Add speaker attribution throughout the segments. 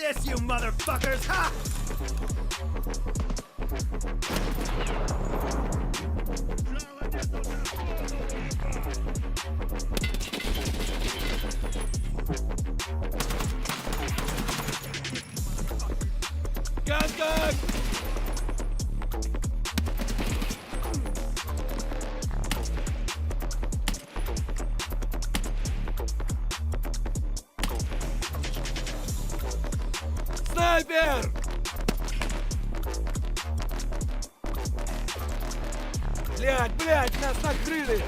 Speaker 1: this, you motherfuckers! Ha! Gun! Снайпер! Блядь, нас накрыли!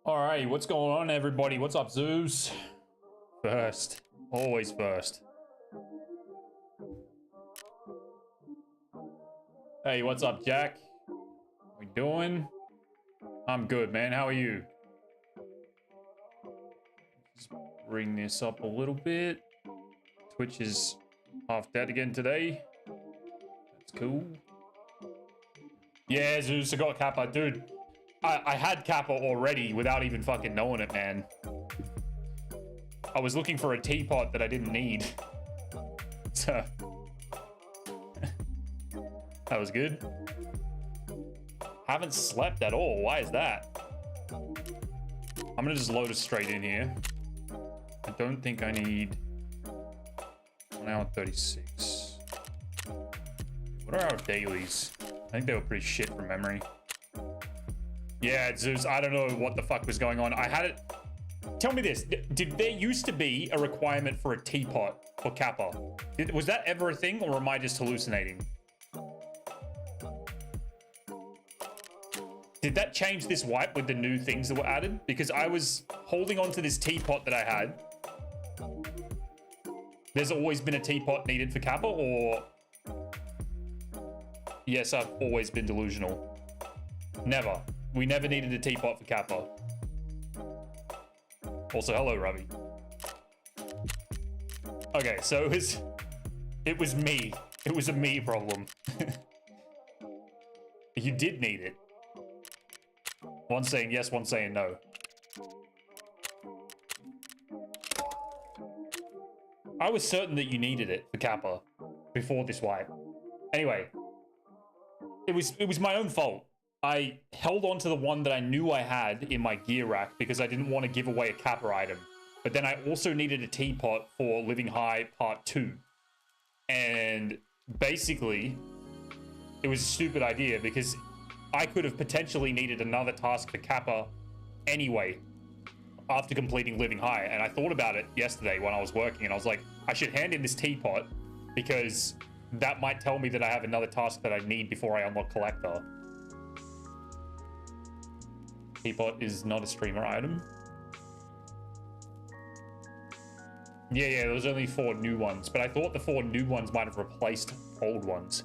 Speaker 2: Alright, what's going on, everybody? What's up, Zeus? First. Always first. Hey, what's up, Jack? How we doing? I'm good, man. How are you? Just bring this up a little bit. Twitch is half dead again today. That's cool. Yeah, Zeus, I got Kappa. Dude, I had Kappa already without even fucking knowing it, man. I was looking for a teapot that I didn't need. So... that was good. Haven't slept at all. Why is that? I'm gonna just load it straight in here. I don't think I need 1 hour 36. What are our dailies? I think they were pretty shit from memory. Yeah, Zeus, I don't know what the fuck was going on. I had it... Tell me this. Did there used to be a requirement for a teapot for Kappa? Was that ever a thing, or am I just hallucinating? Did that change this wipe with the new things that were added? Because I was holding on to this teapot that I had. There's always been a teapot needed for Kappa, or... Yes, I've always been delusional. Never. We never needed a teapot for Kappa. Also, hello, Ravi. Okay, so it was me. It was a me problem. You did need it. One saying yes, one saying no. I was certain that you needed it for Kappa before this wipe. Anyway, it was my own fault. I held on to the one that I knew I had in my gear rack because I didn't want to give away a Kappa item. But then I also needed a teapot for Living High Part 2. And basically, it was a stupid idea because I could have potentially needed another task for Kappa anyway after completing Living High. And I thought about it yesterday when I was working, and I was like, I should hand in this teapot because that might tell me that I have another task that I need before I unlock Collector. Teapot is not a streamer item. Yeah, there was only 4 new ones, but I thought the 4 new ones might have replaced old ones.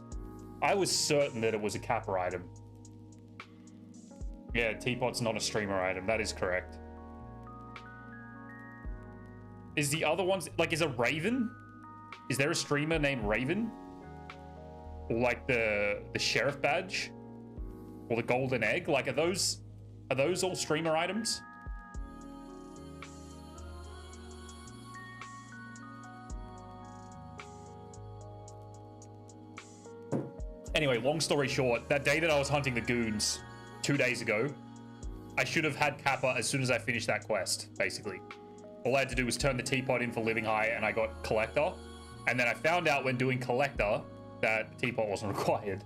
Speaker 2: I was certain that it was a Kappa item. Yeah, teapot's not a streamer item. That is correct. Is the other ones like, is a Raven? Is there a streamer named Raven? Or like the sheriff badge? Or the golden egg? Like, are those all streamer items? Anyway, long story short, that day that I was hunting the goons 2 days ago, I should have had Kappa as soon as I finished that quest, basically. All I had to do was turn the teapot in for Living High, and I got Collector. And then I found out when doing Collector that the teapot wasn't required.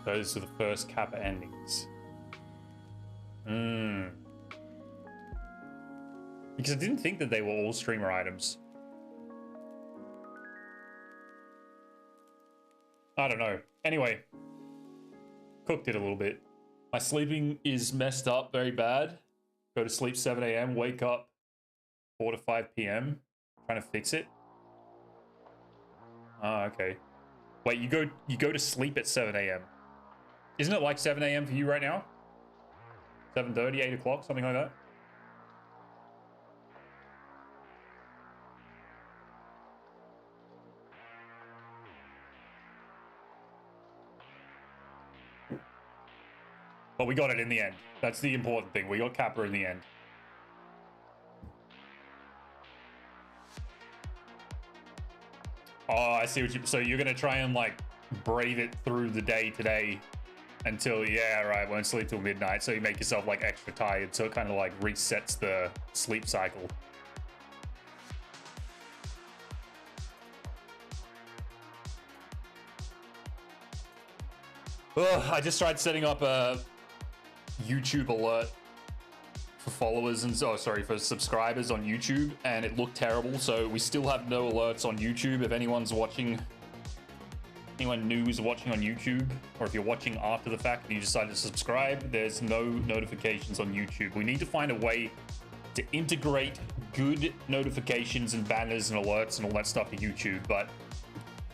Speaker 2: Those are the first Kappa endings. Because I didn't think that they were all streamer items. I don't know. Anyway, cooked it a little bit. My sleeping is messed up very bad. Go to sleep 7 a.m., wake up 4 to 5 p.m. Trying to fix it. Ah, okay. Wait, you go to sleep at 7 a.m. Isn't it like 7 a.m. for you right now? 7:30, 8 o'clock, something like that? But we got it in the end. That's the important thing. We got Kappa in the end. Oh, I see what you... So you're going to try and, like, brave it through the day today until... Yeah, right. Won't sleep till midnight. So you make yourself, like, extra tired. So it kind of, like, resets the sleep cycle. Ugh, I just tried setting up a YouTube alert for followers and for subscribers on YouTube, and it looked terrible. So we still have no alerts on YouTube. If anyone's watching, anyone new is watching on YouTube, or if you're watching after the fact and you decide to subscribe, there's no notifications on YouTube. We need to find a way to integrate good notifications and banners and alerts and all that stuff to YouTube, but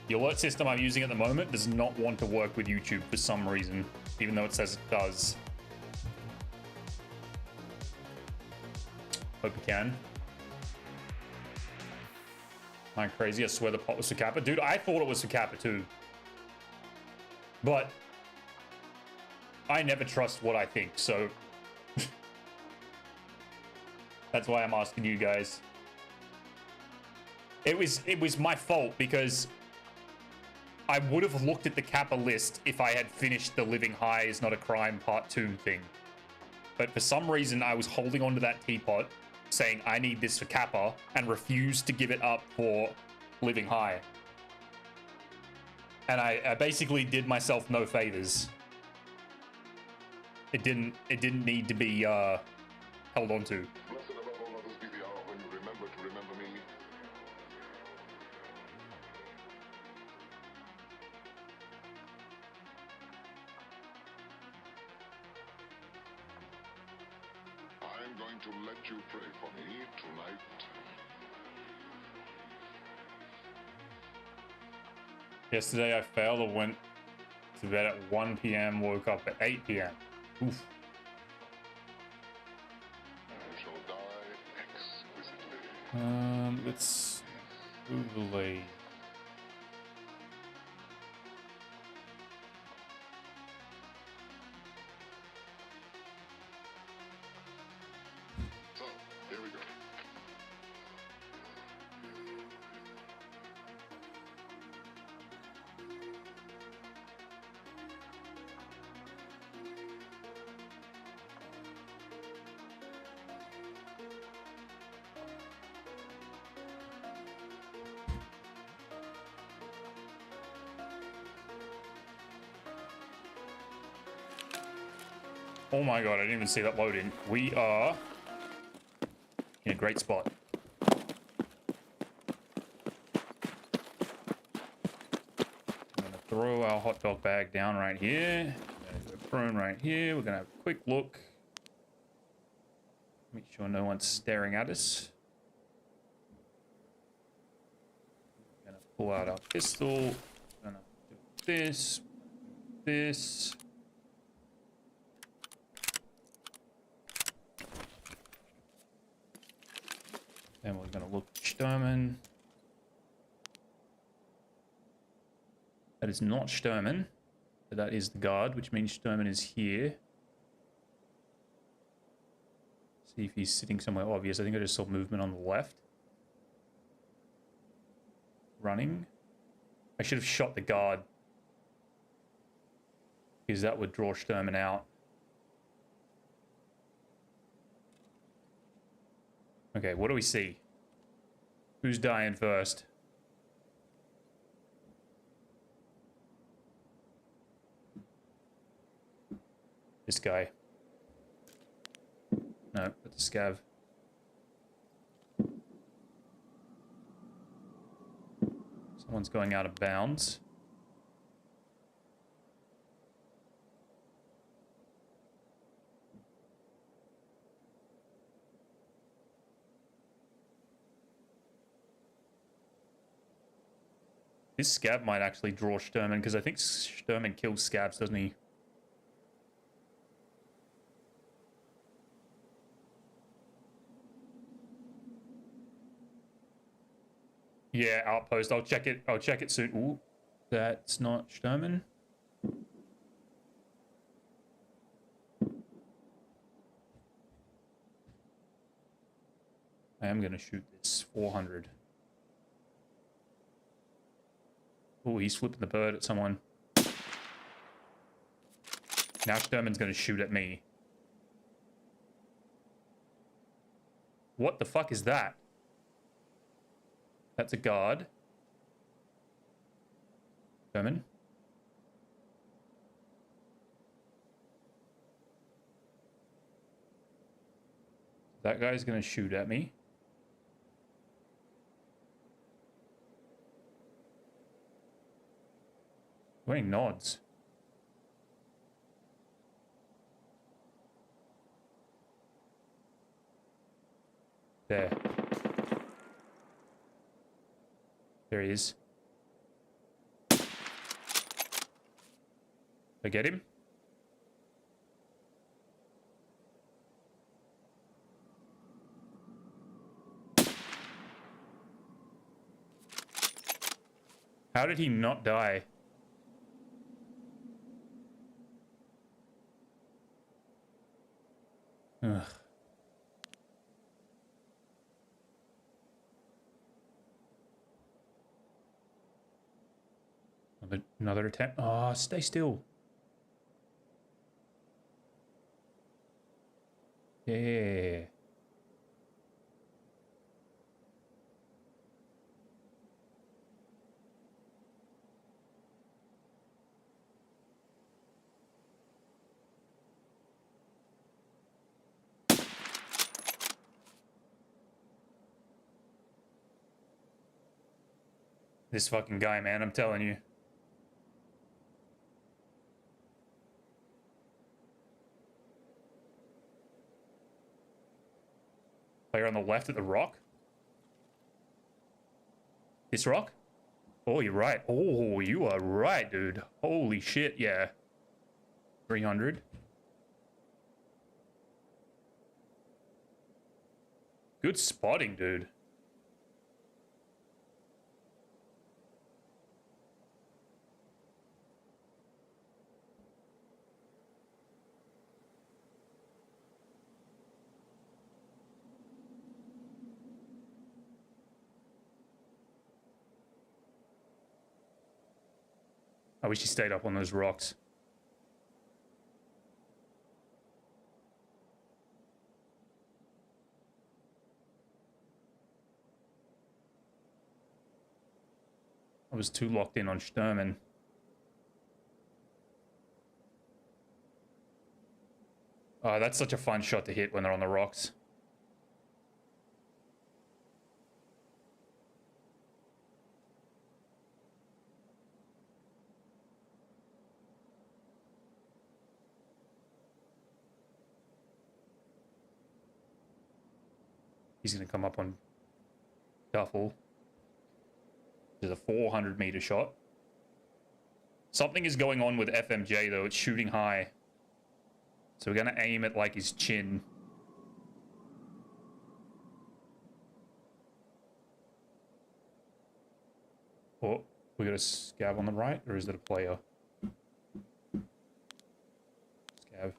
Speaker 2: the alert system I'm using at the moment does not want to work with YouTube for some reason, even though it says it does. Hope you can. Am I crazy? I swear the pot was for Kappa. Dude, I thought it was for Kappa too. But I never trust what I think, so that's why I'm asking you guys. It was my fault because I would have looked at the Kappa list if I had finished the Living High is Not a Crime Part 2 thing. But for some reason, I was holding onto that teapot, saying I need this for Kappa, and refused to give it up for Living High. And I basically did myself no favors. It didn't need to be held onto.
Speaker 3: Blessed above all others be the hour when you remember to remember me. I'm going to let you pray for me tonight.
Speaker 2: Yesterday I failed. I went to bed at 1 p.m., woke up at 8 p.m. Oof.
Speaker 3: You shall die exquisitely.
Speaker 2: Let's overlay.
Speaker 3: So, here we go.
Speaker 2: Oh my god, I didn't even see that load in. We are in a great spot. I'm gonna throw our hot dog bag down right here. There's a prune right here. We're gonna have a quick look. Make sure no one's staring at us. Gonna pull out our pistol. Gonna do this. This. Then we're gonna look at Sturman. That is not Sturman. But that is the guard, which means Sturman is here. See if he's sitting somewhere obvious. I think I just saw movement on the left. Running. I should have shot the guard. Because that would draw Sturman out. Okay, what do we see? Who's dying first? This guy. No, that's a scav. Someone's going out of bounds. This scav might actually draw Sturman, because I think Sturman kills scavs, doesn't he? Yeah, outpost. I'll check it. I'll check it soon. Ooh, that's not Sturman. I am going to shoot this 400. Oh, he's flipping the bird at someone. Now Sturman's going to shoot at me. What the fuck is that? That's a guard. Sturman. That guy's going to shoot at me. Wearing nods. There. There he is. I get him? How did he not die? Ugh. Another attempt. Oh, stay still. Yeah. This fucking guy, man, I'm telling you. Player on the left at the rock. This rock? Oh, you're right. Oh, you are right, dude. Holy shit, yeah. 300. Good spotting, dude. I wish he stayed up on those rocks. I was too locked in on Sturman. Oh, that's such a fun shot to hit when they're on the rocks. He's going to come up on Duffel. There's a 400-meter shot. Something is going on with FMJ, though. It's shooting high. So we're going to aim at, like, his chin. Oh, we got a scav on the right, or is it a player? Scav.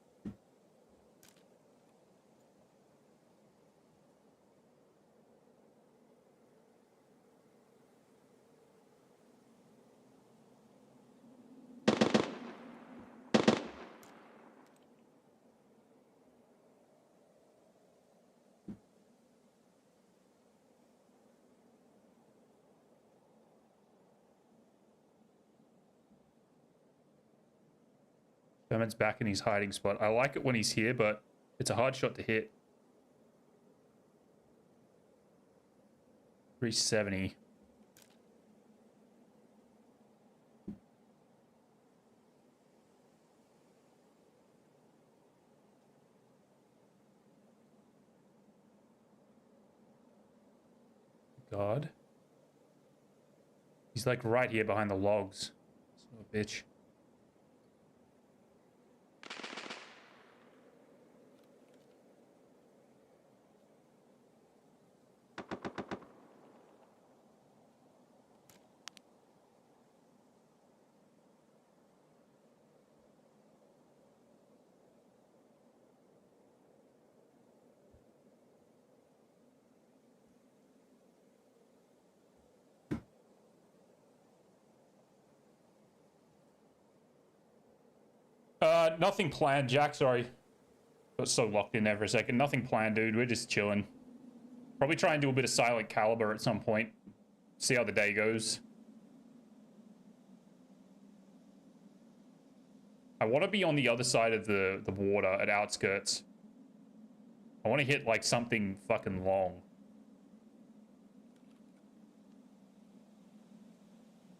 Speaker 2: Herman's back in his hiding spot. I like it when he's here, but it's a hard shot to hit. 370. God. He's like right here behind the logs. Son of a bitch. Nothing planned, Jack. Sorry. Got so locked in there for a second. Nothing planned, dude. We're just chilling. Probably try and do a bit of Silent Caliber at some point. See how the day goes. I want to be on the other side of the water at outskirts. I want to hit like something fucking long.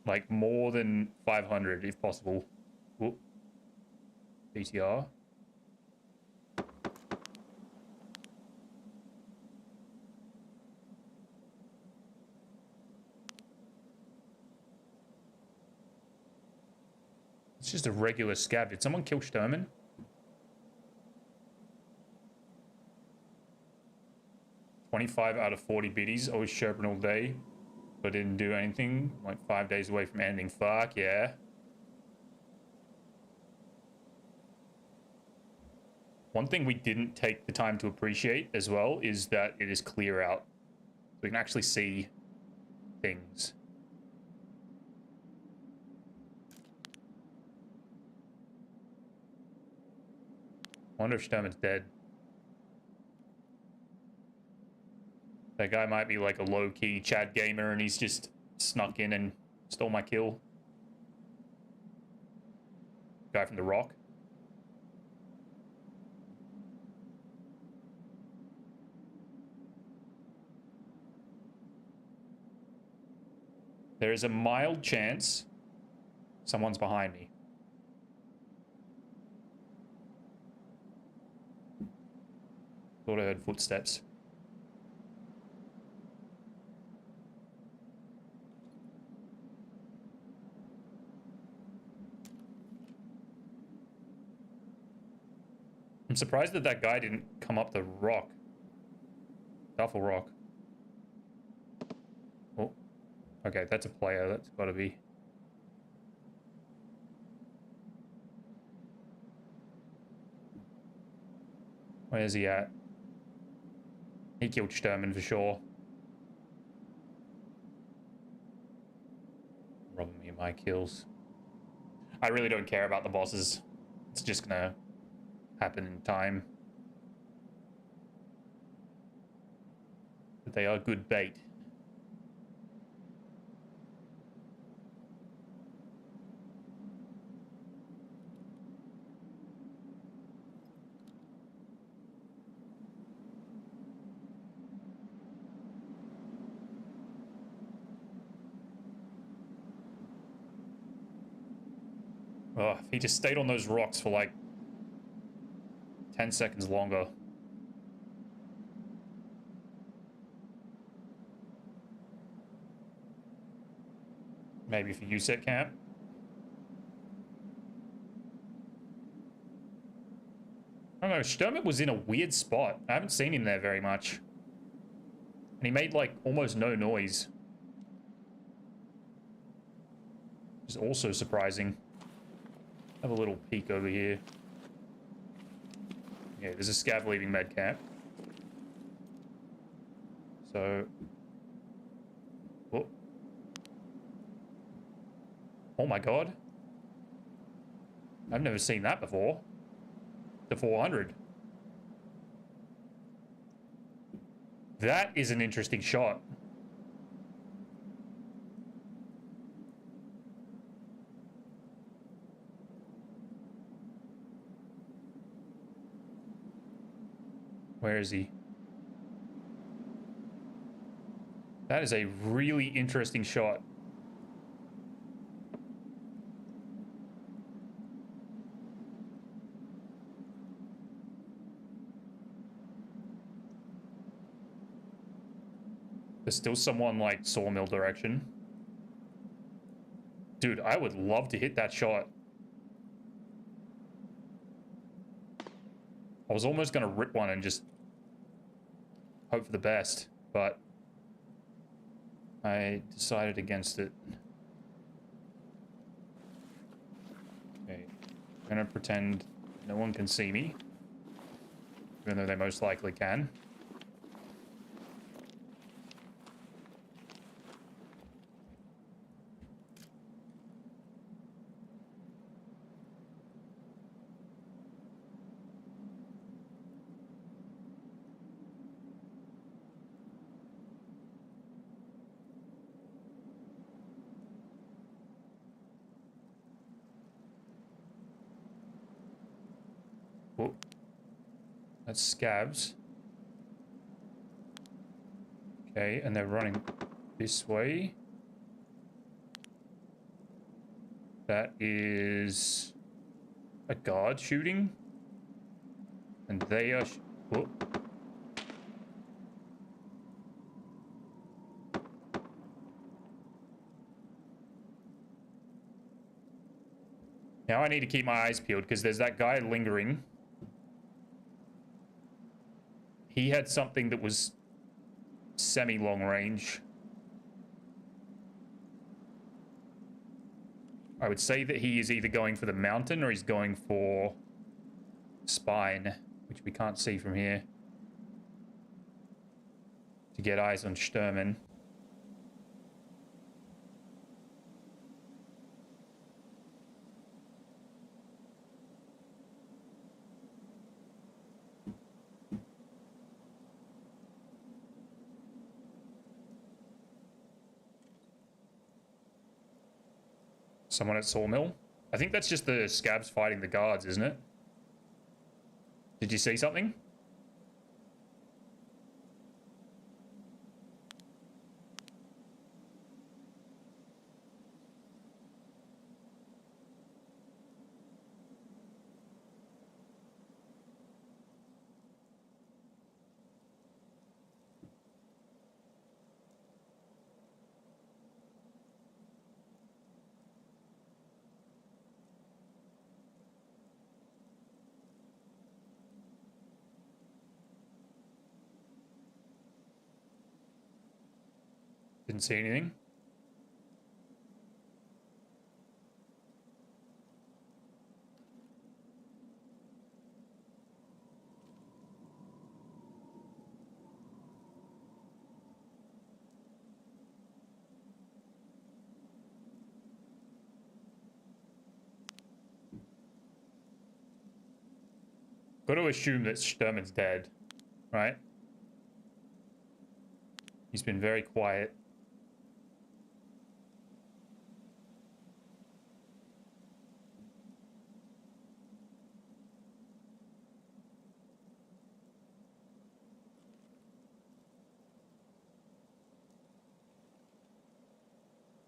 Speaker 2: Like more than 500 if possible. Whoop. BTR. It's just a regular scab. Did someone kill Sturman? $25 out of 40 biddies. I was chirping all day, but didn't do anything. Like 5 days away from ending. Fuck yeah. One thing we didn't take the time to appreciate as well is that it is clear out. So we can actually see things. Wonder if Sturman's dead. That guy might be like a low-key Chad gamer and he's just snuck in and stole my kill. Guy from the rock. There is a mild chance someone's behind me. Thought I heard footsteps. I'm surprised that that guy didn't come up the rock. Duffel rock. Oh. Okay, that's a player. That's gotta be. Where's he at? He killed Sturman for sure. Robbing me of my kills. I really don't care about the bosses. It's just gonna happen in time. But they are good bait. Oh, if he just stayed on those rocks for like 10 seconds longer. Maybe for you set camp. I don't know, Sturmit was in a weird spot. I haven't seen him there very much. And he made like almost no noise. Which is also surprising. Have a little peek over here. Yeah, there's a scav leaving med camp. So... Oh my god. I've never seen that before. The 400. That is an interesting shot. Where is he? That is a really interesting shot. There's still someone like sawmill direction. Dude, I would love to hit that shot. I was almost going to rip one and just hope for the best, but I decided against it. Okay, I'm going to pretend no one can see me, even though they most likely can. Oh, that's scabs. Okay, and they're running this way. That is a guard shooting. And they are... Oh. Now I need to keep my eyes peeled because there's that guy lingering. He had something that was semi-long range. I would say that he is either going for the mountain or he's going for spine, which we can't see from here. To get eyes on Sturman. Someone at Sawmill? I think that's just the scabs fighting the guards, isn't it? Did you see something? Didn't see anything. Got to assume that Sturman's dead, right? He's been very quiet.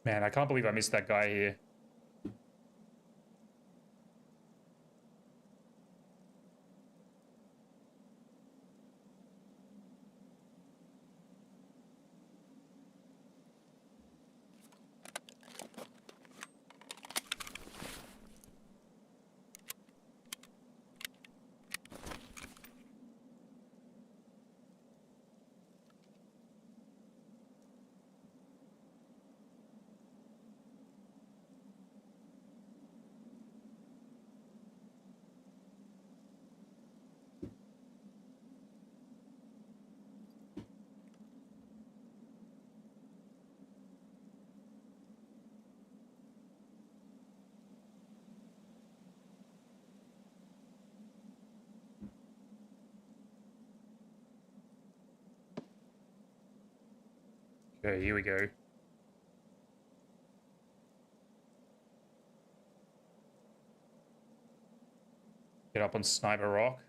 Speaker 2: Man, I can't believe I missed that guy here. Okay, here we go. Get up on Sniper Rock.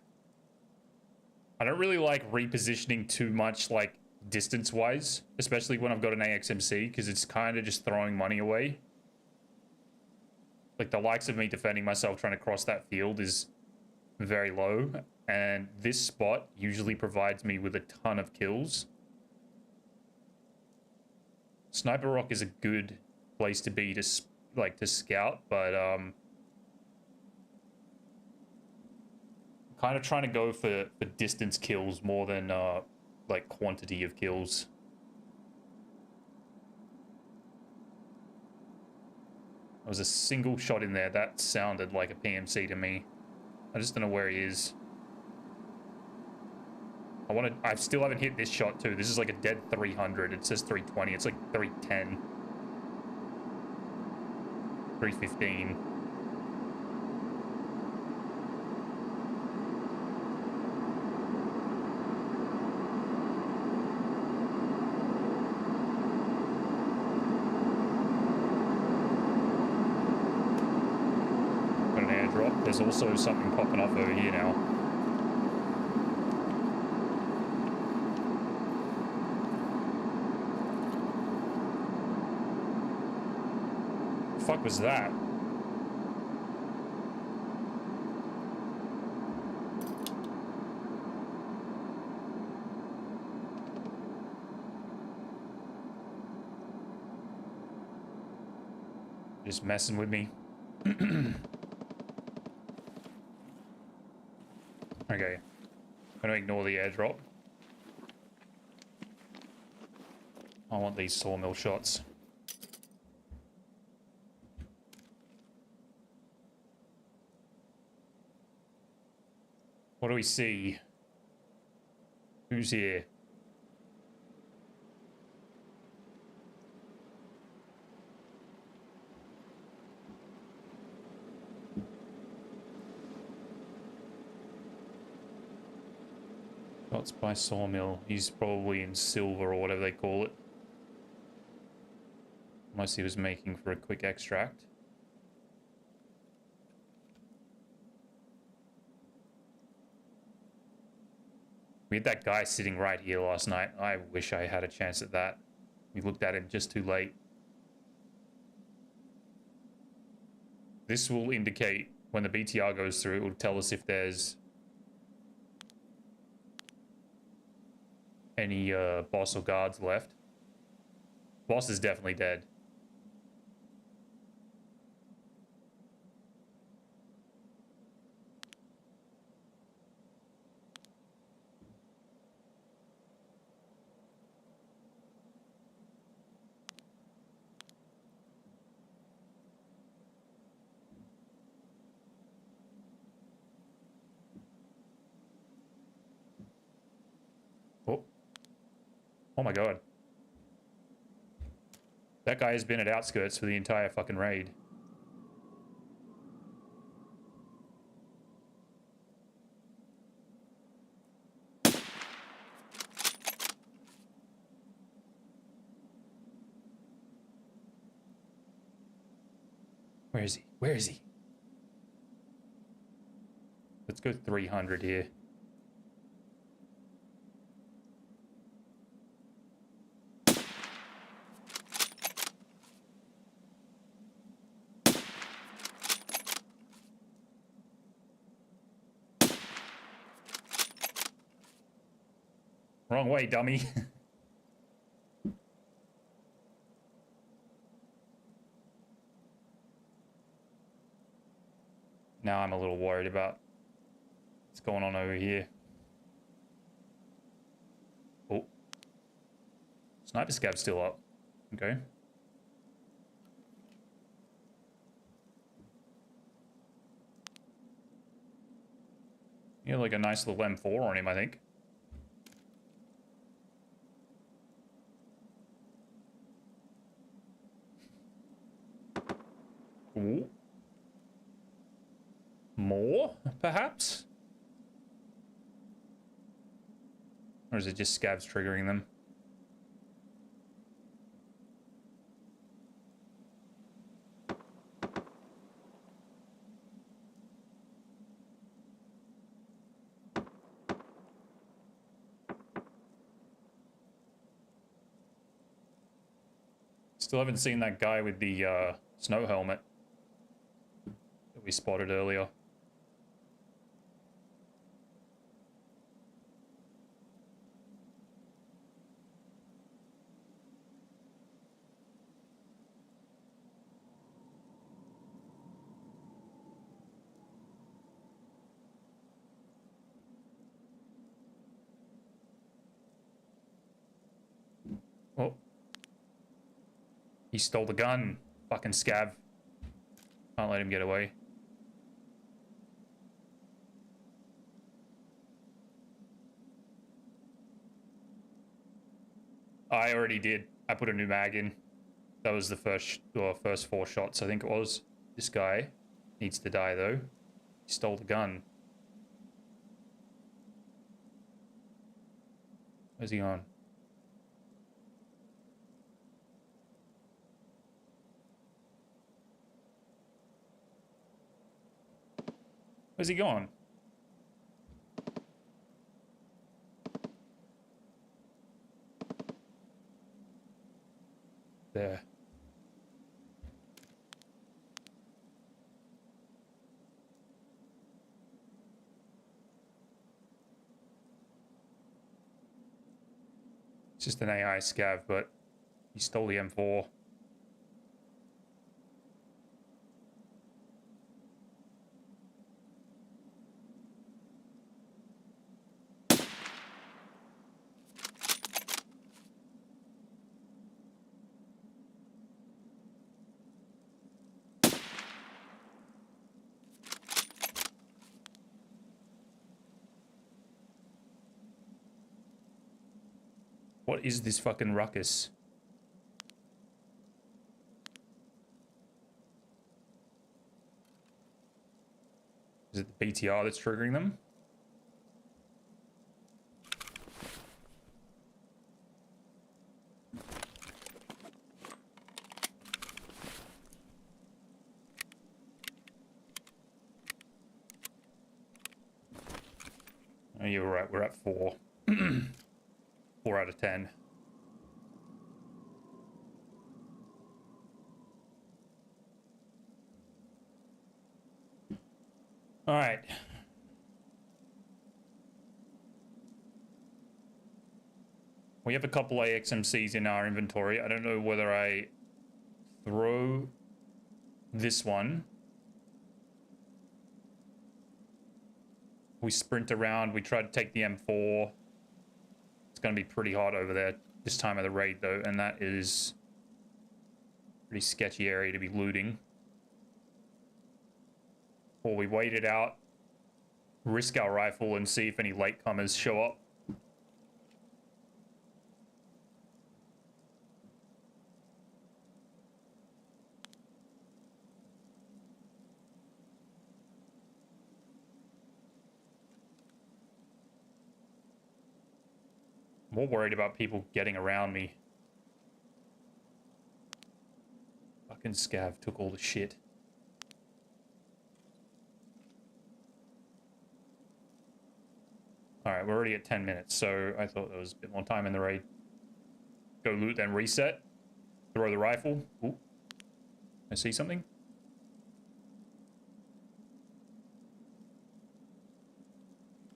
Speaker 2: I don't really like repositioning too much, like, distance-wise, especially when I've got an AXMC, because it's kind of just throwing money away. Like, the likes of me defending myself trying to cross that field is very low, and this spot usually provides me with a ton of kills. Sniper Rock is a good place to be to scout, but kind of trying to go for distance kills more than like quantity of kills. There was a single shot in there that sounded like a PMC to me. I just don't know where he is. I still haven't hit this shot too. This is like a dead 300. It says 320. It's like 310. 315. Got an airdrop. There's also something popping up over here now. Fuck was that? Just messing with me. Okay, I'm gonna ignore the airdrop. I want these sawmill shots. What do we see? Who's here? Shots by sawmill. He's probably in silver or whatever they call it. Unless he was making for a quick extract. We had that guy sitting right here last night. I wish I had a chance at that. We looked at him just too late. This will indicate when the BTR goes through, it will tell us if there's any boss or guards left. Boss is definitely dead. Oh my god. That guy has been at outskirts for the entire fucking raid. Where is he? Where is he? Let's go 300 here. Wrong way, dummy. Now I'm a little worried about what's going on over here. Oh. Sniper scab's still up. Okay. Yeah, like a nice little M4 on him, I think. Ooh. More, perhaps? Or is it just scabs triggering them? Still haven't seen that guy with the snow helmet that we spotted earlier. Oh. He stole the gun. Fucking scav. Can't let him get away. I already did. I put a new mag in. That was the first 4 shots, I think it was. This guy needs to die, though. He stole the gun. Where's he on? Where's he gone? There. It's just an AI scav, but he stole the M4. What is this fucking ruckus? Is it the BTR that's triggering them? Oh, you're right, we're at 4. 4 out of 10. All right. We have a couple AXMCs in our inventory. I don't know whether I throw this one. We sprint around. We try to take the M4. Going to be pretty hot over there this time of the raid, though, and that is a pretty sketchy area to be looting. Or we wait it out, risk our rifle, and see if any latecomers show up. More worried about people getting around me. Fucking scav took all the shit. Alright, we're already at 10 minutes, so I thought there was a bit more time in the raid. Go loot, then reset. Throw the rifle. Ooh. I see something.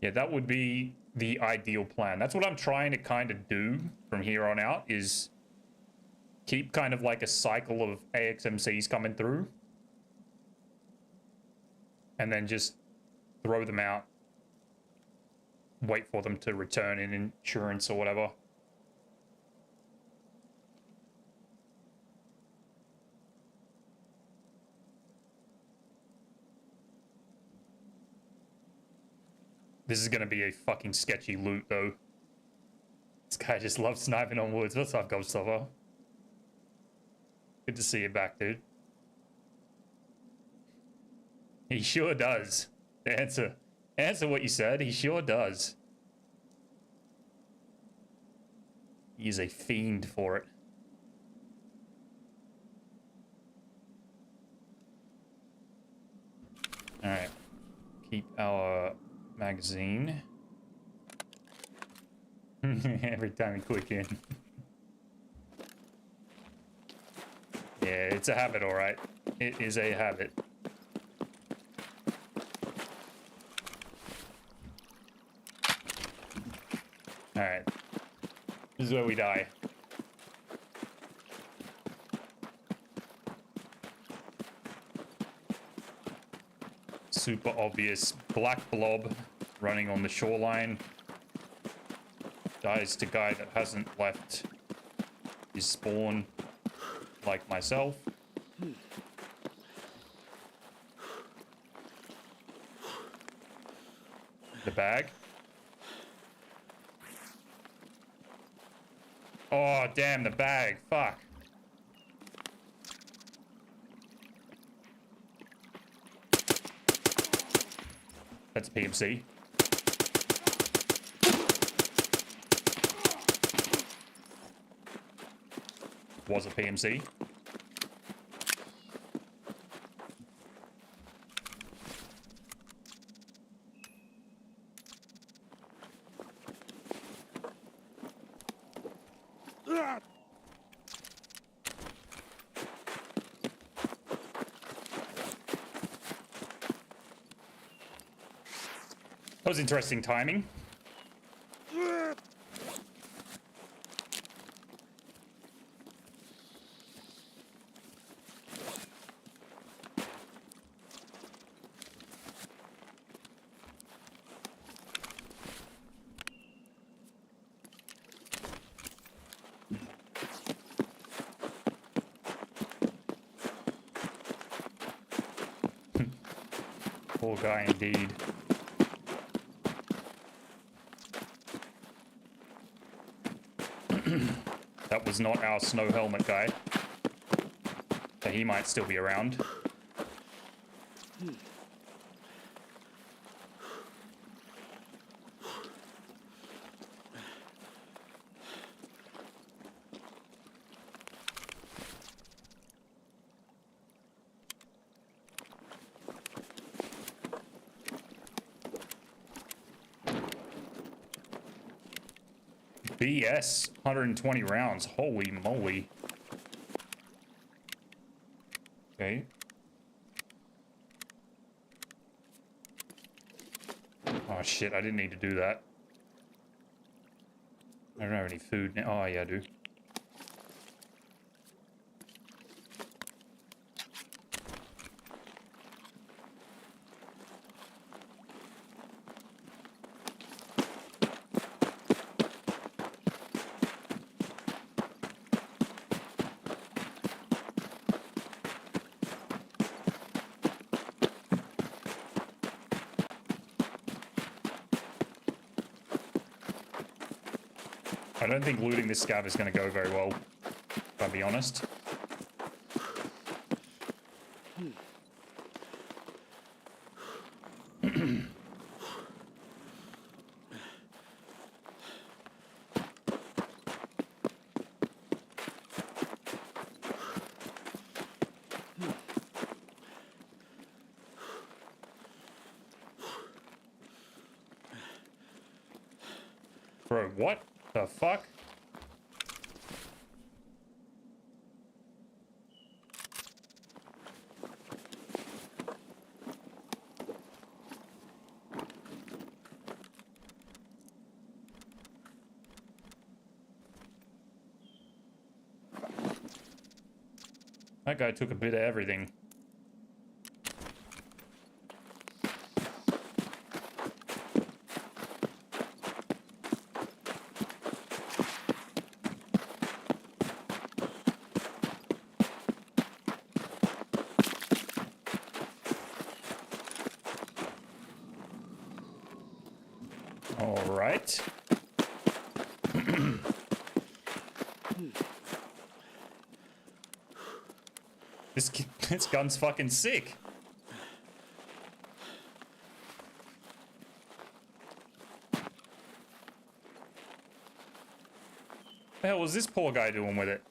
Speaker 2: Yeah, that would be the ideal plan. That's what I'm trying to kind of do from here on out, is keep kind of like a cycle of AXMCs coming through and then just throw them out, wait for them to return in insurance or whatever. This is gonna be a fucking sketchy loot, though. This guy just loves sniping on woods. What's up, Gobstopper? Good to see you back, dude. He sure does. Answer what you said. He sure does. He's a fiend for it. Alright. Keep our magazine. Every time we click in. Yeah, it's a habit, all right. It is a habit. All right. This is where we die. Super obvious black blob running on the shoreline. Dies to guy that hasn't left his spawn, like myself. The bag. Oh, damn, the bag. Fuck. That's PMC. Was a PMC. That was interesting timing. Poor guy indeed. That was not our snow helmet guy. But he might still be around. BS, 120 rounds. Holy moly. Okay. Oh shit, I didn't need to do that. I don't have any food now. Oh yeah, I do. I don't think looting this scav is going to go very well, if I'll be honest. Bro, what the fuck? That guy took a bit of everything. All right. This gun's fucking sick. What the hell was this poor guy doing with it?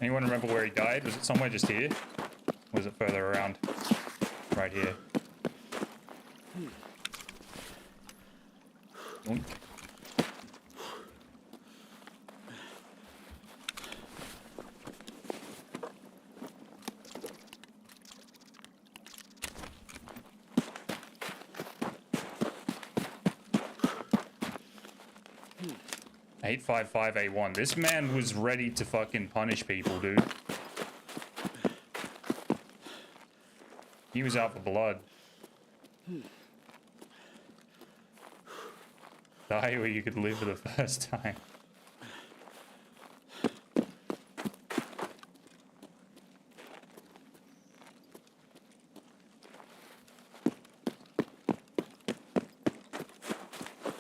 Speaker 2: Anyone remember where he died? Was it somewhere just here? Or was it further around? Right here. Oink. $855A1. This man was ready to fucking punish people, dude. He was out for blood. Die where you could live for the first time.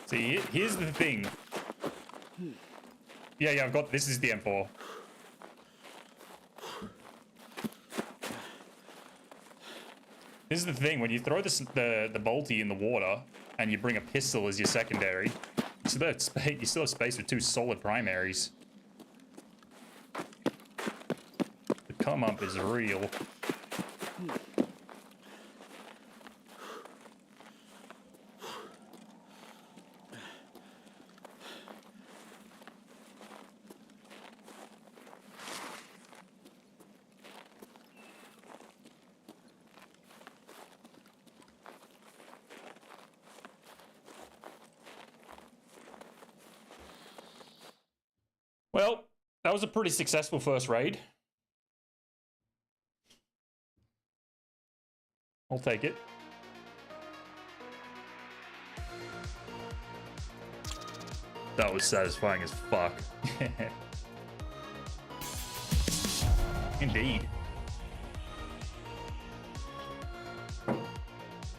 Speaker 2: See, here's the thing. Yeah, I've got, this is the M4. This is the thing, when you throw the bolty in the water and you bring a pistol as your secondary, you still have space for two solid primaries. The come up is real. Well, that was a pretty successful first raid. I'll take it. That was satisfying as fuck. Indeed.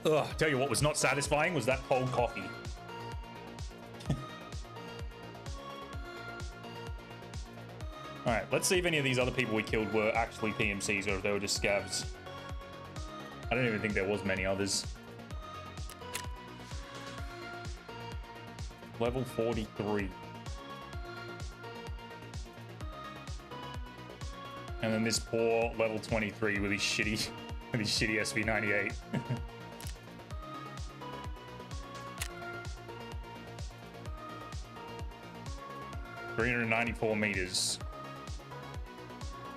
Speaker 2: Ugh, tell you what was not satisfying was that cold coffee. Alright, let's see if any of these other people we killed were actually PMCs or if they were just scavs. I don't even think there was many others. Level 43. And then this poor level 23 with his shitty SV98. 394 meters.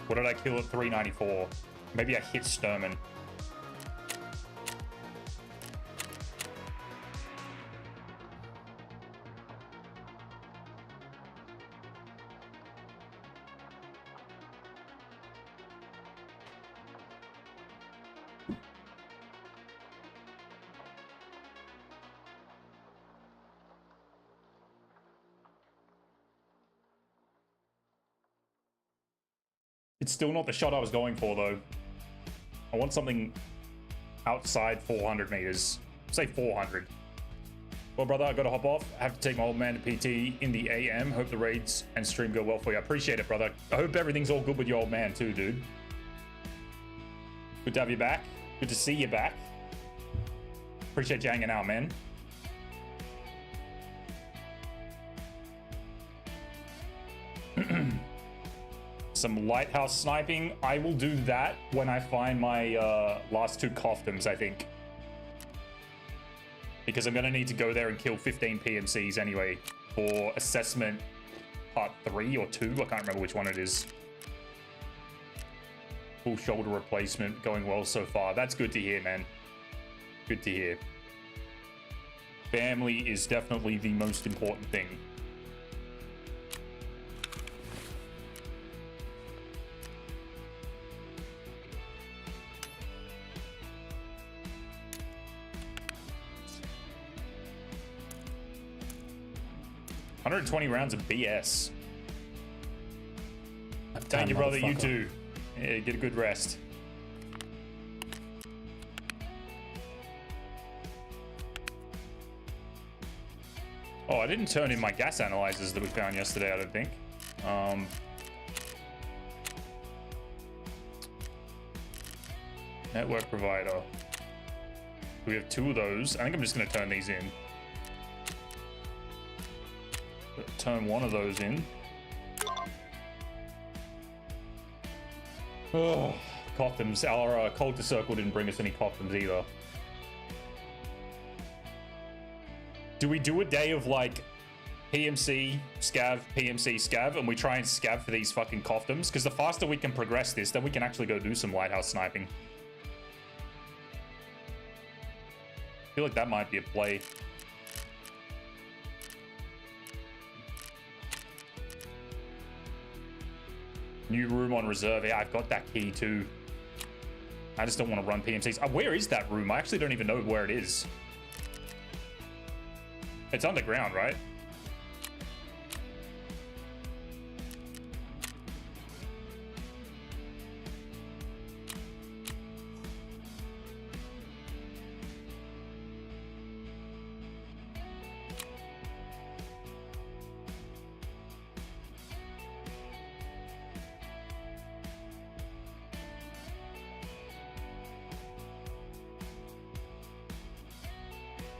Speaker 2: What did I kill at 394? Maybe I hit Sturman. It's still not the shot I was going for, though. I want something outside 400 meters. Say 400. Well, brother, I gotta hop off. I have to take my old man to PT in the AM. Hope the raids and stream go well for you. I appreciate it, brother. I hope everything's all good with your old man, too, dude. Good to have you back. Good to see you back. Appreciate you hanging out, man. Some lighthouse sniping. I will do that when I find my last two coftums, I think. Because I'm going to need to go there and kill 15 PMCs anyway for assessment part 3 or 2. I can't remember which one it is. Full shoulder replacement going well so far. That's good to hear, man. Good to hear. Family is definitely the most important thing. $120 rounds of BS. Thank you, brother. You too. Yeah, get a good rest. Oh, I didn't turn in my gas analyzers that we found yesterday, I don't think. Network provider. We have 2 of those. I think I'm just going to turn these in. Turn 1 of those in. Oh, coftums. Our cold to circle didn't bring us any coftums either. Do we do a day of like PMC, scav, PMC, scav, and we try and scav for these fucking coffdoms? Because the faster we can progress this, then we can actually go do some lighthouse sniping. I feel like that might be a play. New room on reserve. Yeah, I've got that key too. I just don't want to run PMCs. Where is that room? I actually don't even know where it is. It's underground, right?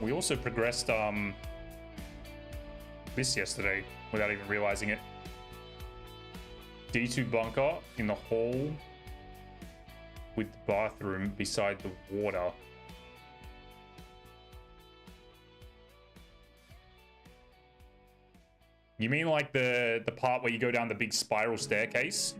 Speaker 2: We also progressed this yesterday without even realizing it. D2 bunker in the hall with the bathroom beside the water. You mean like the part where you go down the big spiral staircase?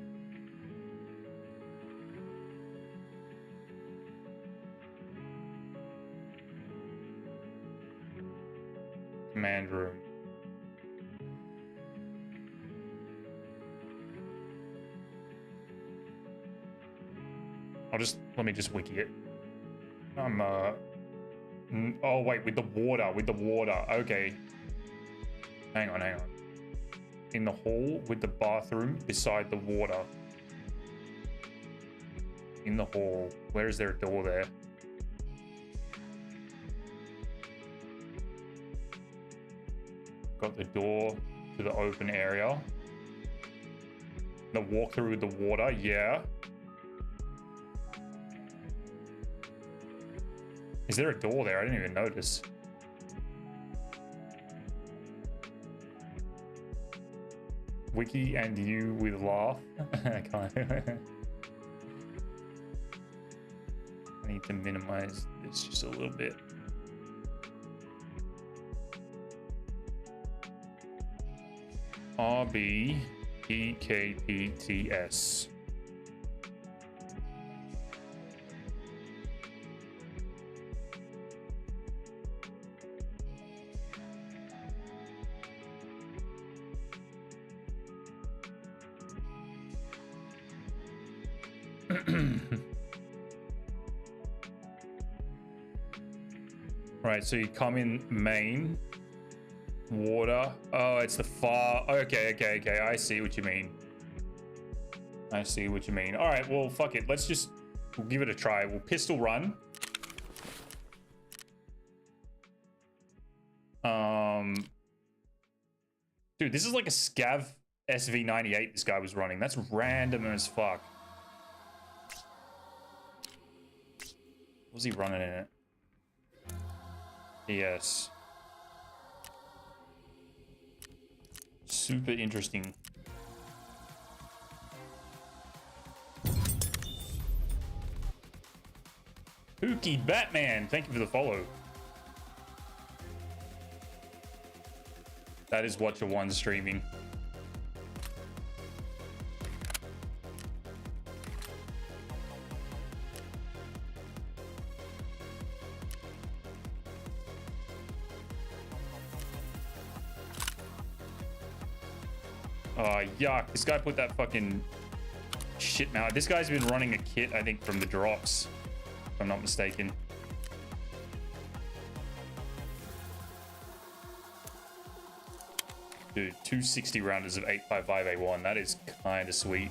Speaker 2: Command room. Let me just wiki it. Oh wait, with the water, okay. Hang on. In the hall with the bathroom beside the water. In the hall. Where is there a door there? Got the door to the open area. The walkthrough with the water, yeah. Is there a door there? I didn't even notice. Wiki and you with laugh. I can't. I need to minimize this just a little bit. RB EKPTS. Right, so you come in main, water. Oh, it's the far. Okay. I see what you mean. All right, well, fuck it. We'll give it a try. We'll pistol run. Dude, this is like a scav SV98 this guy was running. That's random as fuck. What was he running in it? Yes. Super interesting. Pookie Batman, thank you for the follow. That is Watcher One streaming. Oh, yuck. This guy put that fucking shit now. This guy's been running a kit, I think, from the drops, if I'm not mistaken. Dude, 260 rounders of 855A1. That is kind of sweet.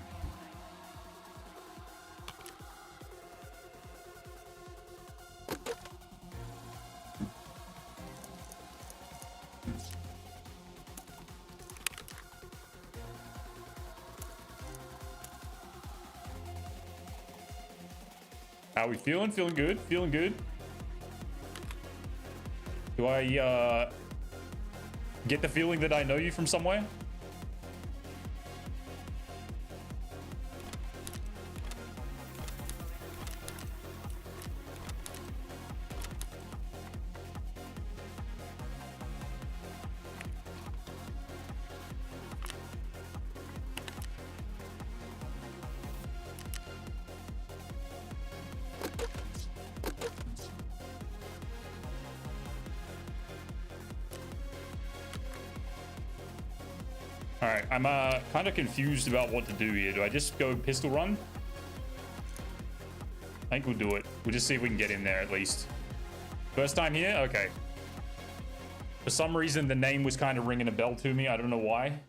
Speaker 2: How we feeling? Feeling good? Feeling good? Do I get the feeling that I know you from somewhere? All right, I'm kind of confused about what to do here. Do I just go pistol run? I think we'll do it. We'll just see if we can get in there at least. First time here? Okay. For some reason, the name was kind of ringing a bell to me. I don't know why.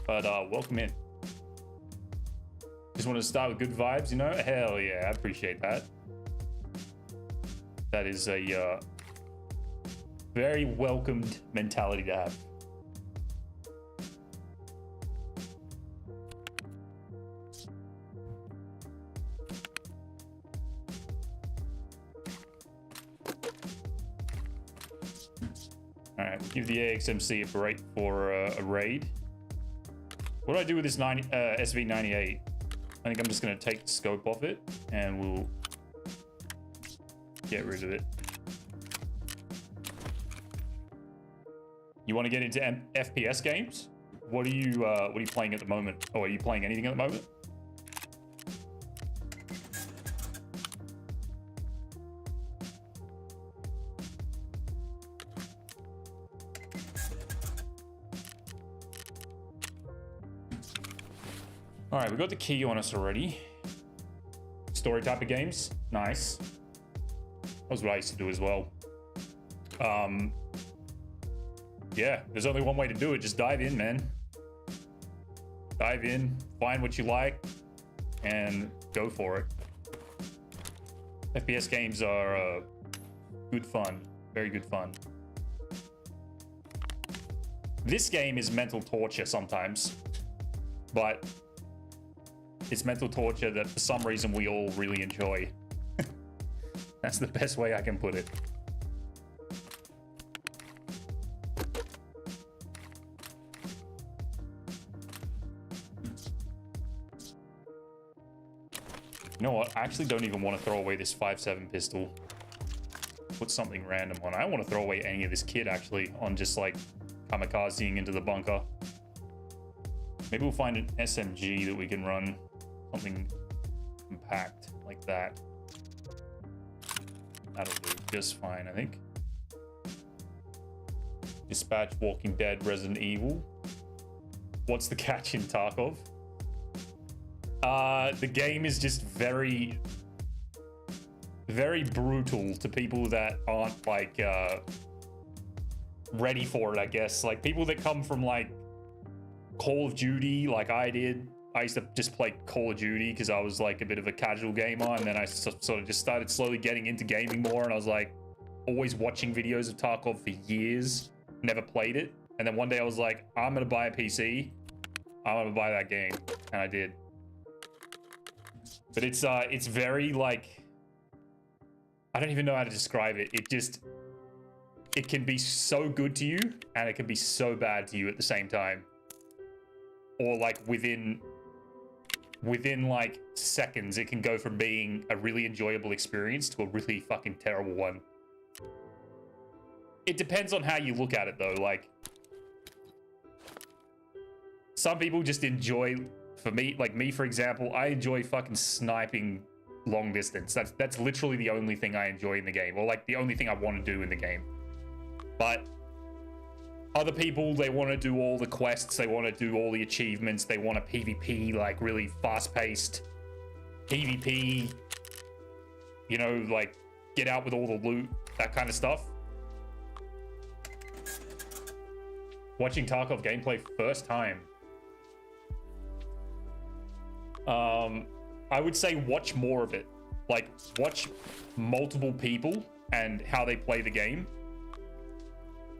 Speaker 2: But welcome in. Just want to start with good vibes, you know? Hell yeah, I appreciate that. That is a very welcomed mentality to have. All right, give the AXMC a break for a raid. What do I do with this SV98? I think I'm just going to take the scope off it and we'll get rid of it. You want to get into FPS games? What are you playing at the moment? Oh, are you playing anything at the moment? All right, we got the key on us already. Story type of games, nice. That was what I used to do as well. Yeah, there's only one way to do it. Just dive in, man. Dive in, find what you like, and go for it. FPS games are good fun, very good fun. This game is mental torture sometimes, but it's mental torture that for some reason we all really enjoy. That's the best way I can put it. You know what? I actually don't even want to throw away this 5.7 pistol. Put something random on. I don't want to throw away any of this kit actually on just like kamikazing into the bunker. Maybe we'll find an SMG that we can run. Something compact like that. That'll do just fine, I think. Dispatch, Walking Dead, Resident Evil. What's the catch in Tarkov? The game is just very brutal to people that aren't like ready for it, I guess. Like people that come from like Call of Duty, like I did. I used to just play Call of Duty because I was like a bit of a casual gamer, and then I sort of just started slowly getting into gaming more, and I was like always watching videos of Tarkov for years, never played it, and then one day I was like, I'm gonna buy a PC, I'm gonna buy that game, and I did. But it's very like, I don't even know how to describe it. It can be so good to you, and it can be so bad to you at the same time, or like within like seconds, it can go from being a really enjoyable experience to a really fucking terrible one. It depends on how you look at it though. Like some people just enjoy, for me, like me for example, I enjoy fucking sniping long distance. That's literally the only thing I enjoy in the game, or like the only thing I want to do in the game. But other people, they want to do all the quests, they want to do all the achievements, they want a PvP, like really fast-paced PvP, you know, like get out with all the loot, that kind of stuff. Watching Tarkov gameplay first time. I would say watch more of it. Like watch multiple people and how they play the game,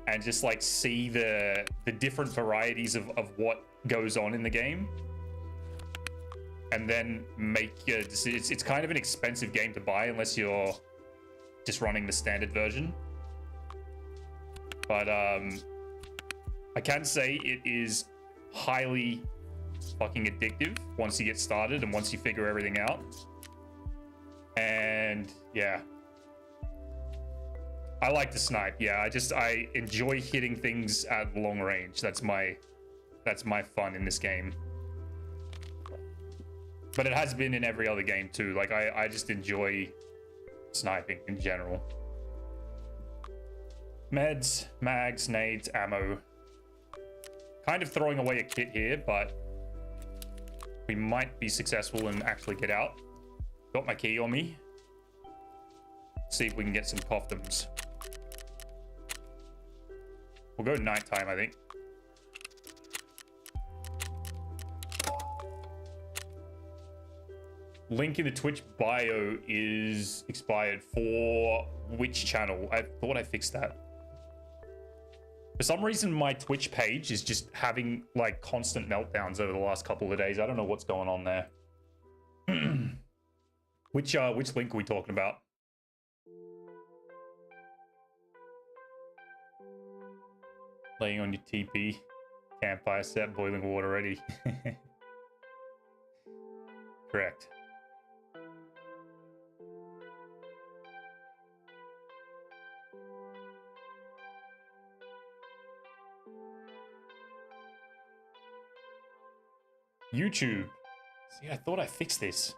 Speaker 2: and just like see the different varieties of what goes on in the game, and then make a decision. It's kind of an expensive game to buy unless you're just running the standard version, but I can say it is highly fucking addictive once you get started and once you figure everything out. And yeah, I like to snipe. Yeah, I enjoy hitting things at long range. That's my fun in this game. But it has been in every other game too. Like I just enjoy sniping in general. Meds, mags, nades, ammo. Kind of throwing away a kit here, but we might be successful and actually get out. Got my key on me. See if we can get some coftums. We'll go nighttime, I think. Link in the Twitch bio is expired for which channel? I thought I fixed that. For some reason, my Twitch page is just having like constant meltdowns over the last couple of days. I don't know what's going on there. Which link are we talking about? Laying on your TP, campfire set, boiling water ready. Correct. YouTube. See, I thought I fixed this.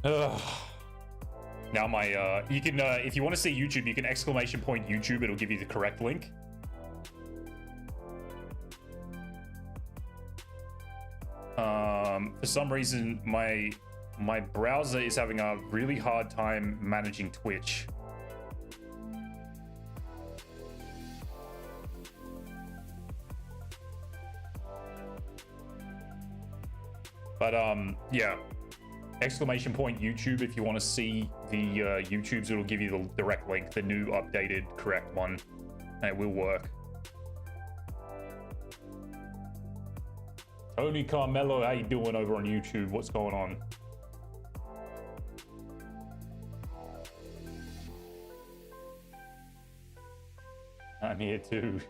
Speaker 2: Ugh. Now my, you can, if you want to see YouTube, you can exclamation point YouTube. It'll give you the correct link. For some reason, my browser is having a really hard time managing Twitch. But yeah, exclamation point YouTube if you want to see the YouTubes. It'll give you the direct link, the new updated correct one, and it will work. Tony Carmelo, how you doing over on YouTube? What's going on? I'm here too.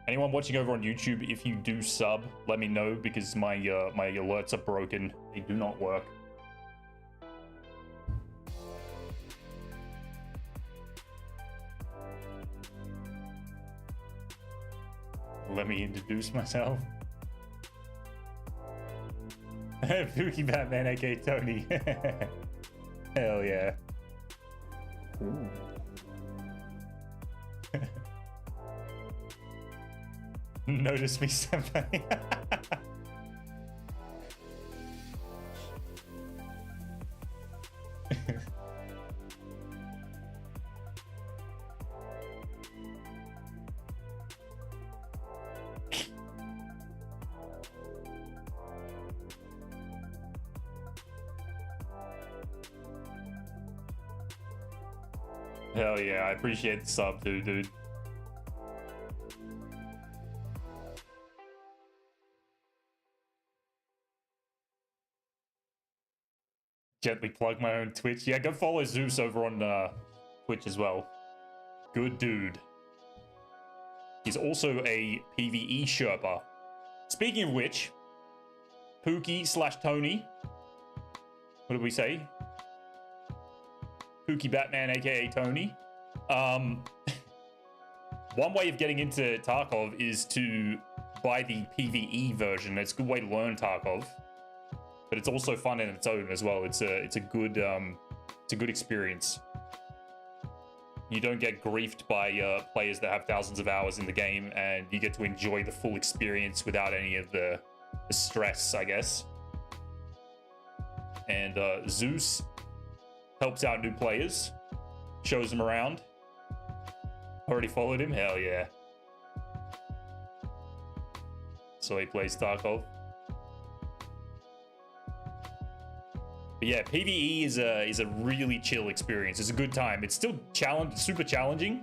Speaker 2: Anyone watching over on YouTube, if you do sub, let me know, because my my alerts are broken. They do not work. Let me introduce myself. Pookie Batman, aka Tony. Hell yeah. Ooh. Notice me, senpai. Hell yeah, I appreciate the sub too, dude. Gently plug my own Twitch. Yeah, go follow Zeus over on Twitch as well. Good dude. He's also a PvE Sherpa. Speaking of which, Pookie / Tony. What did we say? Pookie Batman, aka Tony. One way of getting into Tarkov is to buy the PvE version. It's a good way to learn Tarkov. But it's also fun in its own as well. It's a good experience. You don't get griefed by players that have thousands of hours in the game, and you get to enjoy the full experience without any of the stress, I guess. And Zeus helps out new players, shows them around. Already followed him? Hell yeah. So he plays Tarkov. But yeah, PvE is a really chill experience. It's a good time. It's still super challenging.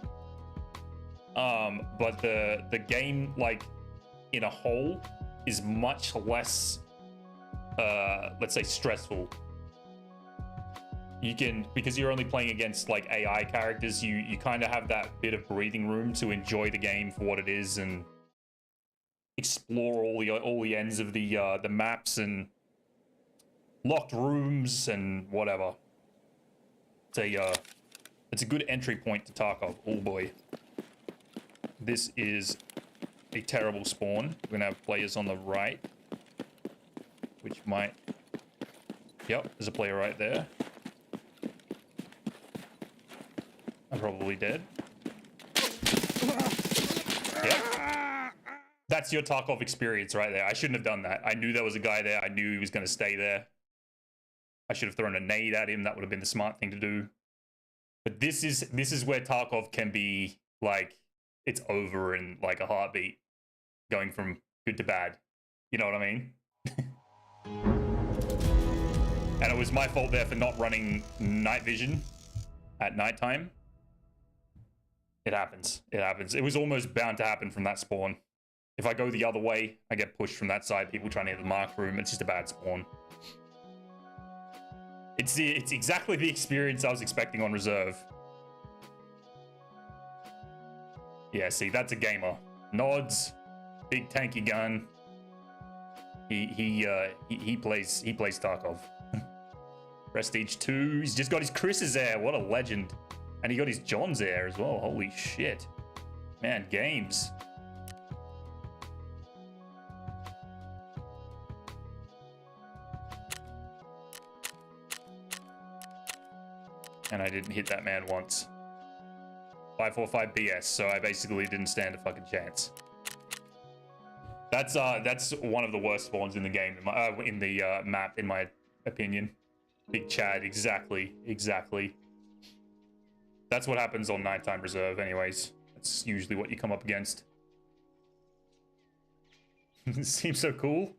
Speaker 2: But the game, like, in a whole, is much less, let's say, stressful. You can, because you're only playing against like AI characters, you kind of have that bit of breathing room to enjoy the game for what it is and explore all the ends of the maps and locked rooms and whatever. It's a good entry point to Tarkov. Oh boy. This is a terrible spawn. We're gonna have players on the right, which might... Yep, there's a player right there. I'm probably dead. Yep. That's your Tarkov experience right there. I shouldn't have done that. I knew there was a guy there. I knew he was going to stay there. I should have thrown a nade at him. That would have been the smart thing to do. But this is where Tarkov can be like, it's over in like a heartbeat, going from good to bad. You know what I mean? And it was my fault there for not running night vision at nighttime. It happens. It happens. It was almost bound to happen from that spawn. If I go the other way, I get pushed from that side. People trying to hit the mark room. It's just a bad spawn. It's exactly the experience I was expecting on reserve. Yeah, see, that's a gamer. Nods, big tanky gun. He plays Tarkov. Prestige 2. He's just got his Chris's there. What a legend. And he got his John's there as well. Holy shit. Man, games. And I didn't hit that man once. 545 BS, so I basically didn't stand a fucking chance. That's one of the worst spawns in the game, in the map, in my opinion. Big Chad, exactly. That's what happens on nighttime reserve, anyways. That's usually what you come up against. It seems so cool.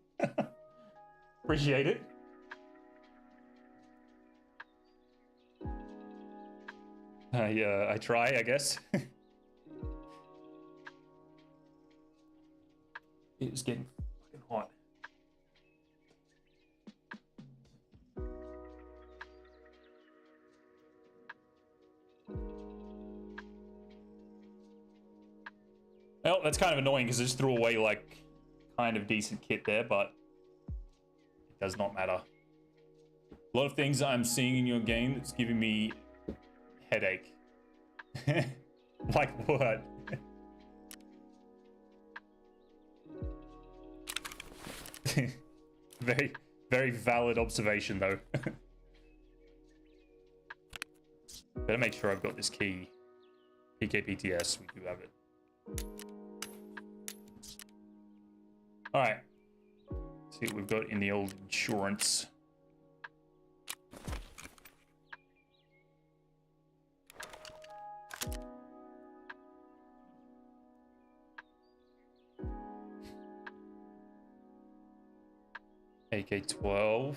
Speaker 2: Appreciate it. I try, I guess. It's getting fucking hot. Well, that's kind of annoying because I just threw away like kind of decent kit there, but it does not matter. A lot of things I'm seeing in your game that's giving me headache. Like what? Very valid observation though. Better make sure I've got this key. PKPTS, we do have it. Alright. See what we've got in the old insurance. AK-12.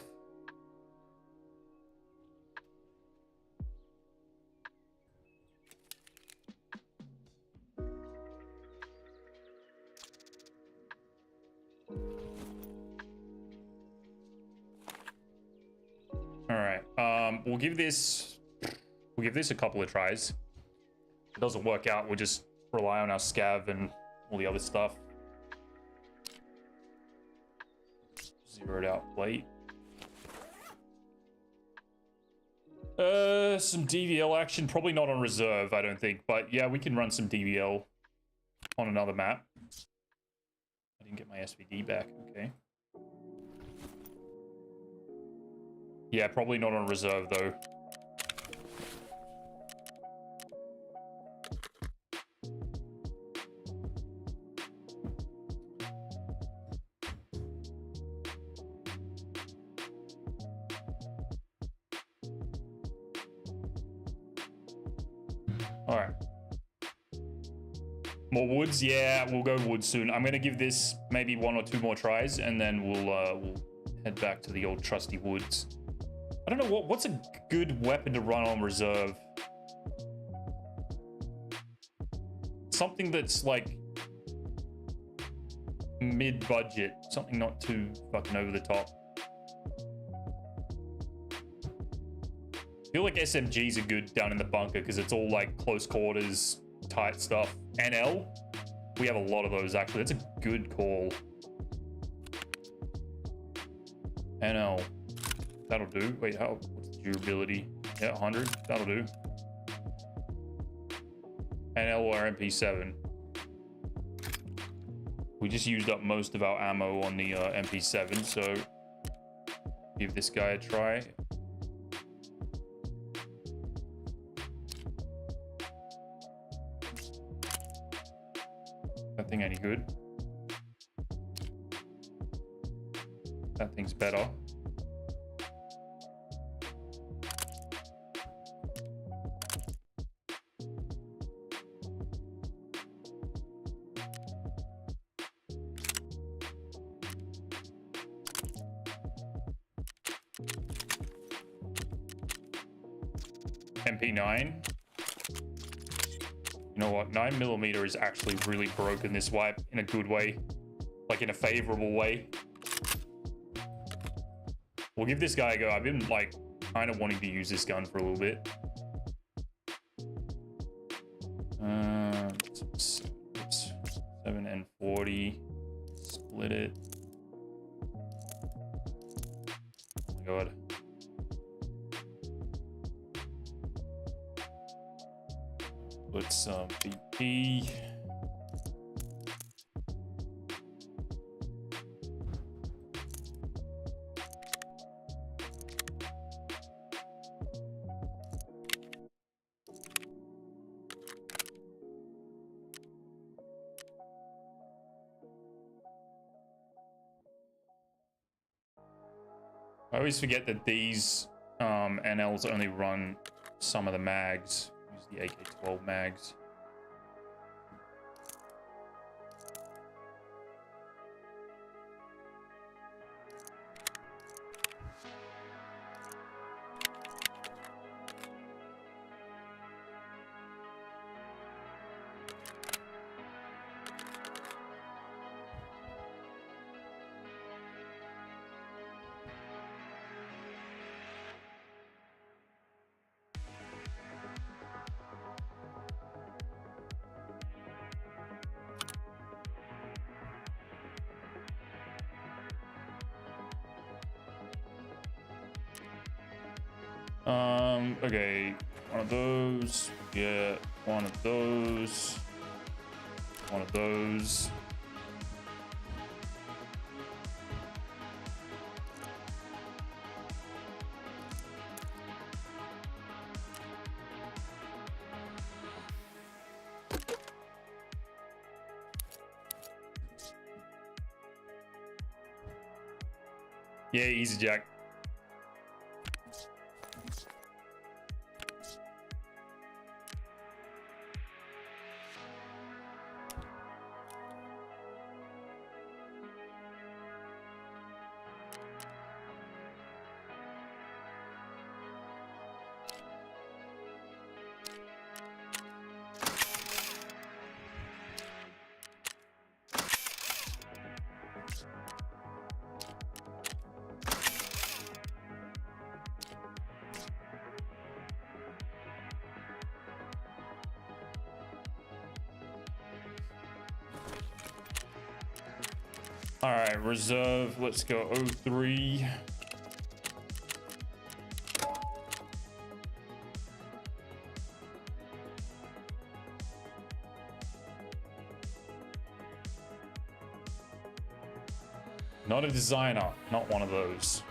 Speaker 2: All right. We'll give this a couple of tries. If it doesn't work out, we'll just rely on our scav and all the other stuff. Zeroed out plate. Some DVL action, probably not on reserve, I don't think, but yeah, we can run some DVL on another map. I didn't get my SVD back. Okay. Yeah, probably not on reserve though. All right. More woods? Yeah, we'll go woods soon. I'm gonna give this maybe 1 or 2 more tries, and then we'll head back to the old trusty woods. I don't know what's a good weapon to run on reserve. Something that's like mid-budget, something not too fucking over the top. I feel like SMGs are good down in the bunker because it's all like close quarters, tight stuff. NL, we have a lot of those actually. That's a good call. NL, that'll do. Wait, what's the durability? Yeah, 100. That'll do. NL or MP7. We just used up most of our ammo on the MP7, so give this guy a try. That thing any good? That thing's better. MP9. You know what? 9mm is actually really broken this wipe in a good way, like in a favorable way. We'll give this guy a go. I've been like kind of wanting to use this gun for a little bit. 7 and 40. Split it. Oh my god. Put some BP. I always forget that these NLs only run some of the mags. Use the AK-12 mags. Okay, one of those, yeah, one of those, one of those. Yeah, easy Jack. All right, reserve. Let's go 03. Not a designer, not one of those.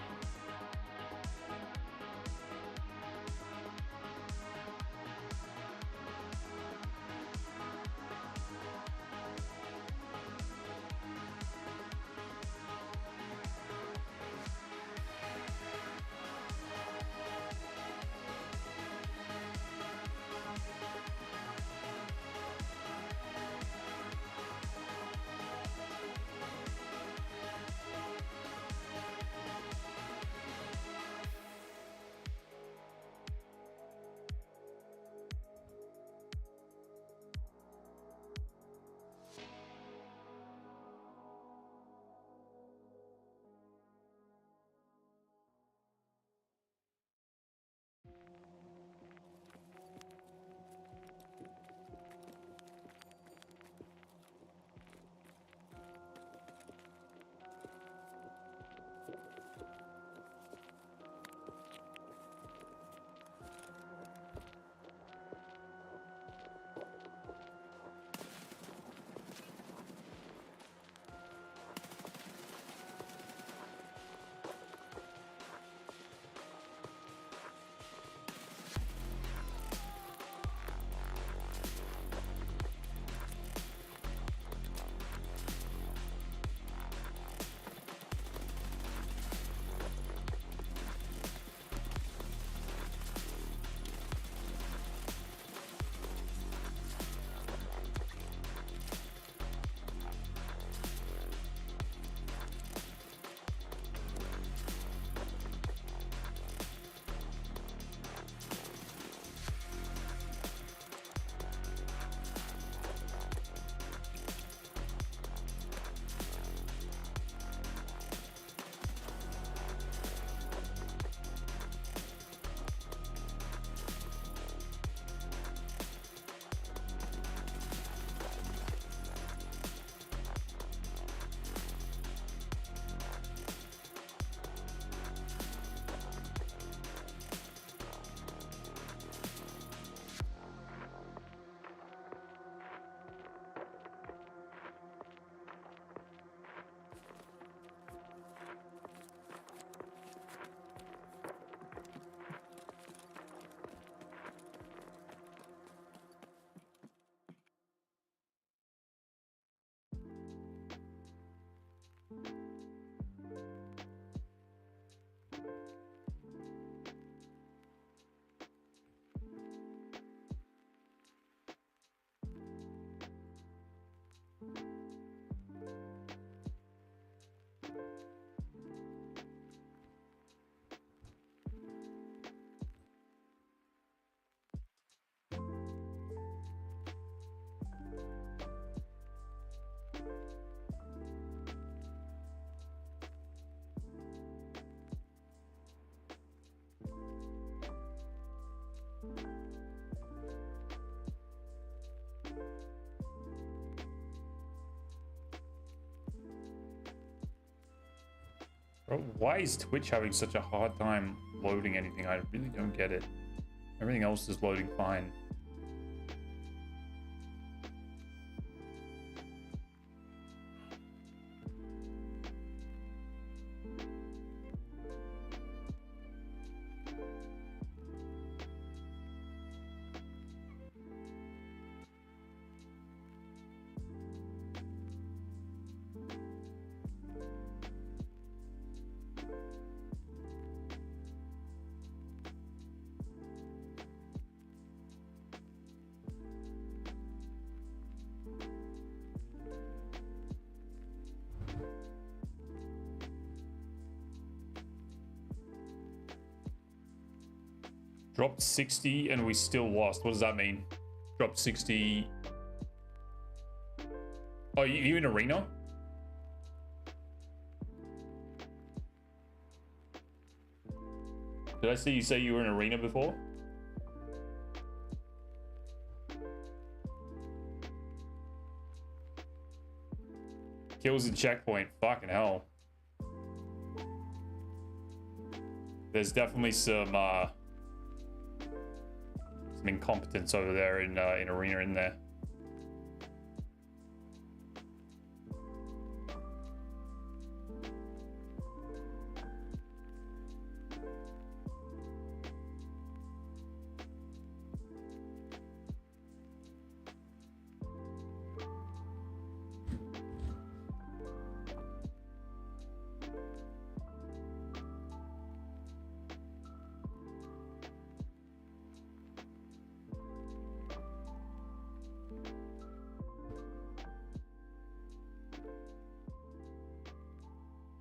Speaker 2: Bro, why is Twitch having such a hard time loading anything? I really don't get it. Everything else is loading fine. Dropped 60 and we still lost. What does that mean? Dropped 60. Oh, you in arena? Did I see you say you were in arena before? Kills and checkpoint. Fucking hell. There's definitely some incompetence over there in arena in there.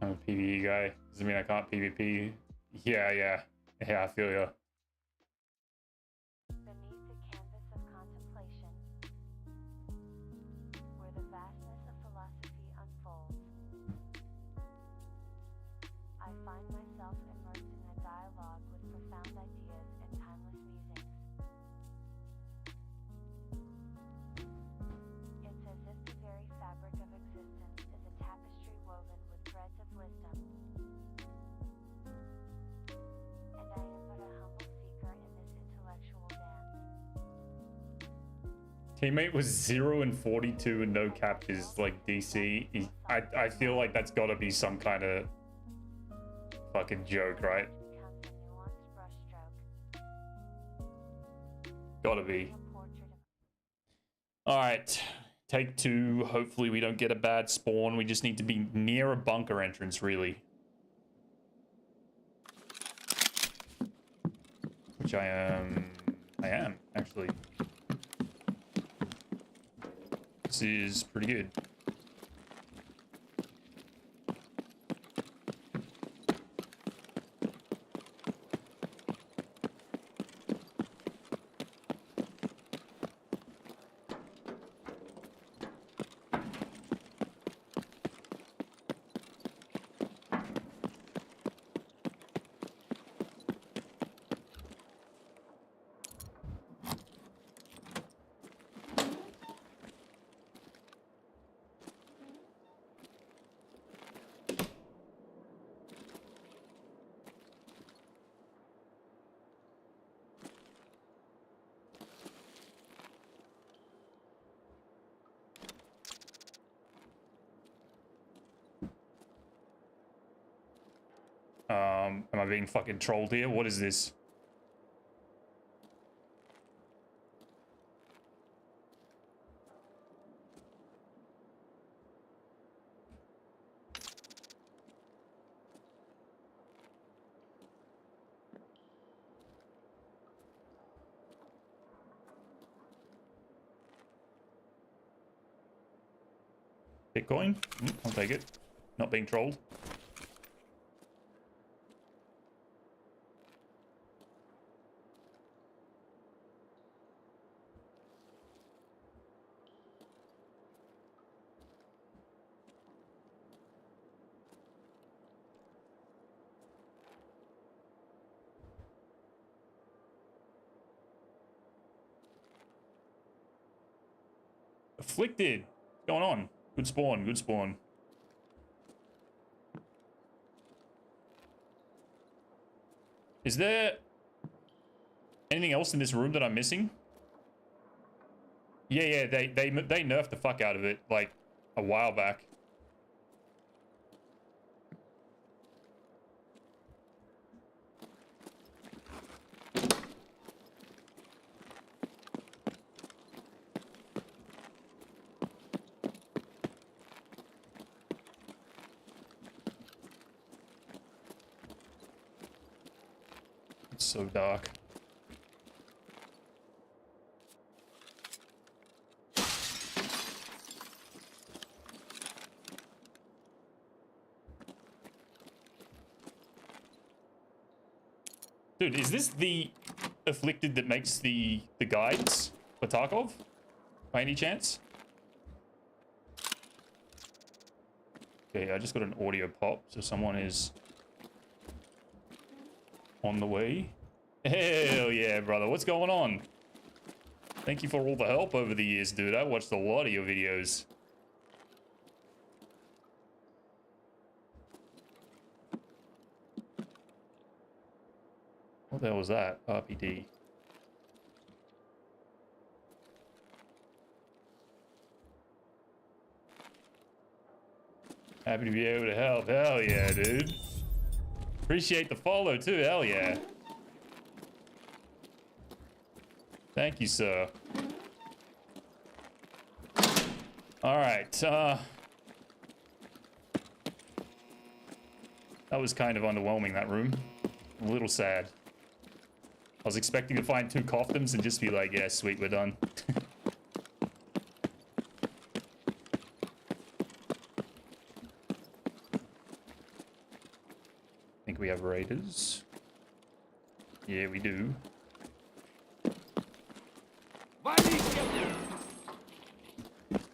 Speaker 2: I'm a PvE guy. Doesn't mean I can't PvP. Yeah, I feel ya.
Speaker 4: Beneath the canvas of contemplation, where the vastness of philosophy unfolds, I find myself immersed in a dialogue with profound ideas and timeless musings. It's as if the very fabric of existence is a tapestry woven with threads of wisdom, and I am but a humble seeker in this intellectual dance.
Speaker 2: Teammate was 0 and 42 and no captures like DC. I feel like that's gotta be some kind of fucking joke, right?
Speaker 4: Becomes a nuanced brushstroke,
Speaker 2: Gotta be.
Speaker 4: a portrait of
Speaker 2: Alright. Take 2. Hopefully we don't get a bad spawn. We just need to be near a bunker entrance, really. Which I am, actually. This is pretty good. Am I being fucking trolled here? What is this? Bitcoin? I'll take it. Not being trolled. Afflicted. What's going on? Good spawn, good spawn. Is there anything else in this room that I'm missing? Yeah, they nerfed the fuck out of it like a while back. It's so dark. Dude, is this the afflicted that makes the guides for Tarkov? By any chance? Okay, I just got an audio pop, so someone is on the way. Hell yeah, brother. What's going on? Thank you for all the help over the years, dude. I watched a lot of your videos. What the hell was that? RPD. Happy to be able to help. Hell yeah, dude. Appreciate the follow too. Hell yeah. Thank you, sir. All right. That was kind of underwhelming, that room. A little sad. I was expecting to find 2 coffins and just be like, yeah, sweet, we're done. I think we have raiders. Yeah, we do.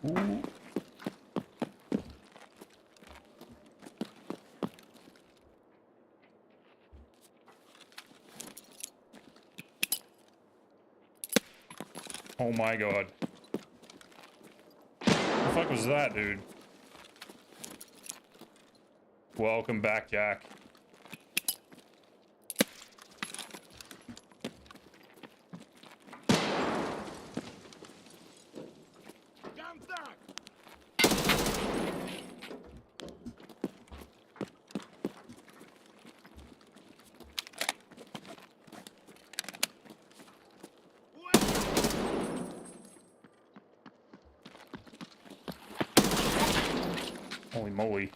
Speaker 2: Ooh. Oh my god. What the fuck was that, dude? Welcome back, Jack. Holy moly.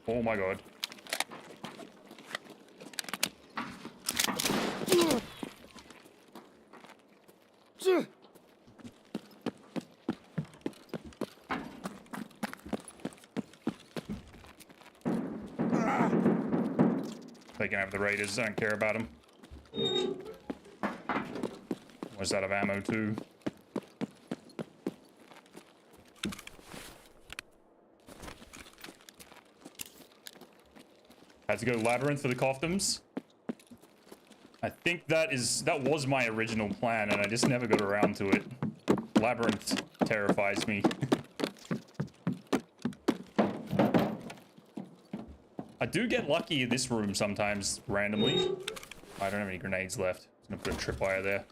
Speaker 2: Oh my god. They can have the raiders, I don't care about them. Was out of ammo too. Had to go labyrinth for the coffins. I think that was my original plan and I just never got around to it. Labyrinth terrifies me. I do get lucky in this room sometimes, randomly. I don't have any grenades left. I'm gonna put a tripwire there.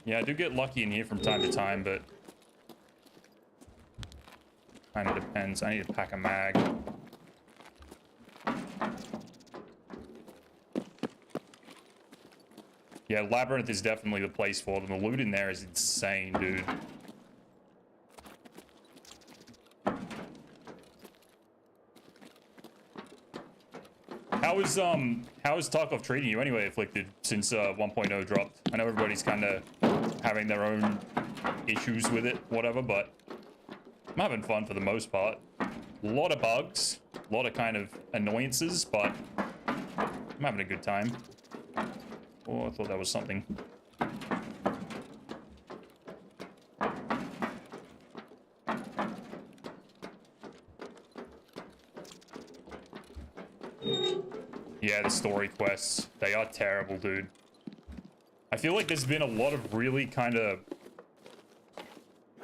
Speaker 2: Yeah, I do get lucky in here from time to time, but kind of depends. I need to pack a mag. Yeah, Labyrinth is definitely the place for them. The loot in there is insane, dude. How is Tarkov treating you anyway, Afflicted, since 1.0 dropped? I know everybody's kind of having their own issues with it, whatever, but I'm having fun for the most part. A lot of bugs, a lot of kind of annoyances, but I'm having a good time. Oh, I thought that was something. Yeah, the story quests. They are terrible, dude. I feel like there's been a lot of really kind of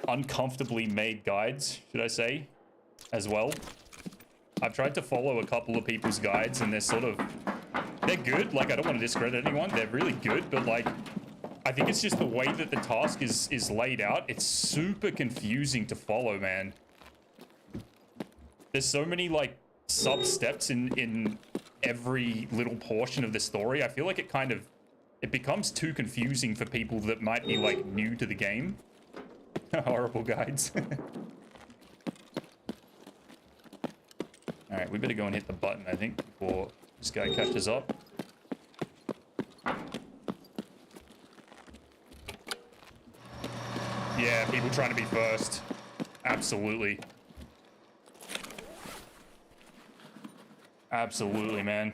Speaker 2: uncomfortably made guides, should I say, as well. I've tried to follow a couple of people's guides and they're good. Like, I don't want to discredit anyone. They're really good, but like, I think it's just the way that the task is laid out. It's super confusing to follow, man. There's so many like sub steps in every little portion of the story. I feel like it becomes too confusing for people that might be like new to the game. Horrible guides. All right, we better go and hit the button, I think, before this guy catches up. Yeah, people trying to be first. Absolutely. Absolutely, man.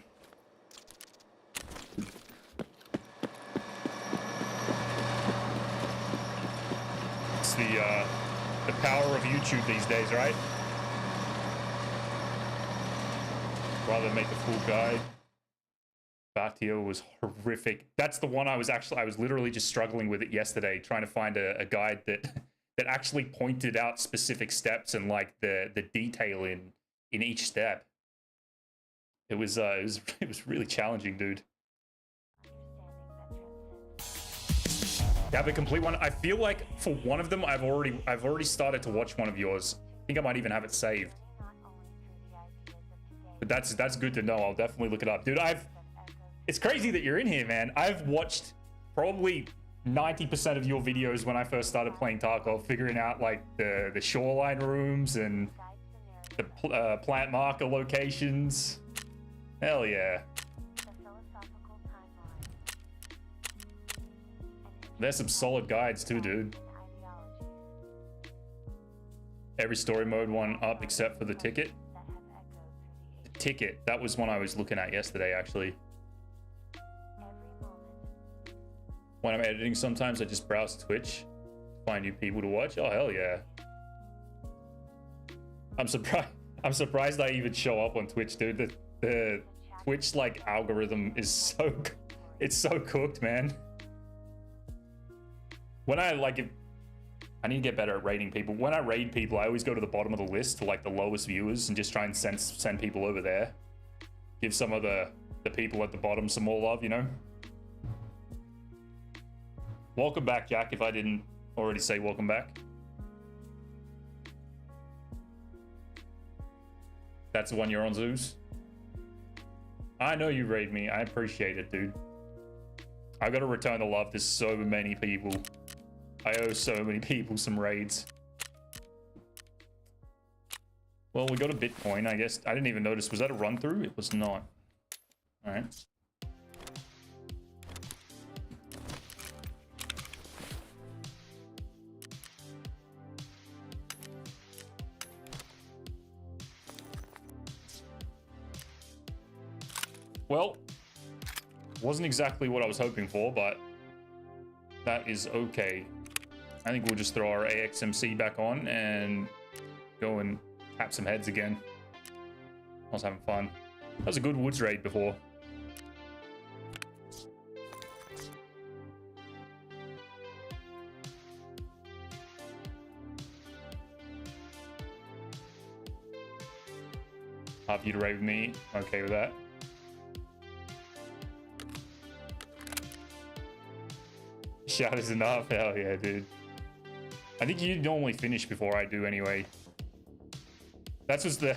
Speaker 2: It's the power of YouTube these days, right? Rather than make a full guide. Batio was horrific. That's the one I was literally just struggling with it yesterday, trying to find a guide that actually pointed out specific steps and like the detail in each step. It was really challenging, dude. You have a complete one. I feel like for one of them, I've already started to watch one of yours. I think I might even have it saved. But that's good to know. I'll definitely look it up, dude. It's crazy that you're in here, man. I've watched probably 90% of your videos when I first started playing Tarkov, figuring out like the shoreline rooms and the plant marker locations. Hell yeah. There's some solid guides too, dude. Every story mode one up except for the ticket. The ticket, that was one I was looking at yesterday, actually. When I'm editing, sometimes I just browse Twitch to find new people to watch. Oh, hell yeah. I'm surprised I even show up on Twitch, dude. The Twitch like algorithm is it's so cooked, man. When I need to get better at rating people. When I raid people, I always go to the bottom of the list to like the lowest viewers and just try and send people over there. Give some of the people at the bottom some more love, you know? Welcome back, Jack, if I didn't already say welcome back. That's the one you're on, Zeus? I know you raid me. I appreciate it, dude. I gotta return the love to so many people. I owe so many people some raids. Well, we got a Bitcoin, I guess. I didn't even notice. Was that a run through? It was not. All right. Well, wasn't exactly what I was hoping for, but that is okay. I think we'll just throw our AXMC back on and go and cap some heads again. I was having fun. That was a good woods raid before. Half you to raid with me. Okay with that. Shout is enough. Hell yeah, dude. I think you normally finish before I do anyway. That's the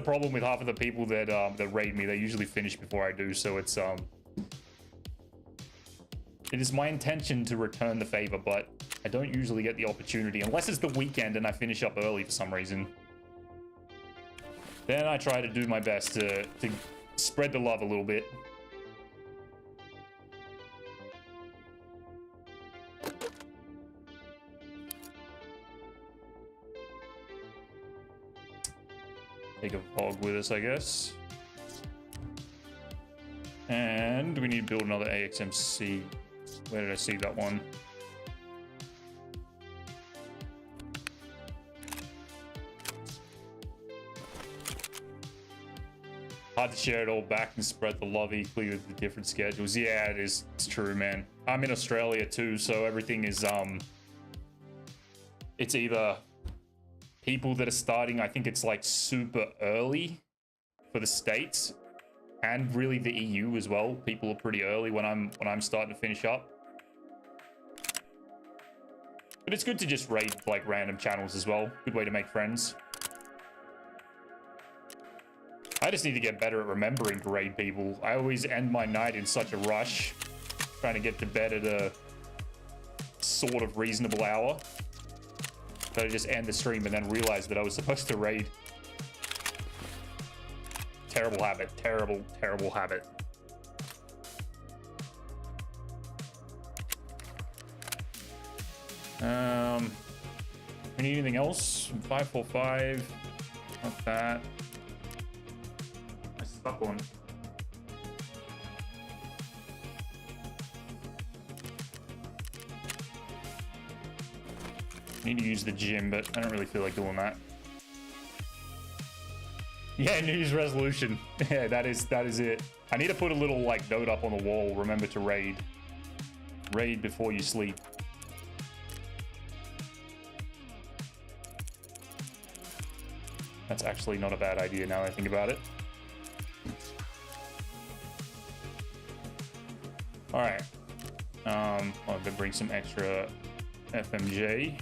Speaker 2: problem with half of the people that that raid me. They usually finish before I do, so it is my intention to return the favor, but I don't usually get the opportunity unless it's the weekend and I finish up early for some reason. Then I try to do my best to spread the love a little bit. Take a VOG with us, I guess. And we need to build another AXMC. Where did I see that one? Hard to share it all back and spread the love equally with the different schedules. Yeah, it is. It's true, man. I'm in Australia too, so everything is it's either people that are starting, I think it's like super early for the States and really the EU as well. People are pretty early when I'm starting to finish up. But it's good to just raid like random channels as well. Good way to make friends. I just need to get better at remembering to raid people. I always end my night in such a rush, trying to get to bed at a sort of reasonable hour, that I just end the stream and then realize that I was supposed to raid. Terrible habit. Terrible, terrible habit. We need anything else? 545. Not that. I stuck one. Need to use the gym, but I don't really feel like doing that. Yeah, New Year's resolution. Yeah, that is it. I need to put a little like note up on the wall. Remember to raid. Raid before you sleep. That's actually not a bad idea now that I think about it. All right. I'm gonna bring some extra FMJ.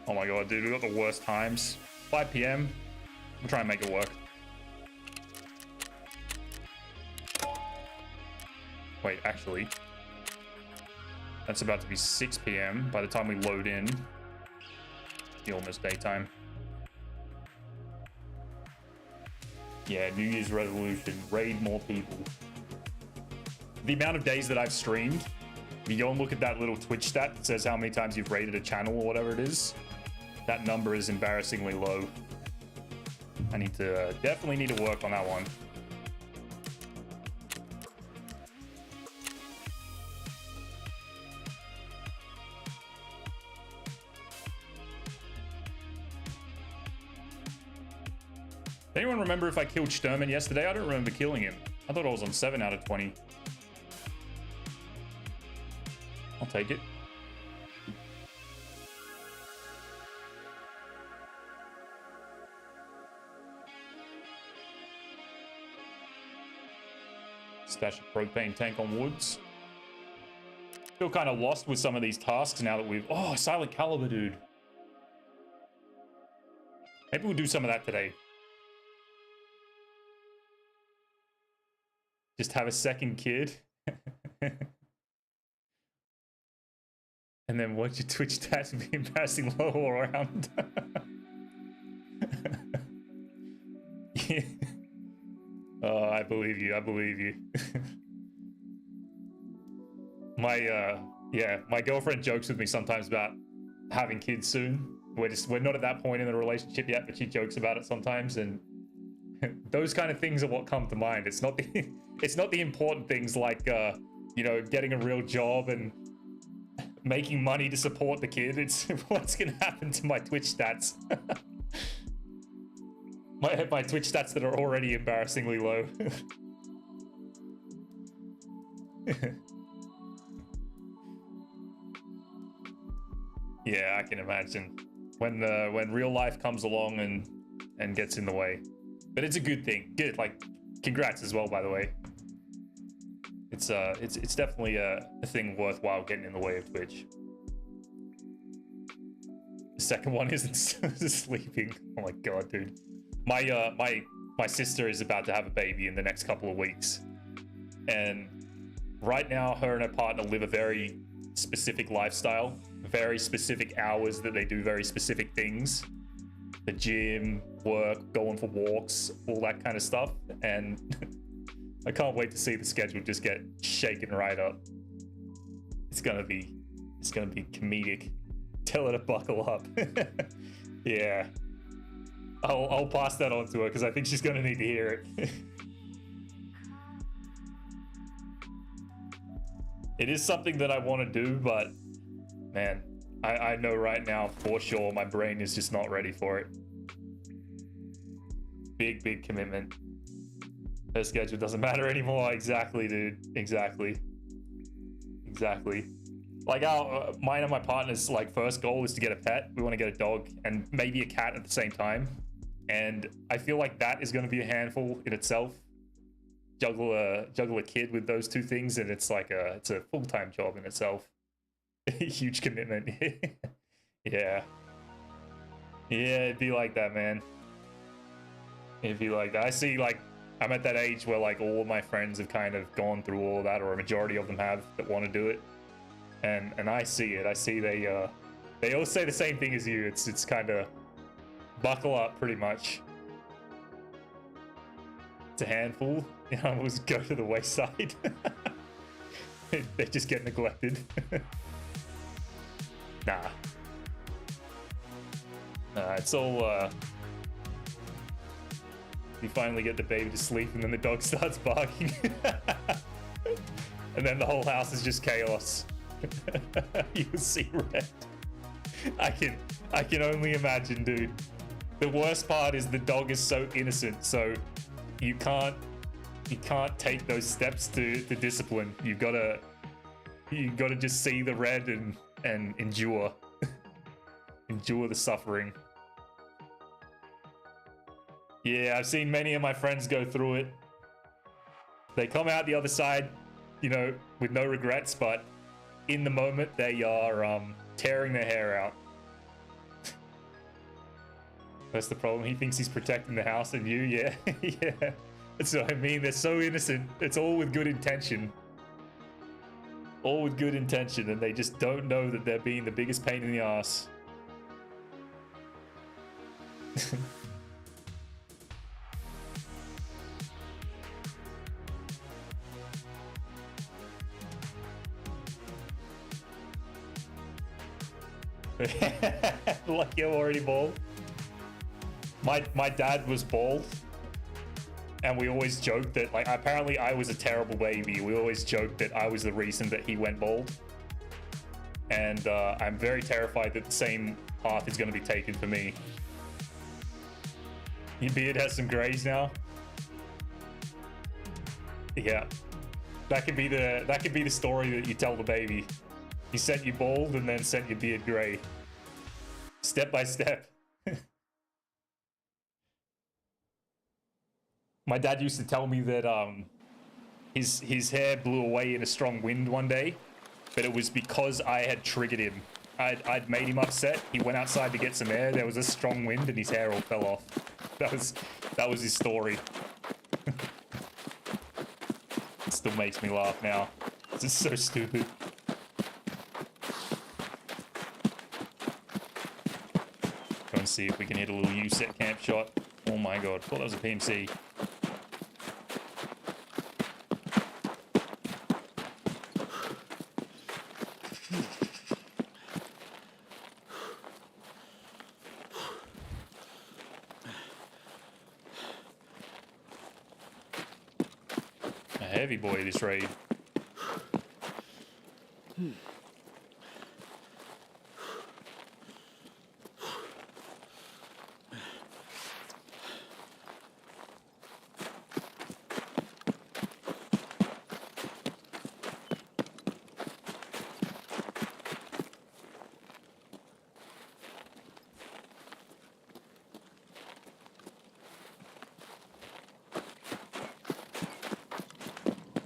Speaker 2: Oh my god, dude, we got the worst times. 5 p.m. We'll try and make it work. Wait, actually, that's about to be 6 p.m. by the time we load in. It's almost daytime. Yeah, New Year's resolution, raid more people. The amount of days that I've streamed, if you go and look at that little Twitch stat that says how many times you've raided a channel or whatever it is, that number is embarrassingly low. I need to, definitely need to work on that one. Anyone remember if I killed Sturman yesterday? I don't remember killing him. I thought I was on 7 out of 20. I'll take it. Stash a propane tank on woods. Feel kind of lost with some of these tasks now that we've... Oh, Silent Caliber, dude. Maybe we'll do some of that today. Just have a second kid. And then watch your Twitch stats be embarrassing low all around. Yeah. Oh, I believe you. I believe you. My girlfriend jokes with me sometimes about having kids soon. We're not at that point in the relationship yet, but she jokes about it sometimes, and those kind of things are what come to mind. It's not the important things like you know, getting a real job and making money to support the kid. It's what's gonna happen to my Twitch stats. my Twitch stats that are already embarrassingly low. Yeah, I can imagine when real life comes along and gets in the way. But it's a good thing. Good, like, congrats as well, by the way. It's definitely a thing worthwhile getting in the way of Twitch. The second one isn't sleeping. Oh my god, dude. My sister is about to have a baby in the next couple of weeks, and right now her and her partner live a very specific lifestyle, very specific hours that they do very specific things. The gym, work, going for walks, all that kind of stuff. And I can't wait to see the schedule just get shaken right up. It's gonna be comedic. Tell her to buckle up. Yeah. I'll pass that on to her because I think she's gonna need to hear it. It is something that I want to do, but man, I know right now for sure my brain is just not ready for it. Big commitment. Her schedule doesn't matter anymore. Exactly, dude. Exactly. Like mine and my partner's like first goal is to get a pet. We want to get a dog and maybe a cat at the same time. And I feel like that is going to be a handful in itself. Juggle a kid with those two things, and it's like it's a full-time job in itself. Huge commitment. Yeah, it'd be like that, man. It'd be like that. I see, like, I'm at that age where like all of my friends have kind of gone through all of that, or a majority of them have, that want to do it, and I see it. I see they all say the same thing as you. It's kind of buckle up, pretty much. It's a handful. You know, almost go to the wayside. They just get neglected. Nah, it's all, you finally get the baby to sleep and then the dog starts barking. And then the whole house is just chaos. You see red. I can only imagine, dude. The worst part is the dog is so innocent, so you can't take those steps to discipline. You gotta just see the red and endure the suffering. Yeah, I've seen many of my friends go through it. They come out the other side, you know, with no regrets, but in the moment they are tearing their hair out. That's the problem. He thinks he's protecting the house, and you, yeah. Yeah. That's what I mean. They're so innocent. It's all with good intention. All with good intention, and they just don't know that they're being the biggest pain in the ass. Like you're already bald. My dad was bald, and we always joked that, like, apparently I was a terrible baby. We always joked that I was the reason that he went bald, and I'm very terrified that the same path is going to be taken for me. Your beard has some grays now. Yeah, that could be the story that you tell the baby. He sent you bald and then sent your beard gray, step by step. My dad used to tell me that his hair blew away in a strong wind one day, but it was because I had triggered him. I'd made him upset. He went outside to get some air. There was a strong wind and his hair all fell off. That was his story. It still makes me laugh now. This is so stupid. Go and see if we can hit a little U-set camp shot. Oh my god, I thought that was a PMC. A heavy boy this raid.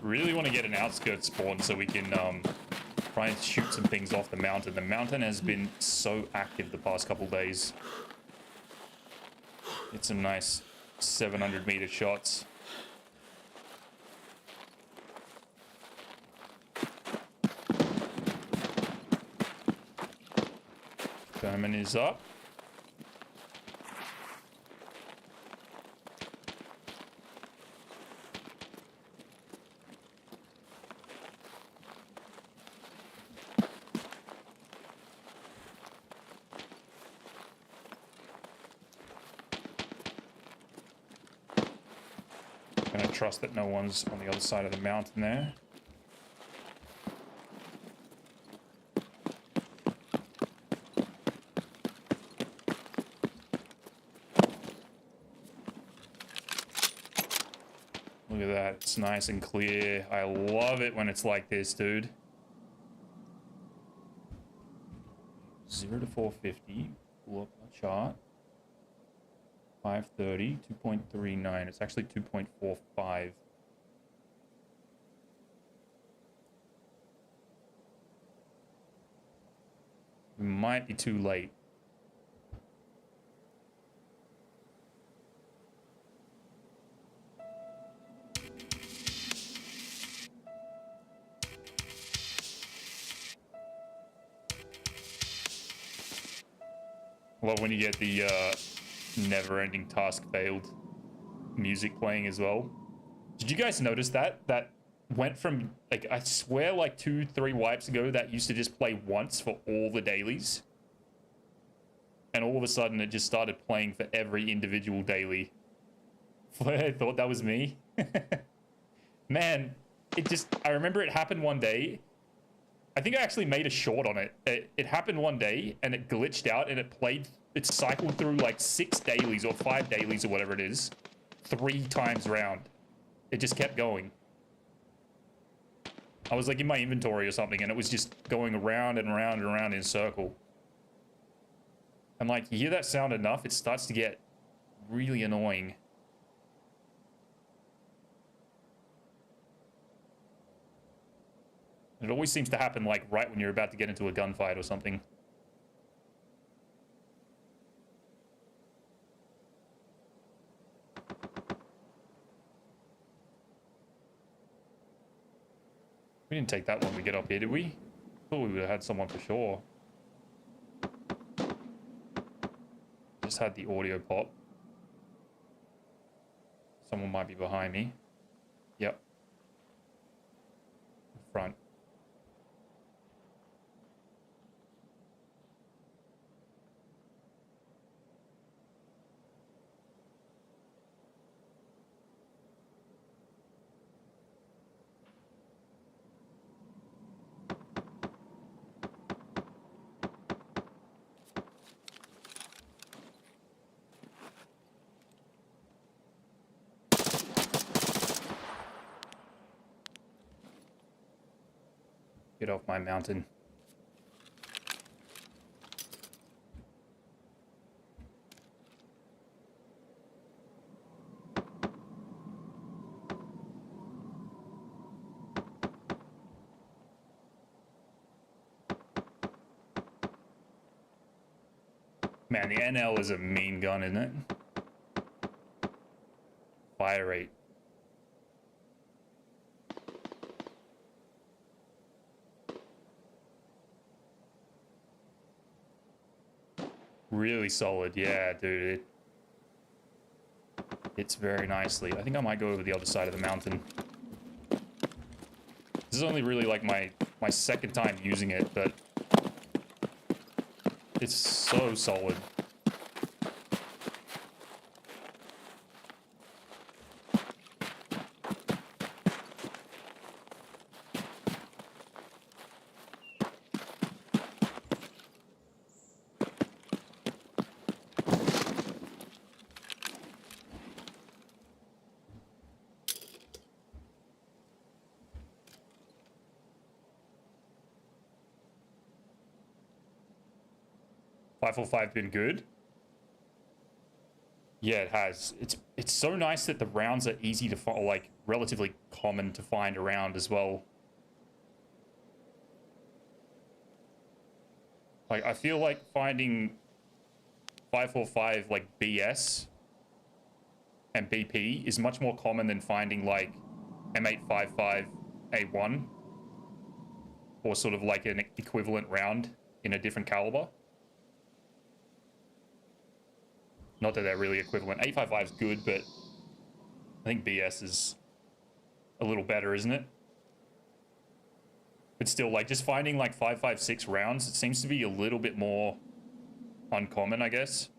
Speaker 2: Really want to get an outskirts spawn so we can try and shoot some things off the mountain. The mountain has been so active the past couple days. It's some nice 700-meter shots. Vermin is up. Trust that no one's on the other side of the mountain there. Look at that. It's nice and clear. I love it when it's like this, dude. 0 to 450. Pull up a chart. 530, 2.39. It's actually 2.45. We might be too late. Love when you get the never-ending task failed music playing as well. Did you guys notice that? That went from, like, I swear like 2-3 wipes ago that used to just play once for all the dailies. And all of a sudden it just started playing for every individual daily. I thought that was me. Man, it just, I remember it happened one day. I think I actually made a short on it. It happened one day and it glitched out and it cycled through like 6 dailies or 5 dailies or whatever it is, 3 times round. It just kept going. I was like in my inventory or something and it was just going around and around and around in a circle. And like, you hear that sound enough, it starts to get really annoying. It always seems to happen like right when you're about to get into a gunfight or something. We didn't take that long to get up here, did we? Thought we would have had someone for sure. Just had the audio pop. Someone might be behind me. Yep. In front. 'Get off my mountain. Man, the NL is a mean gun, isn't it? Fire rate. Really solid, yeah, dude. It's very nicely. I think I might go over the other side of the mountain. This is only really like my second time using it, but it's so solid. 545 been good? Yeah, it has. It's so nice that the rounds are easy to find, like relatively common to find around as well. Like, I feel like finding 545 like BS and BP is much more common than finding like M855A1 or sort of like an equivalent round in a different caliber. Not that they're really equivalent. 855 is good, but I think BS is a little better, isn't it? But still, like, just finding like 556 rounds, it seems to be a little bit more uncommon, I guess.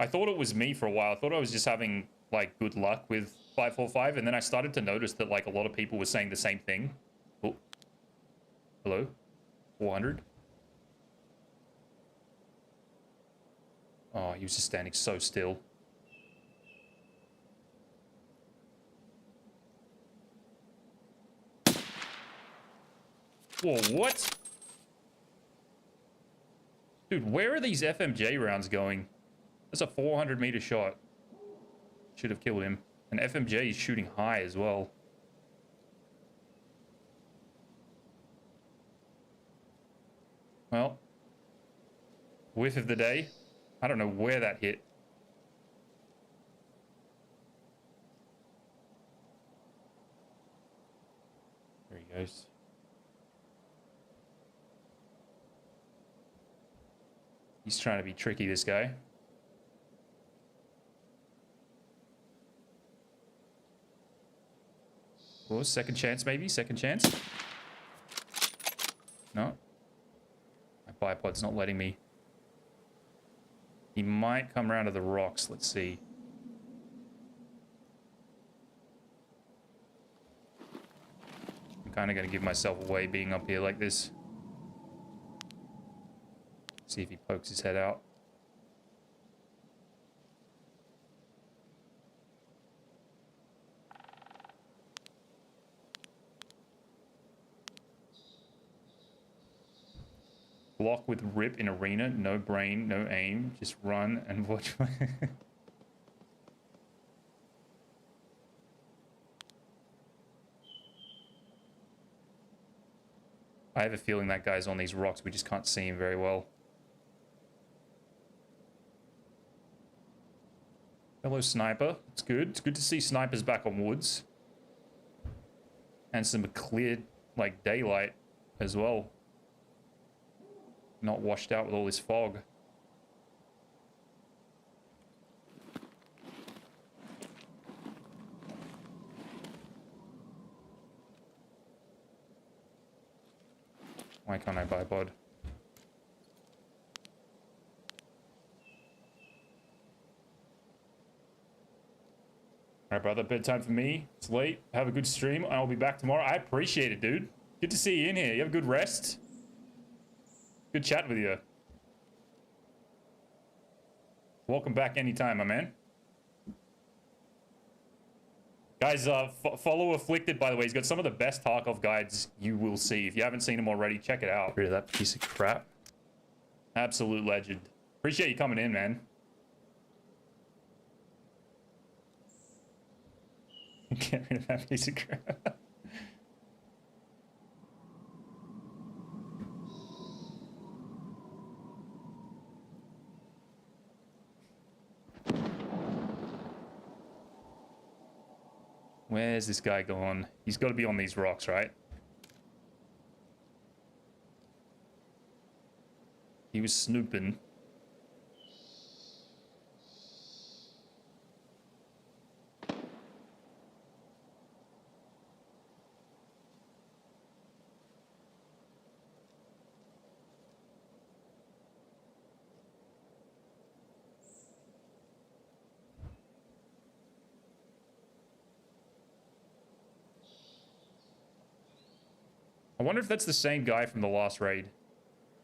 Speaker 2: I thought it was me for a while. I thought I was just having like good luck with 545, and then I started to notice that like a lot of people were saying the same thing. Oh, hello, 400. Oh, he was just standing so still. Whoa, what? Dude, where are these FMJ rounds going? That's a 400-meter shot. Should have killed him. And FMJ is shooting high as well. Well, whiff of the day. I don't know where that hit. There he goes. He's trying to be tricky, this guy. Oh, second chance maybe? Second chance? No. My bipod's not letting me. He might come around to the rocks. Let's see. I'm kind of going to give myself away being up here like this. See if he pokes his head out. Block with rip in arena. No brain, no aim. Just run and watch. I have a feeling that guy's on these rocks. We just can't see him very well. Hello, sniper. It's good. It's good to see snipers back on woods. And some clear, like, daylight as well. Not washed out with all this fog. Why can't I buy bod? Alright, brother, bedtime for me. It's late. Have a good stream. I'll be back tomorrow. I appreciate it, dude. Good to see you in here. You have a good rest. Good chat with you. Welcome back anytime, my man. Guys, follow Afflicted, by the way. He's got some of the best Tarkov guides you will see. If you haven't seen him already, check it out. Get rid of that piece of crap. Absolute legend. Appreciate you coming in, man. Get rid of that piece of crap. Where's this guy going? He's got to be on these rocks, right? He was snooping. I wonder if that's the same guy from the last raid.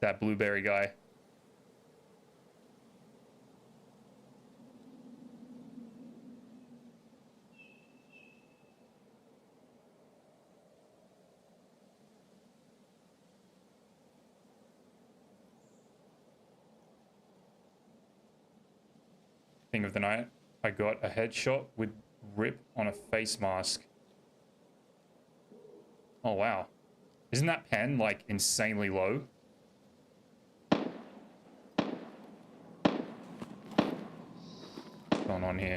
Speaker 2: That blueberry guy. Thing of the night. I got a headshot with rip on a face mask. Oh, wow. Isn't that pen, like, insanely low? What's going on here?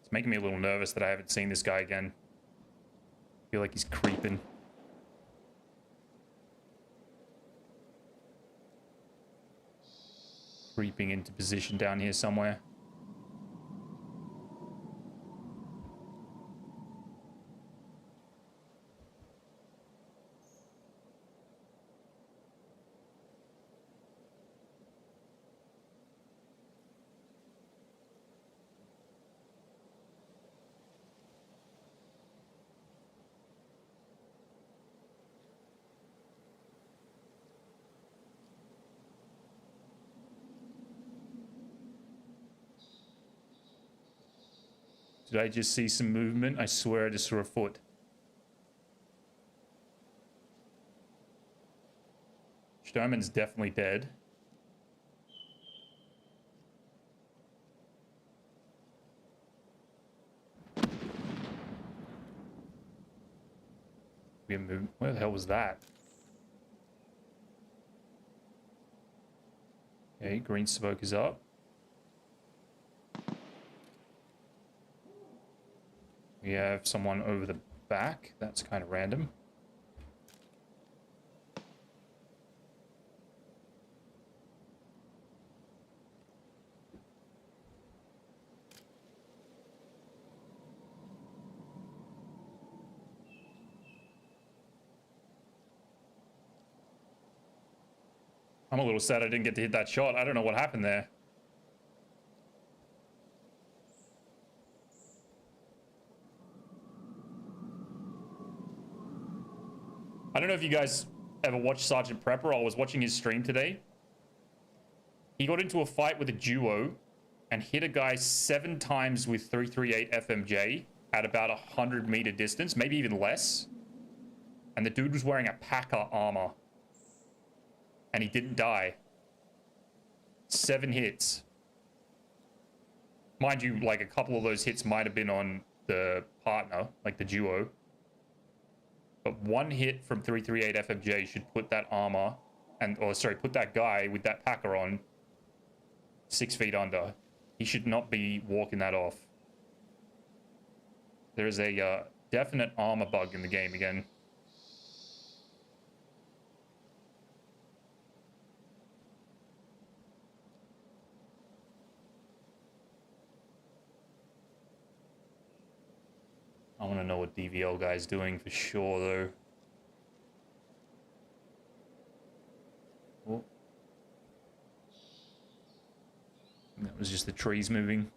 Speaker 2: It's making me a little nervous that I haven't seen this guy again. I feel like he's creeping. Creeping into position down here somewhere. Did I just see some movement? I swear I just saw a foot. Sturman's definitely dead. Where the hell was that? Okay, green smoke is up. We have someone over the back. That's kind of random. I'm a little sad I didn't get to hit that shot. I don't know what happened there. I don't know if you guys ever watched Sergeant Prepper. I was watching his stream today. He got into a fight with a duo and hit a guy 7 times with 338 FMJ at about 100-meter distance, maybe even less. And the dude was wearing a Packer armor. And he didn't die. 7 hits. Mind you, like a couple of those hits might have been on the partner, like the duo. But 1 hit from 338 FMJ should put that armor, put that guy with that Packer on 6 feet under. He should not be walking that off. There is a definite armor bug in the game again. I want to know what DVL guy's doing for sure, though. Oh. That was just the trees moving.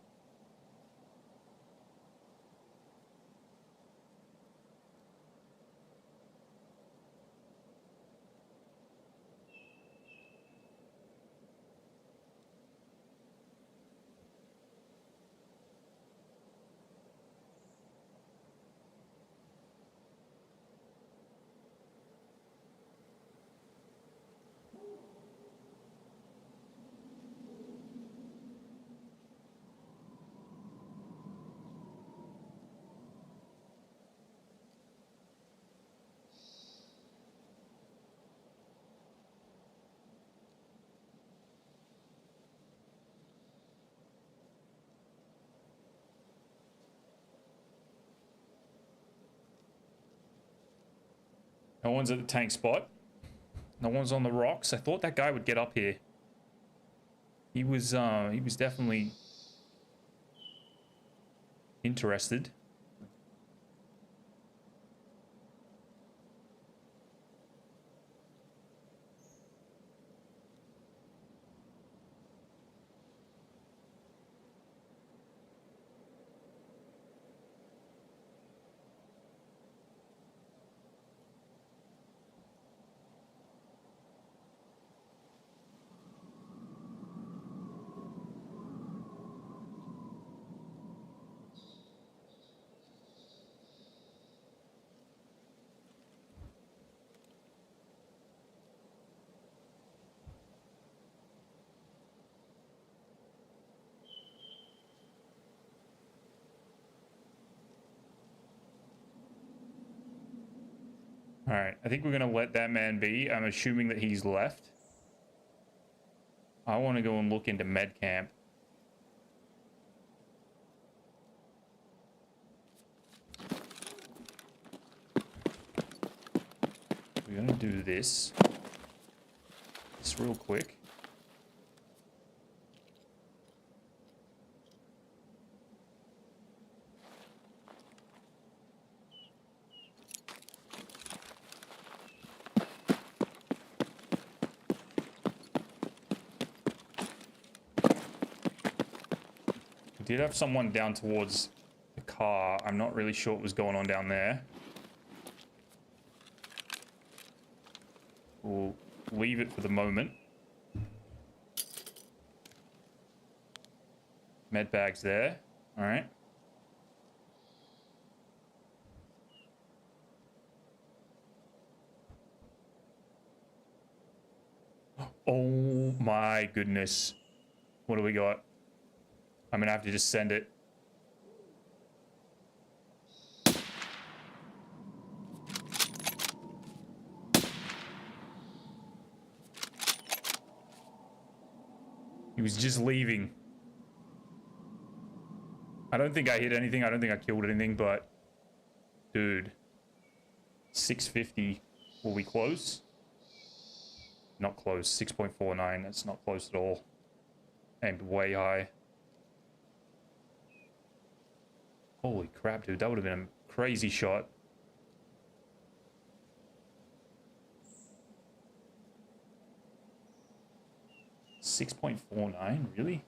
Speaker 2: No one's at the tank spot. No one's on the rocks. I thought that guy would get up here. He was definitely interested. All right, I think we're gonna let that man be. I'm assuming that he's left. I want to go and look into med camp. We're gonna do this. Just real quick. We did have someone down towards the car. I'm not really sure what was going on down there. We'll leave it for the moment. Med bag's there. All right. Oh my goodness. What do we got? I'm gonna have to just send it. He was just leaving. I don't think I hit anything. I don't think I killed anything, but dude, 650. Will we close? Not close. 6.49. That's not close at all. Aimed way high. Holy crap, dude. That would have been a crazy shot. $6.49, really?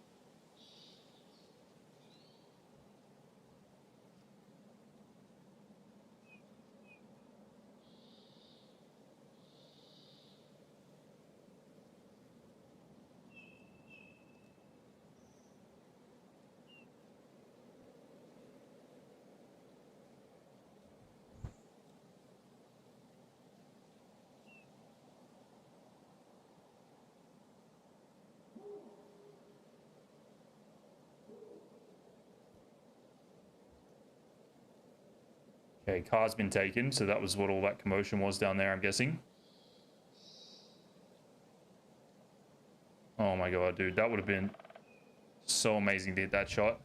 Speaker 2: Okay, car's been taken, so that was what all that commotion was down there, I'm guessing. Oh my god, dude, that would have been so amazing to hit that shot.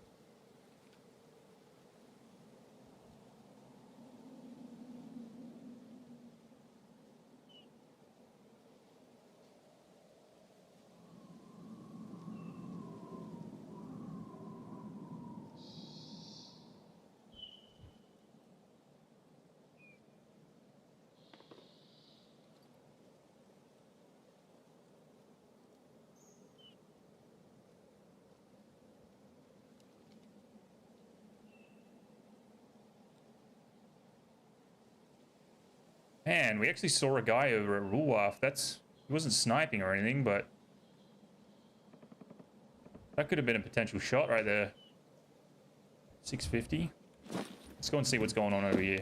Speaker 2: Man, we actually saw a guy over at Ruwaf. He wasn't sniping or anything, but that could have been a potential shot right there. 650. Let's go and see what's going on over here.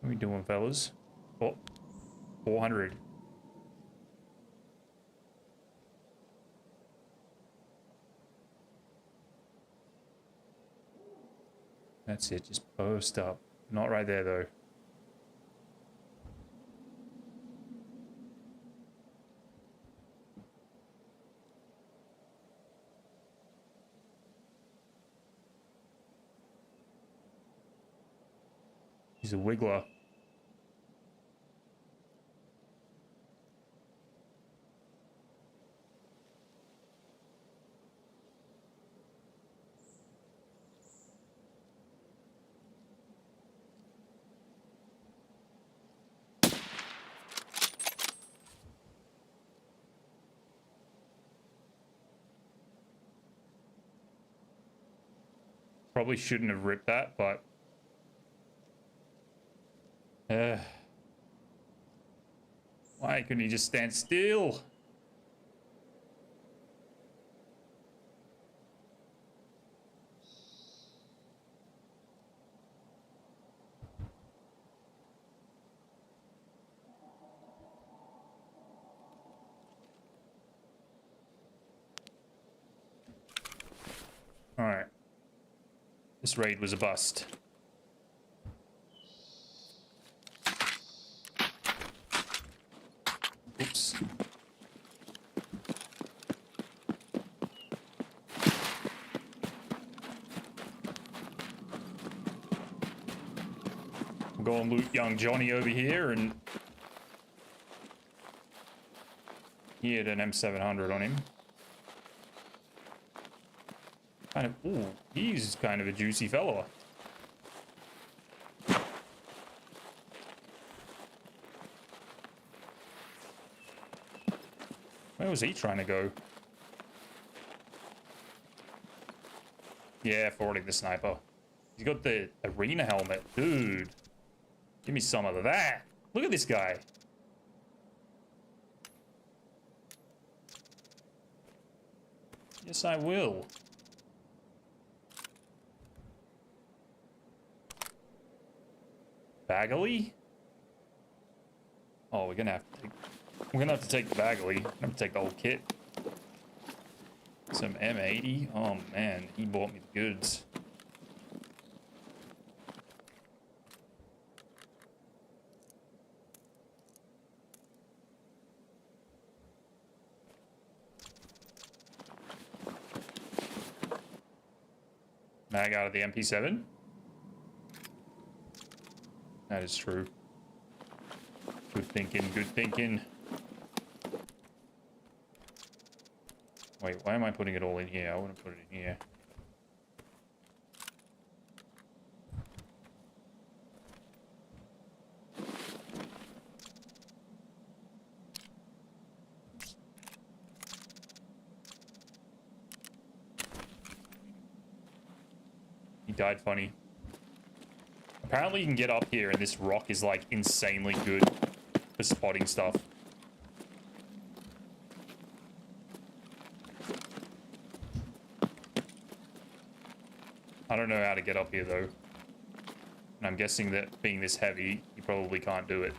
Speaker 2: What are we doing, fellas? Oh, 400. That's it, just burst up. Not right there, though. He's a wiggler. Probably shouldn't have ripped that, but why couldn't he just stand still? All right. This raid was a bust. Oops. We'll go and loot young Johnny over here, and he had an M700 on him. Kind of, ooh, he's kind of a juicy fella. Where was he trying to go? Yeah, forwarding the sniper. He's got the arena helmet, dude. Give me some of that. Look at this guy. Yes, I will. Bagley? Oh, we're gonna have to take the Bagley. I'm gonna take the whole kit. Some M80. Oh man, he bought me the goods. Mag out of the MP7. That is true. Good thinking, good thinking. Wait, why am I putting it all in here? I want to put it in here. He died funny. Apparently you can get up here and this rock is like insanely good for spotting stuff. I don't know how to get up here though. And I'm guessing that being this heavy, you probably can't do it.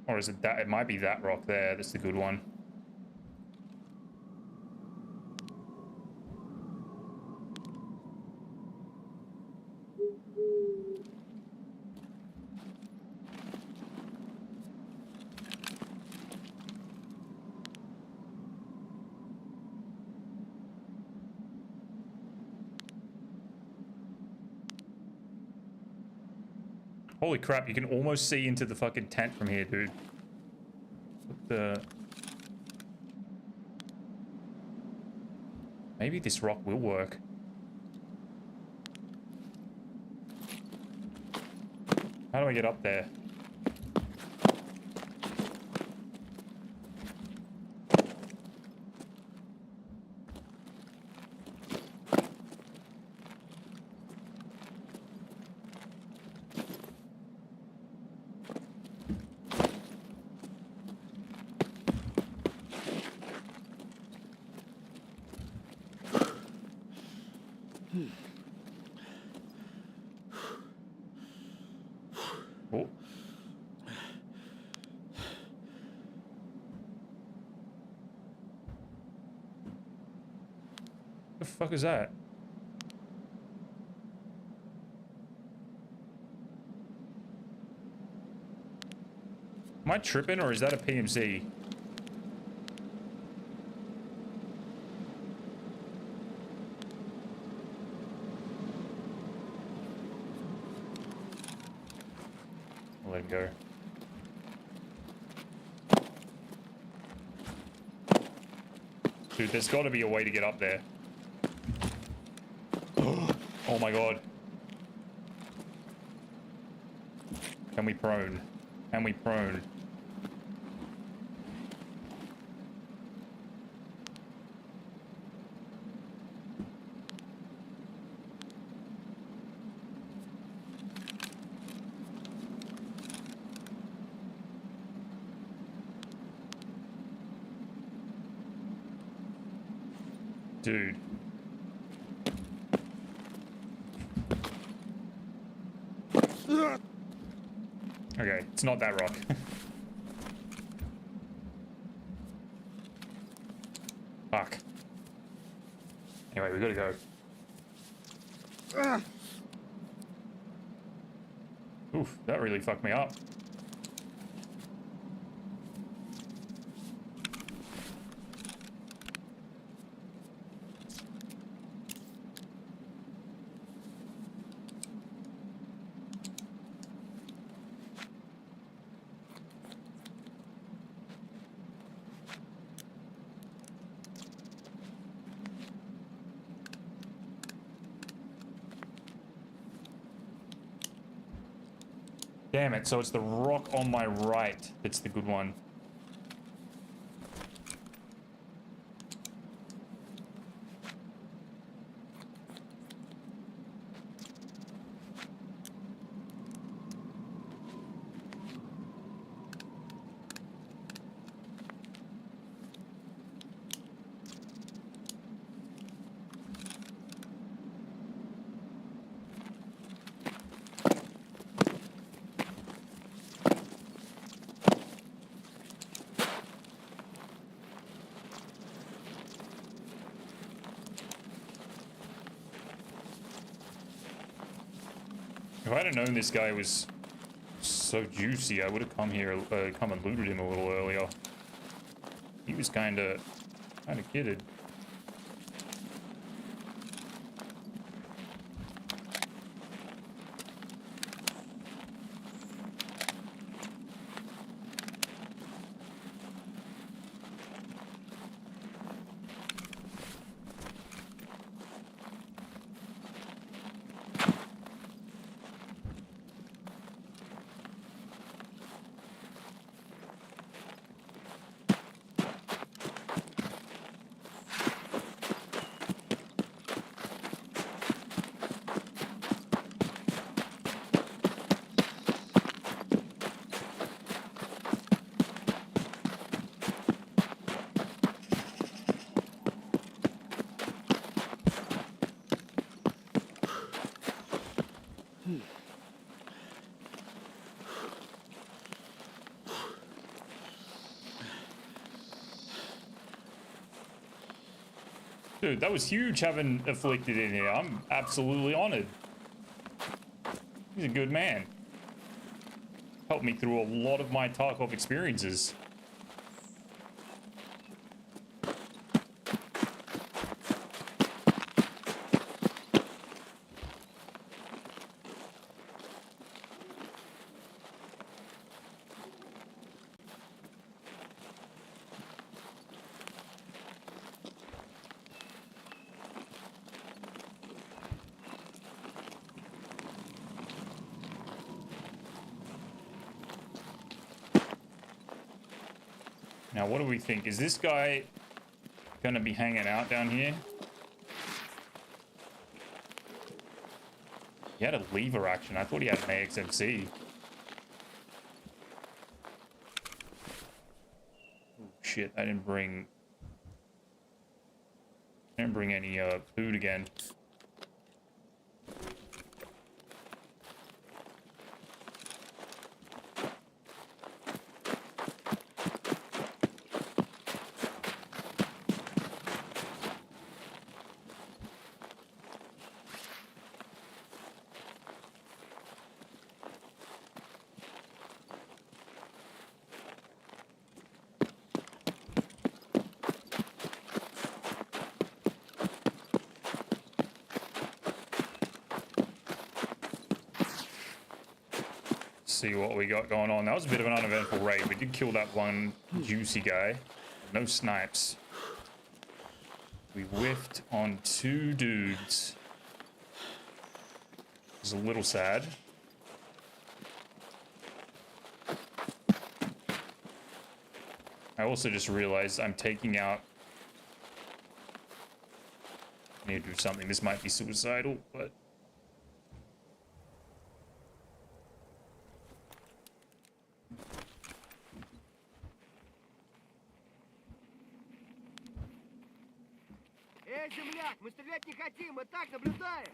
Speaker 2: Or is it that? It might be that rock there. That's the good one. Holy crap, you can almost see into the fucking tent from here, dude. Maybe this rock will work. How do I get up there? Oh. The fuck is that? Am I tripping or is that a PMC? I'll let him go. Dude, there's got to be a way to get up there. Oh my god. Can we prone? Can we prone? Dude. Okay, it's not that rock. Fuck. Anyway, we gotta go. Oof, that really fucked me up. Damn it, so it's the rock on my right that's the good one. If I'd have known this guy was so juicy, I would have come here, come and looted him a little earlier. He was kind of kidded. Dude, that was huge having Afflicted in here. I'm absolutely honored. He's a good man. Helped me through a lot of my Tarkov experiences. Now, what do we think? Is this guy gonna be hanging out down here? He had a lever action. I thought he had an AXMC. Oh, shit, I didn't bring any food again. See what we got going on. That was a bit of an uneventful raid. We did kill that one juicy guy. No snipes. We whiffed on 2 dudes. It was a little sad. I also just realized I'm taking out... I need to do something. This might be suicidal, but...
Speaker 1: Эй, земляк, мы стрелять не хотим, мы так наблюдаем.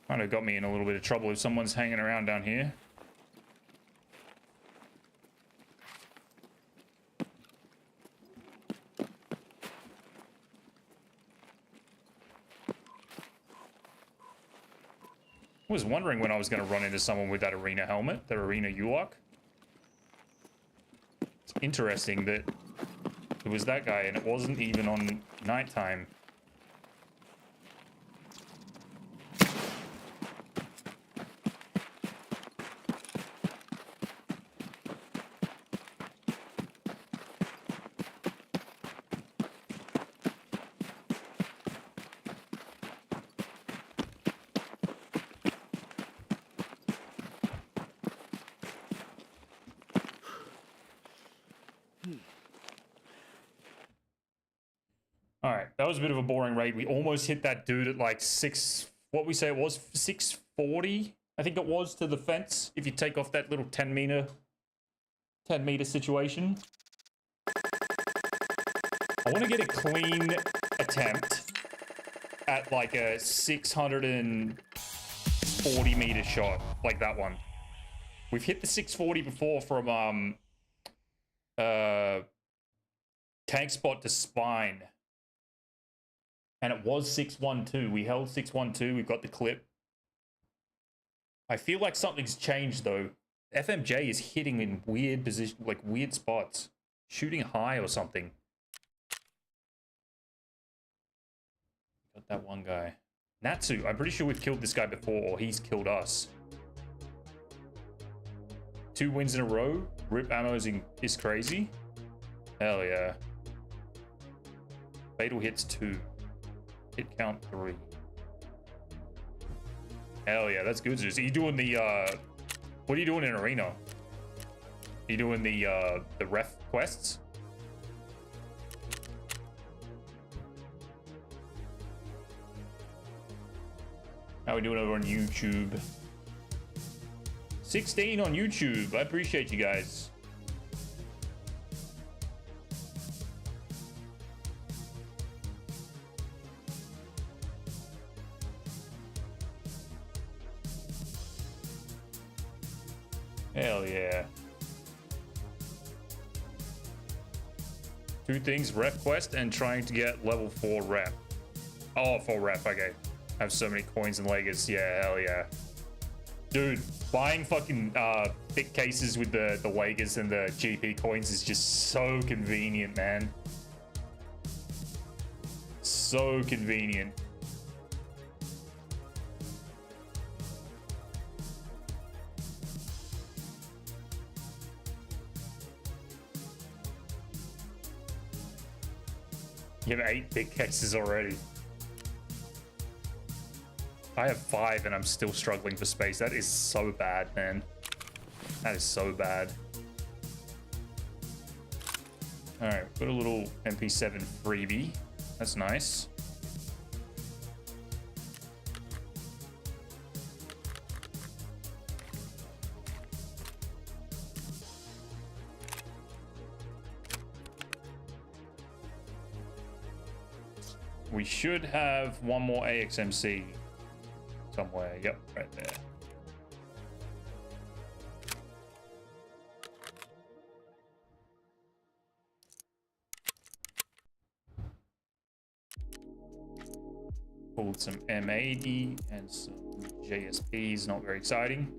Speaker 2: Kind of got me in a little bit of trouble if someone's hanging around down here. I was wondering when I was going to run into someone with that arena helmet, that arena ULOC. It's interesting that it was that guy and it wasn't even on nighttime. That was a bit of a boring raid. We almost hit that dude at like what we say it was, 640, I think it was, to the fence. If you take off that little 10 meter situation. I want to get a clean attempt at like a 640 meter shot, like that one. We've hit the 640 before from tank spot to spine. And it was 612. We held 612. We've got the clip. I feel like something's changed though. FMJ is hitting in weird position, like weird spots. Shooting high or something. Got that one guy. Natsu, I'm pretty sure we've killed this guy before, or he's killed us. 2 wins in a row. Rip ammo is crazy. Hell yeah. Fatal hits 2. Hit count 3. Hell yeah, that's good. Zeus. Are you doing the what are you doing in arena? Are you doing the ref quests? How are we doing over on YouTube? 16 on YouTube. I appreciate you guys. Hell yeah. 2 things, ref quest and trying to get level 4 rep. Oh, 4 rep, okay. I have so many coins and Legos. Yeah, hell yeah. Dude, buying fucking thick cases with the Wagas and the GP coins is just so convenient, man. So convenient. You have 8 big cases already. I have 5 and I'm still struggling for space. That is so bad, man. That is so bad. All right, got a little MP7 freebie. That's nice. We should have one more AXMC somewhere. Yep, right there. Pulled some M80 and some JSPs, not very exciting.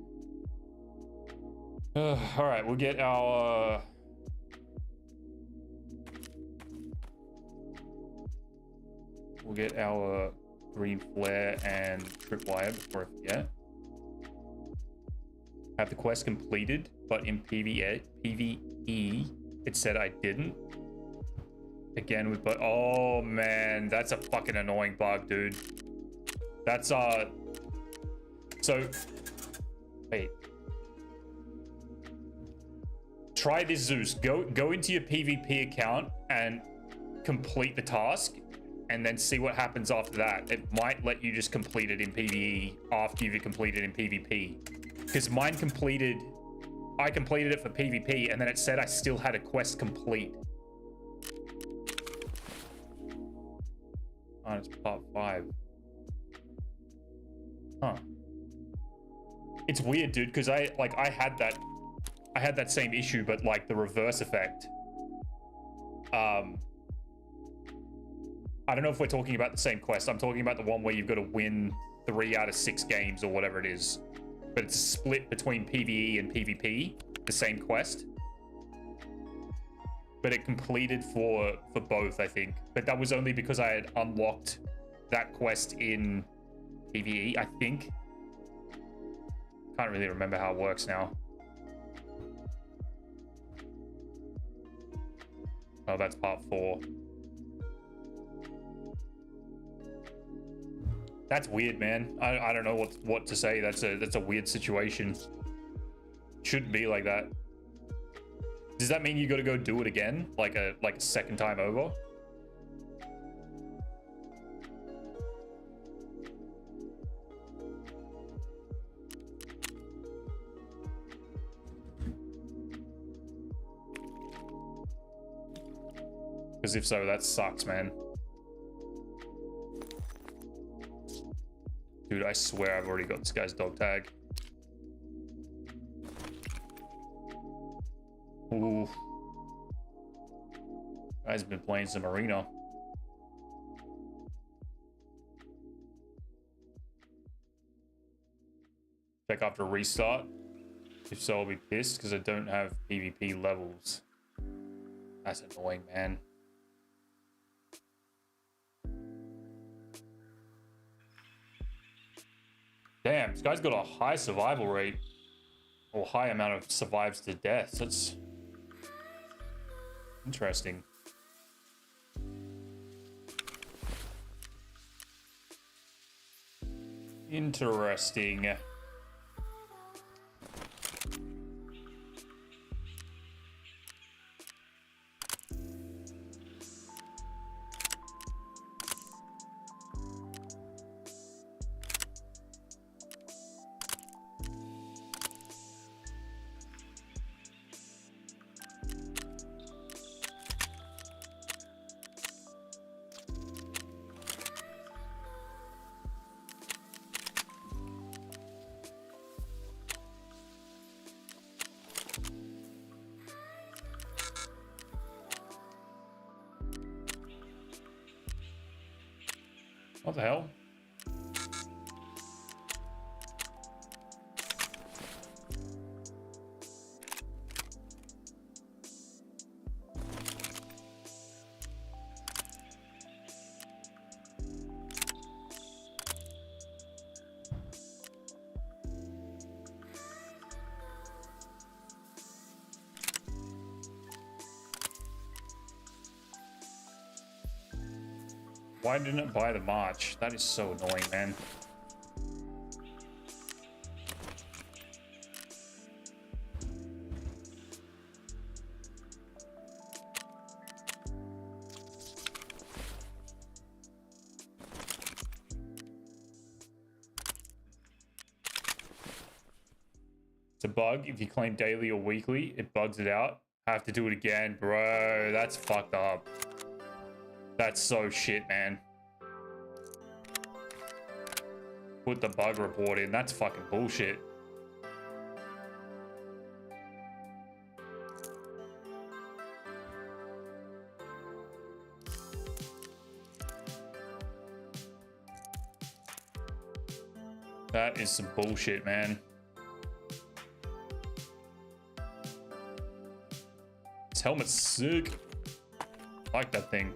Speaker 2: All right, we'll get our green flare and tripwire before I forget. Have the quest completed, but in PvE it said I didn't. Again with, but oh man, that's a fucking annoying bug, dude. That's so wait. Try this, Zeus. Go into your PvP account and complete the task, and then see what happens after that. It might let you just complete it in PvE after you've completed in PvP. Because mine completed, I completed it for PvP, and then it said I still had a quest complete. Oh, it's part 5. Huh. It's weird, dude, because I had that same issue, but like the reverse effect. I don't know if we're talking about the same quest. I'm talking about the one where you've got to win 3 out of 6 games or whatever it is. But it's a split between PvE and PvP, the same quest. But it completed for both, I think. But that was only because I had unlocked that quest in PvE, I think. Can't really remember how it works now. Oh, that's part 4. That's weird, man. I don't know what to say. That's a weird situation. Shouldn't be like that. Does that mean you got to go do it again, like a second time over? Because if so, that sucks, man. Dude, I swear I've already got this guy's dog tag. Ooh. Guy's been playing some arena. Check after restart. If so, I'll be pissed because I don't have PvP levels. That's annoying, man. Damn, this guy's got a high survival rate. Or high amount of survives to death. That's interesting. Interesting. What the hell? Why didn't it buy the march? That is so annoying, man. It's a bug. If you claim daily or weekly, it bugs it out. I have to do it again. Bro, that's fucked up. That's so shit, man. Put the bug report in. That's fucking bullshit. That is some bullshit, man. This helmet's sick. I like that thing.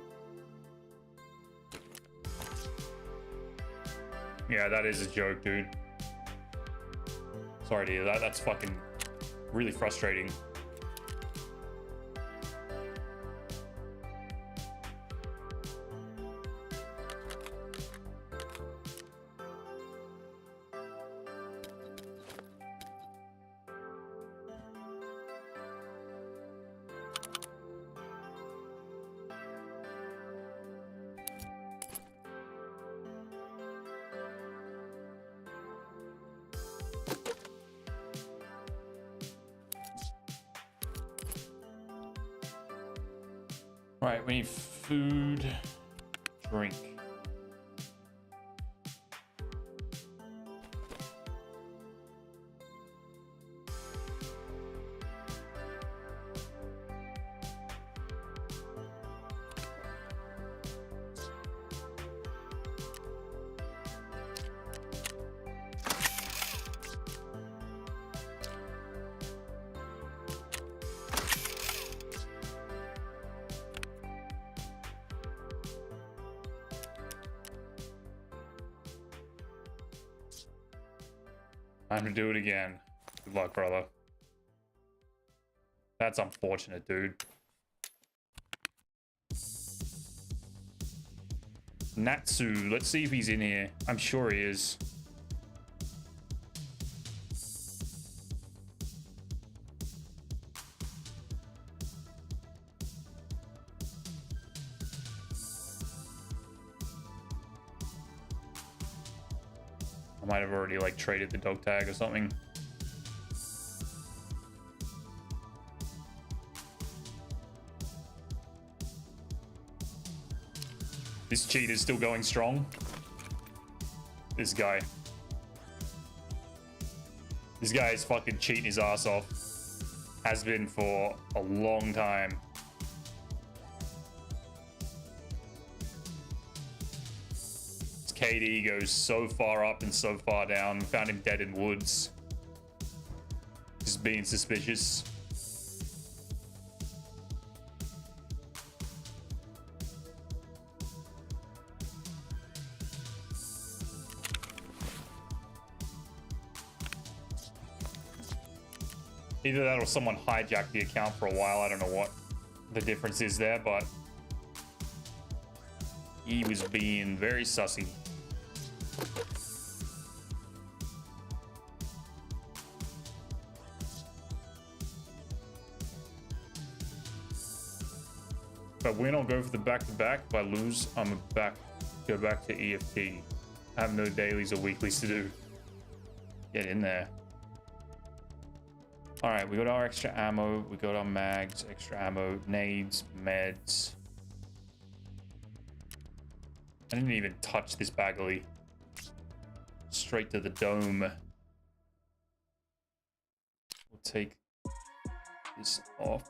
Speaker 2: Yeah, that is a joke, dude. Sorry to hear that. That's fucking really frustrating. Right, we need food, drink. Time to do it again. Good luck, brother. That's unfortunate, dude. Natsu, let's see if he's in here. I'm sure he is. I might have already like traded the dog tag or something. This cheat is still going strong. This guy. This guy is fucking cheating his ass off. Has been for a long time. His KD goes so far up and so far down. Found him dead in woods. Just being suspicious. Either that or someone hijacked the account for a while. I don't know what the difference is there, but he was being very sussy. If I win, I'll go for the back-to-back. If I lose, I'm go back to EFT. I have no dailies or weeklies to do. Get in there. All right, we got our extra ammo. We got our mags, extra ammo, nades, meds. I didn't even touch this baggly. Straight to the dome. We'll take this off.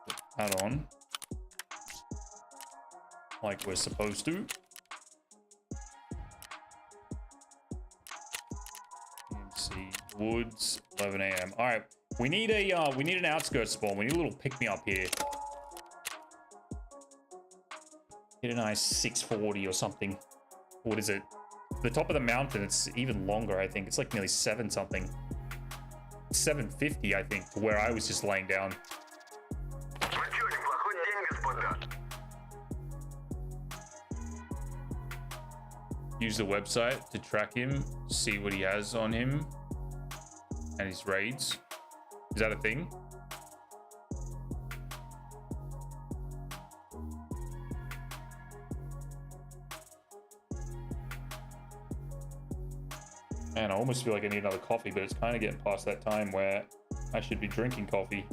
Speaker 2: Put that on. Like we're supposed to. Woods, 11 a.m. All right, we need an outskirts spawn. We need a little pick me up here. Get a nice 640 or something. What is it? The top of the mountain, it's even longer, I think. It's like nearly 7 something. 750, I think, to where I was just laying down. Use the website to track him, see what he has on him. And his raids. Is that a thing? Man, I almost feel like I need another coffee, but it's kind of getting past that time where I should be drinking coffee.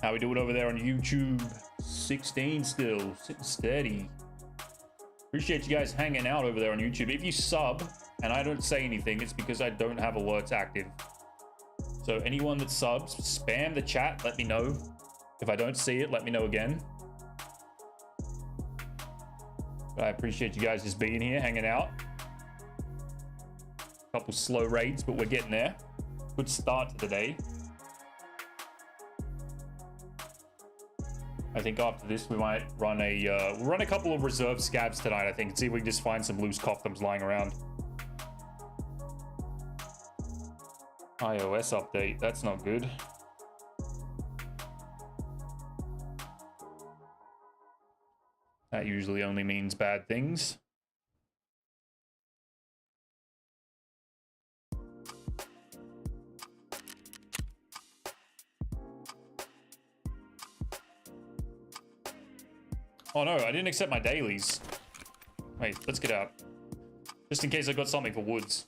Speaker 2: How we doing over there on YouTube? 16 still, sitting steady. Appreciate you guys hanging out over there on YouTube. If you sub and I don't say anything, it's because I don't have alerts active. So anyone that subs, spam the chat, let me know. If I don't see it, let me know again. But I appreciate you guys just being here, hanging out. Couple slow raids, but we're getting there. Good start to the day. I think after this we might run a couple of reserve scabs tonight, I think, and see if we can just find some loose coftums lying around. iOS update, that's not good. That usually only means bad things. Oh no, I didn't accept my dailies. Wait, let's get out. Just in case I got something for woods.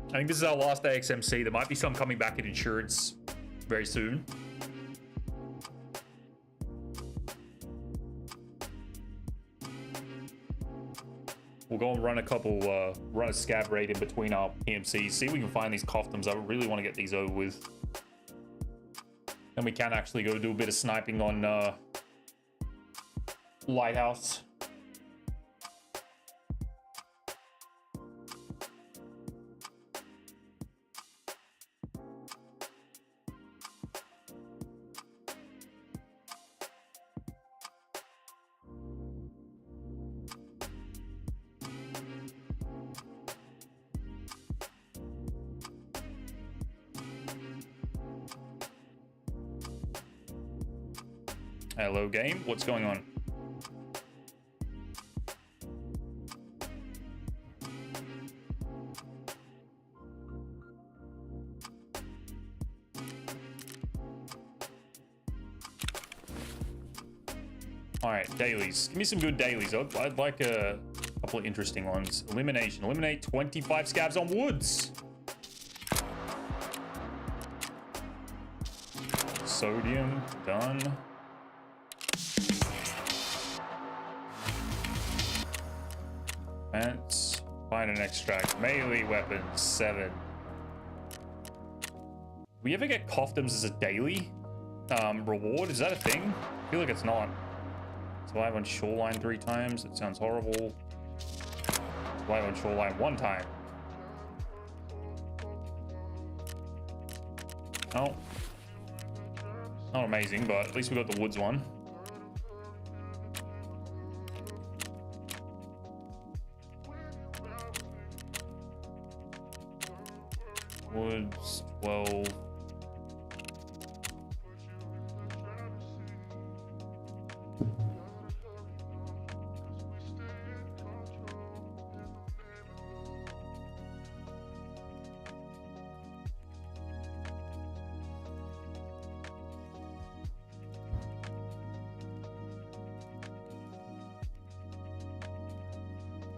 Speaker 2: I think this is our last AXMC. There might be some coming back in insurance very soon. We'll go and run a scab raid in between our PMCs. See if we can find these coftums. I really want to get these over with. Then we can actually go do a bit of sniping on Lighthouse. Hello, game. What's going on? All right, dailies. Give me some good dailies. I'd like a couple of interesting ones. Elimination. Eliminate 25 scabs on woods. Sodium. Done. Fence. Find and extract. Melee weapons. 7. We ever get coffdams as a daily reward? Is that a thing? I feel like it's not. Survive on shoreline 3 times. That sounds horrible. Survive on shoreline 1 time. Oh. Not amazing, but at least we got the woods one. Woods 12.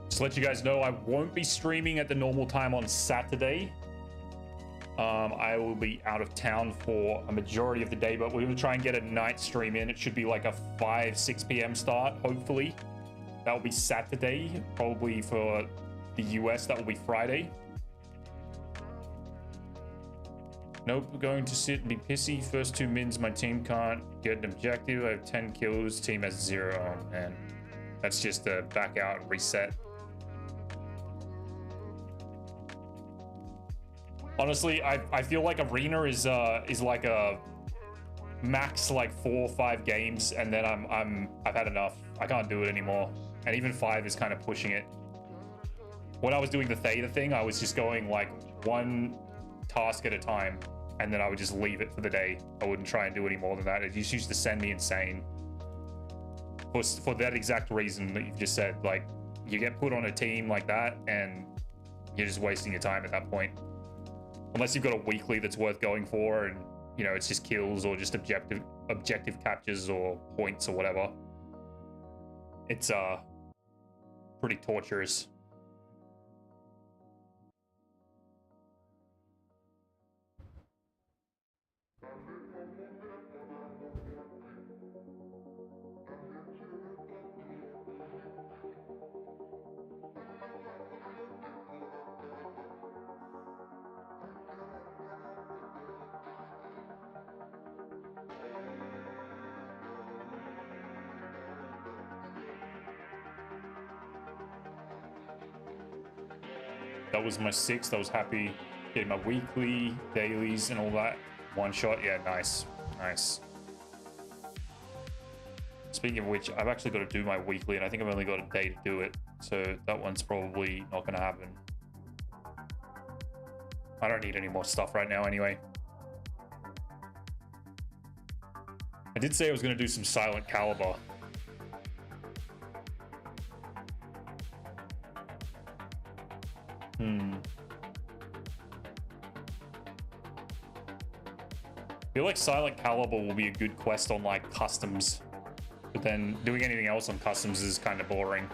Speaker 2: Just to let you guys know, I won't be streaming at the normal time on Saturday. I will be out of town for a majority of the day, but we're going to try and get a night stream in. It should be like a 6 p.m. start, hopefully. That will be Saturday. Probably for the US, that will be Friday. Nope, we're going to sit and be pissy. First 2 mins, my team can't get an objective. I have 10 kills, team has 0. Oh, man. That's just a back out reset. Honestly, I feel like Arena is like a max like 4 or 5 games, and then I've had enough. I can't do it anymore. And even 5 is kind of pushing it. When I was doing the Theta thing, I was just going like 1 task at a time, and then I would just leave it for the day. I wouldn't try and do any more than that. It just used to send me insane. For that exact reason that you've just said, like you get put on a team like that, and you're just wasting your time at that point. Unless you've got a weekly that's worth going for, and you know it's just kills or just objective captures or points or whatever. It's pretty torturous. That was my 6th. I was happy getting my weekly, dailies, and all that. 1 shot. Yeah, nice. Nice. Speaking of which, I've actually got to do my weekly, and I think I've only got a day to do it. So that one's probably not going to happen. I don't need any more stuff right now anyway. I did say I was going to do some Silent Caliber. I feel like Silent Caliber will be a good quest on like customs, but then doing anything else on customs is kind of boring.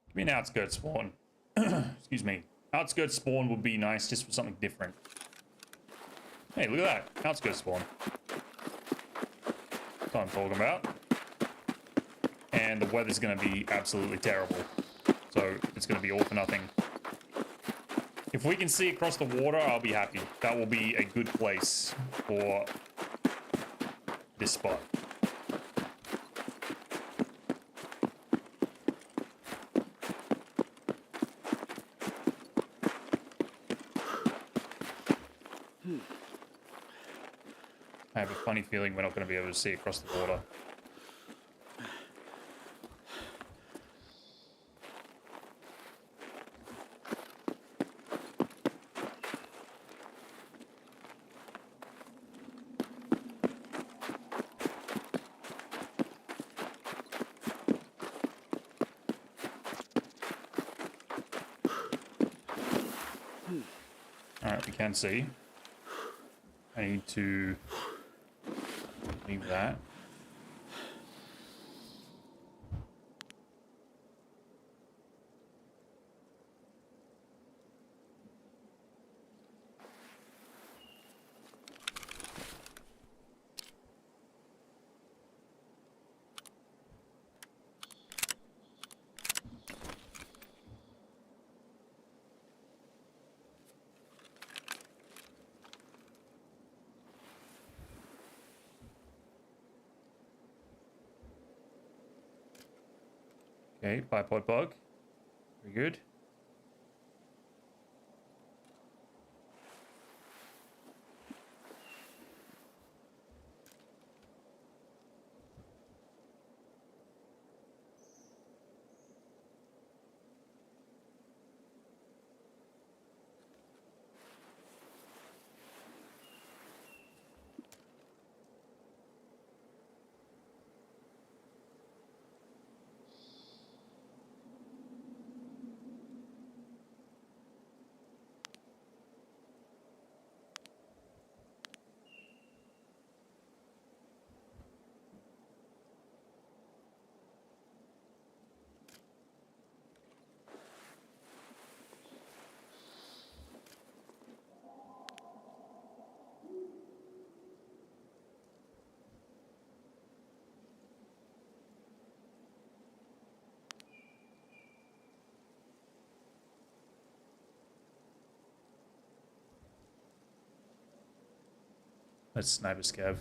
Speaker 2: Give me an outskirt spawn. Excuse me. Outskirt spawn would be nice just for something different. Hey, look at that. Outskirt spawn. That's what I'm talking about. And the weather's going to be absolutely terrible. So it's going to be all for nothing. If we can see across the water, I'll be happy. That will be a good place for this spot. I have a funny feeling we're not going to be able to see across the water. Alright, we can see. I need to leave that. Okay, bipod bug. Very good. Let's snipe a scav.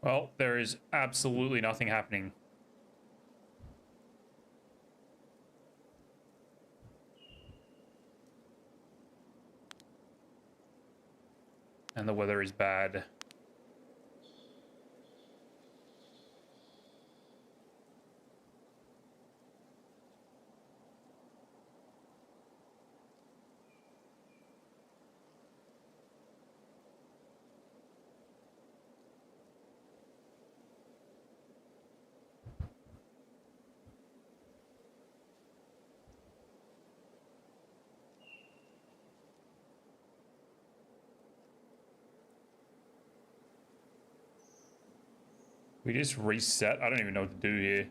Speaker 2: Well, there is absolutely nothing happening. And the weather is bad. We just reset? I don't even know what to do here.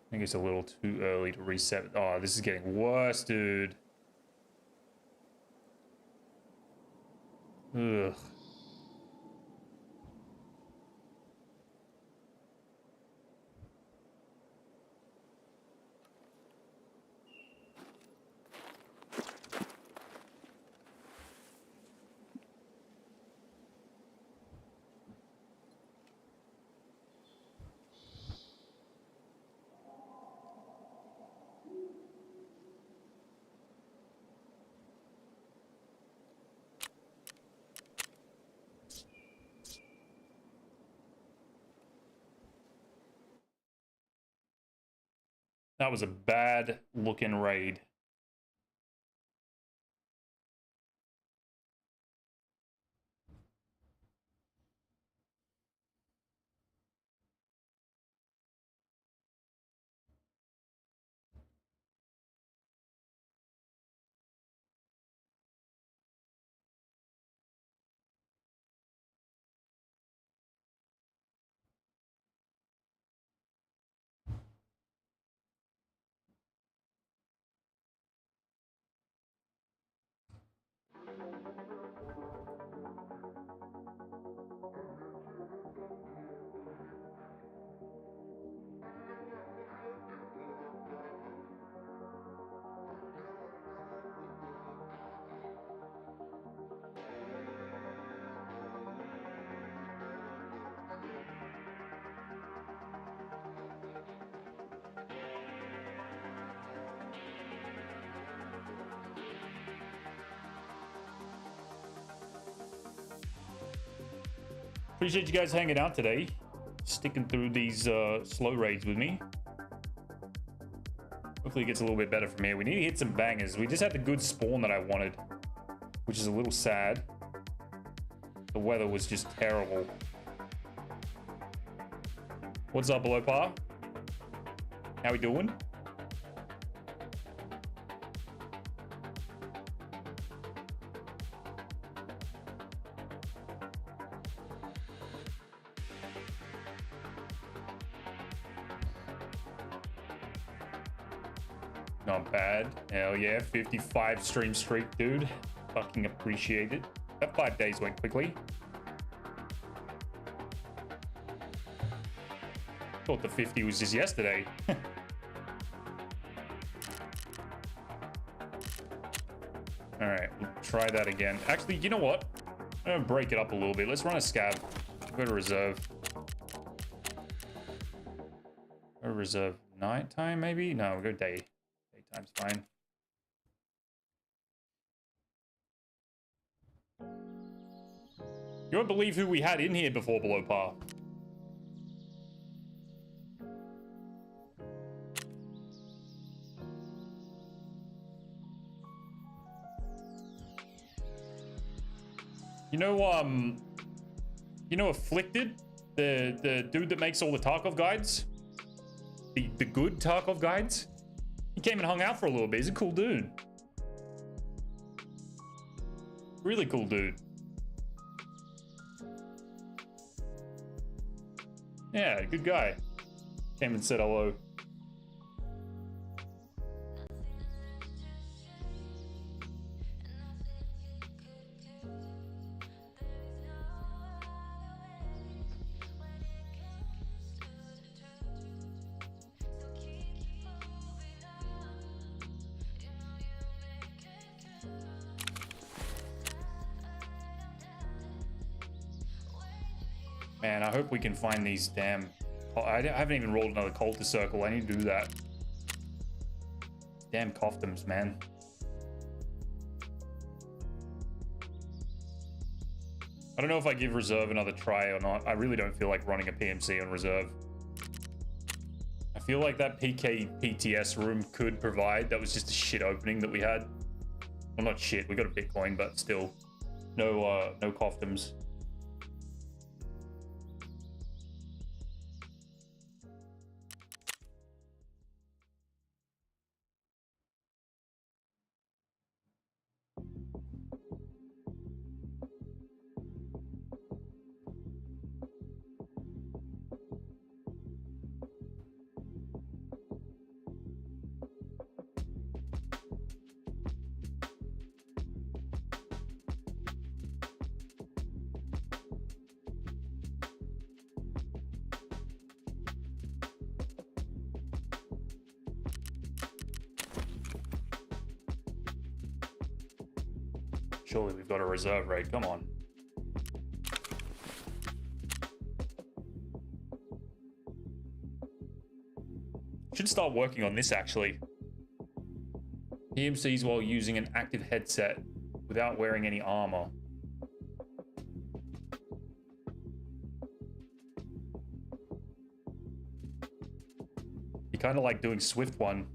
Speaker 2: I think it's a little too early to reset. Oh, this is getting worse, dude. Ugh. That was a bad looking raid. Appreciate you guys hanging out today, sticking through these slow raids with me. Hopefully it gets a little bit better from here. We need to hit some bangers. We just had the good spawn that I wanted, which is a little sad. The weather was just terrible. What's up, below par? How we doing? Not bad. Hell yeah, 55 stream streak, dude. Fucking appreciate it. That 5 days went quickly. Thought the 50 was just yesterday. Alright, we'll try that again. Actually, you know what? I'm gonna break it up a little bit. Let's run a scav. Go to reserve. Go to reserve nighttime, maybe? No, we'll go day. Daytime's fine. You won't believe who we had in here before below par. You know Afflicted? The dude that makes all the Tarkov guides? The good Tarkov guides? He came and hung out for a little bit. He's a cool dude. Really cool dude. Yeah, good guy. Came and said hello. Man, I hope we can find these damn... I haven't even rolled another cultist circle. I need to do that. Damn coftums, man. I don't know if I give reserve another try or not. I really don't feel like running a PMC on reserve. I feel like that PK PTS room could provide. That was just a shit opening that we had. Well, not shit. We got a Bitcoin, but still. No coftums. Surely we've got a reserve raid. Come on. Should start working on this actually. PMCs while using an active headset without wearing any armor. kind of like doing Swift one.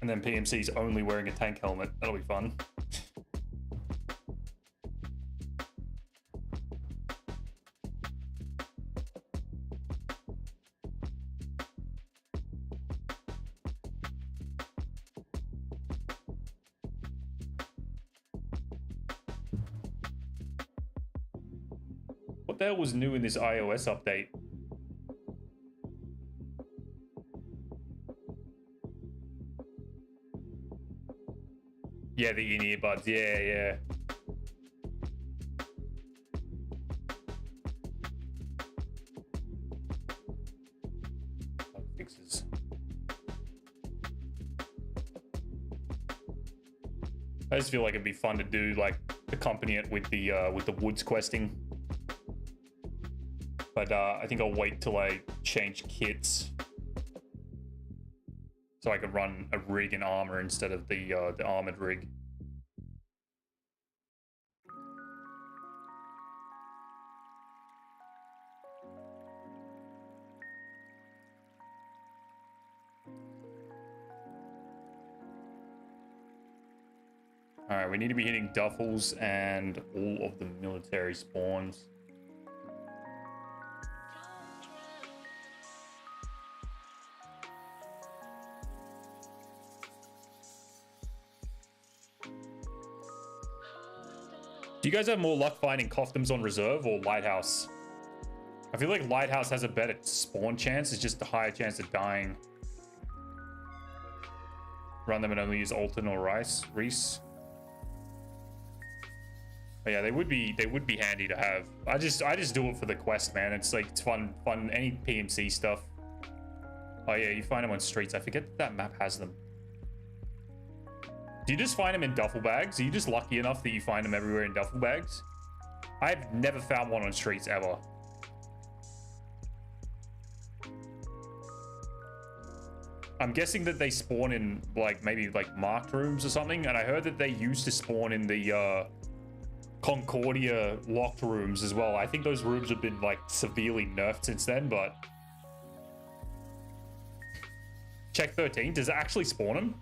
Speaker 2: And then PMC's only wearing a tank helmet. That'll be fun. What the hell was new in this iOS update? Yeah, the in-ear buds. Yeah, yeah. Bug fixes. I just feel like it'd be fun to do, like, accompany it with the woods questing. But I think I'll wait till I change kits, so I can run a rig and armor instead of the armored rig. All right, we need to be hitting duffels and all of the military spawns. Do you guys have more luck finding costumes on reserve or lighthouse? I feel like lighthouse has a better spawn chance. It's just a higher chance of dying. Run them and only use Alton or Reese. But yeah, they would be handy to have. I just do it for the quest, man. It's like, it's fun. Any PMC stuff. Oh yeah, you find them on streets. I forget that map has them. Do you just find them in duffel bags? Are you just lucky enough that you find them everywhere in duffel bags? I've never found one on streets ever. I'm guessing that they spawn in like maybe like marked rooms or something, and I heard that they used to spawn in the Concordia locked rooms as well. I think those rooms have been like severely nerfed since then, but check 13, does it actually spawn them?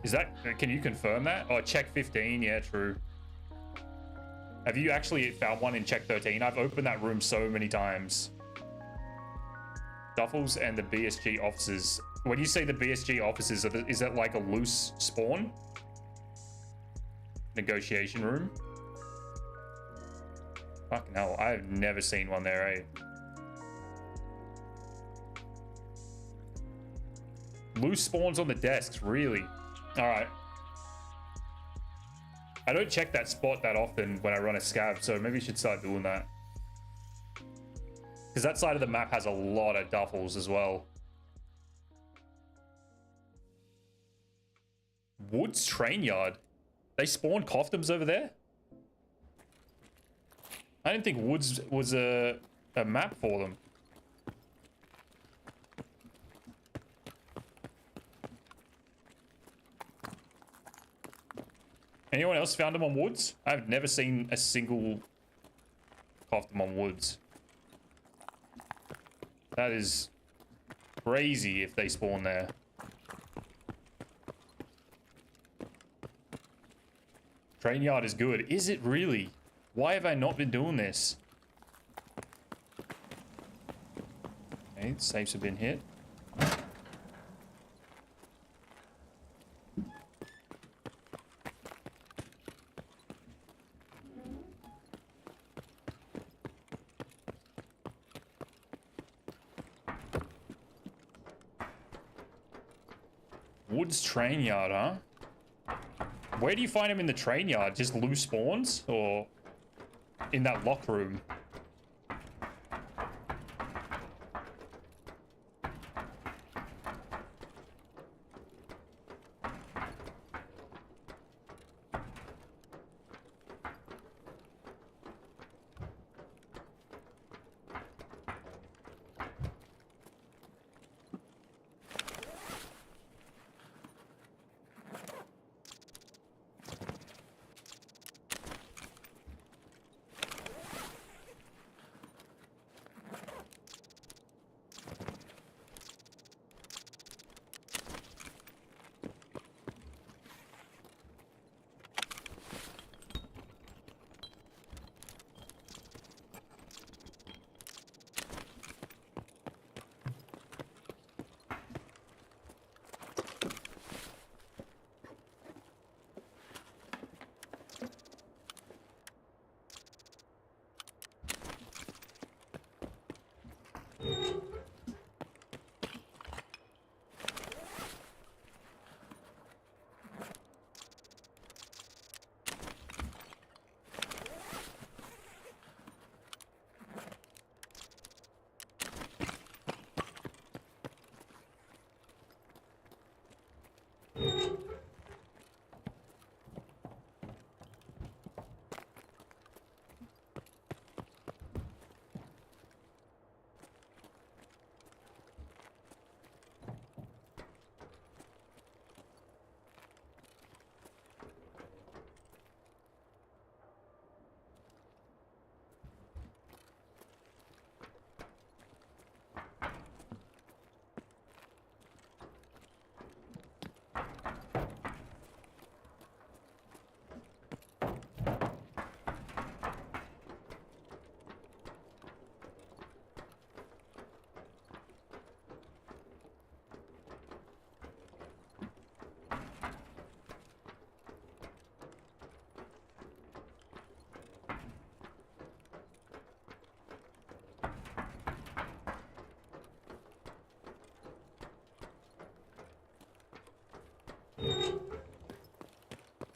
Speaker 2: Is that, can you confirm that? Oh, check 15, yeah, true. Have you actually found one in check 13? I've opened that room so many times. Duffels and the BSG officers. When you say the BSG officers, is that like a loose spawn? Negotiation room? Fucking hell, I've never seen one there, eh? Loose spawns on the desks, really? Alright. I don't check that spot that often when I run a scav, so maybe you should start doing that. Because that side of the map has a lot of duffels as well. Woods train yard. They spawn coftums over there? I didn't think Woods was a map for them. Anyone else found them on Woods? I've never seen a single coftum on Woods. That is crazy if they spawn there. Train yard is good. Is it really? Why have I not been doing this? Okay, safes have been hit. Woods train yard, huh? Where do you find him in the train yard? Just loose spawns? Or in that lock room?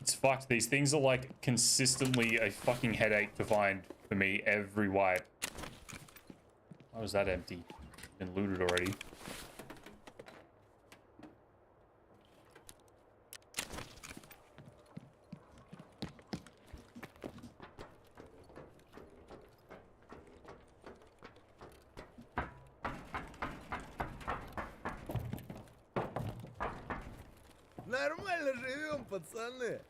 Speaker 2: It's fucked. These things are like consistently a fucking headache to find for me every wipe. Why was that empty? Been looted already.
Speaker 1: Нормально живем, пацаны.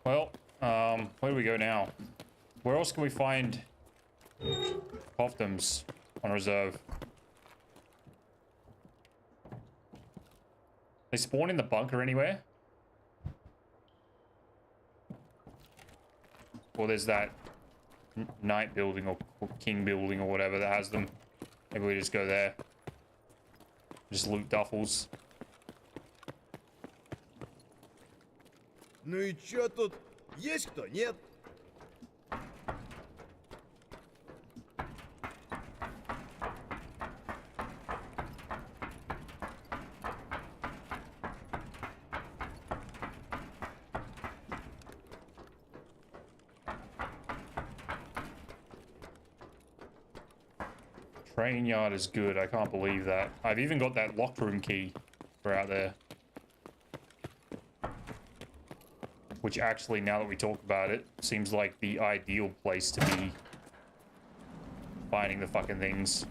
Speaker 2: Well, where do we go now? Where else can we find Poftums on reserve? They spawn in the bunker anywhere? Or there's that Knight building or King building or whatever that has them. Maybe we just go there. Just loot duffels.
Speaker 1: Ну и чё тут? Есть кто? Нет?
Speaker 2: Train yard is good. I can't believe that. I've even got that locked room key for out there. Which actually, now that we talk about it, seems like the ideal place to be finding the fucking things.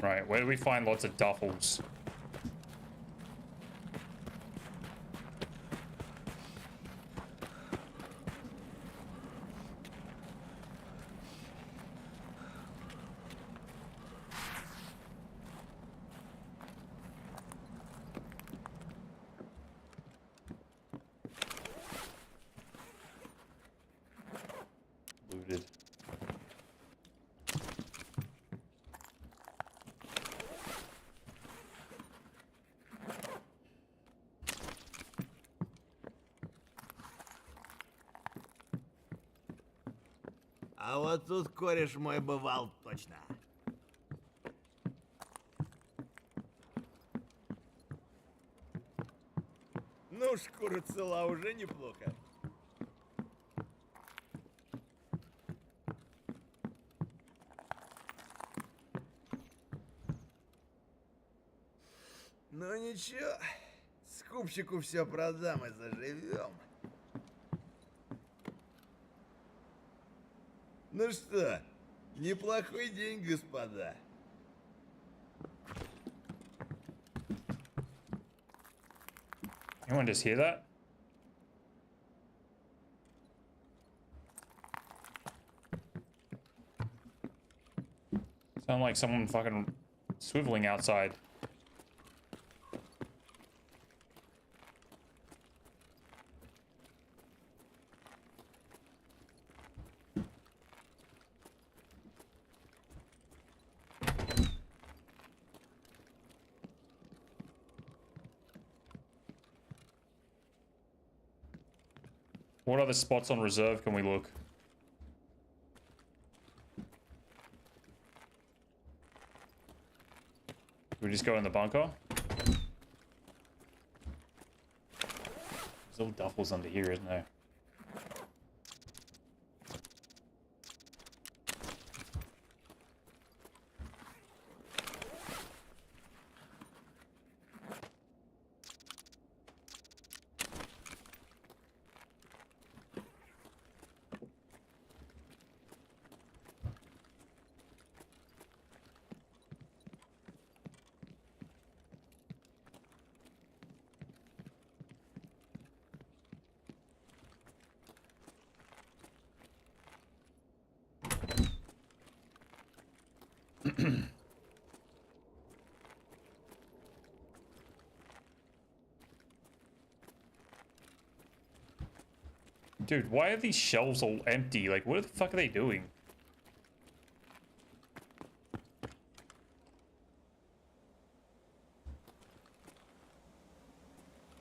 Speaker 2: Right, where do we find lots of duffels? Looted.
Speaker 1: А вот тут кореш мой бывал точно. Ну, шкура цела уже неплохо. Ну ничего, скупщику все продам и заживем. Ну что, неплохой день, господа.
Speaker 2: Anyone just hear that? Sound like someone fucking swiveling outside. What other spots on reserve can we look? We just go in the bunker? There's Still duffels under here, isn't there? Dude, why are these shelves all empty? Like, what the fuck are they doing?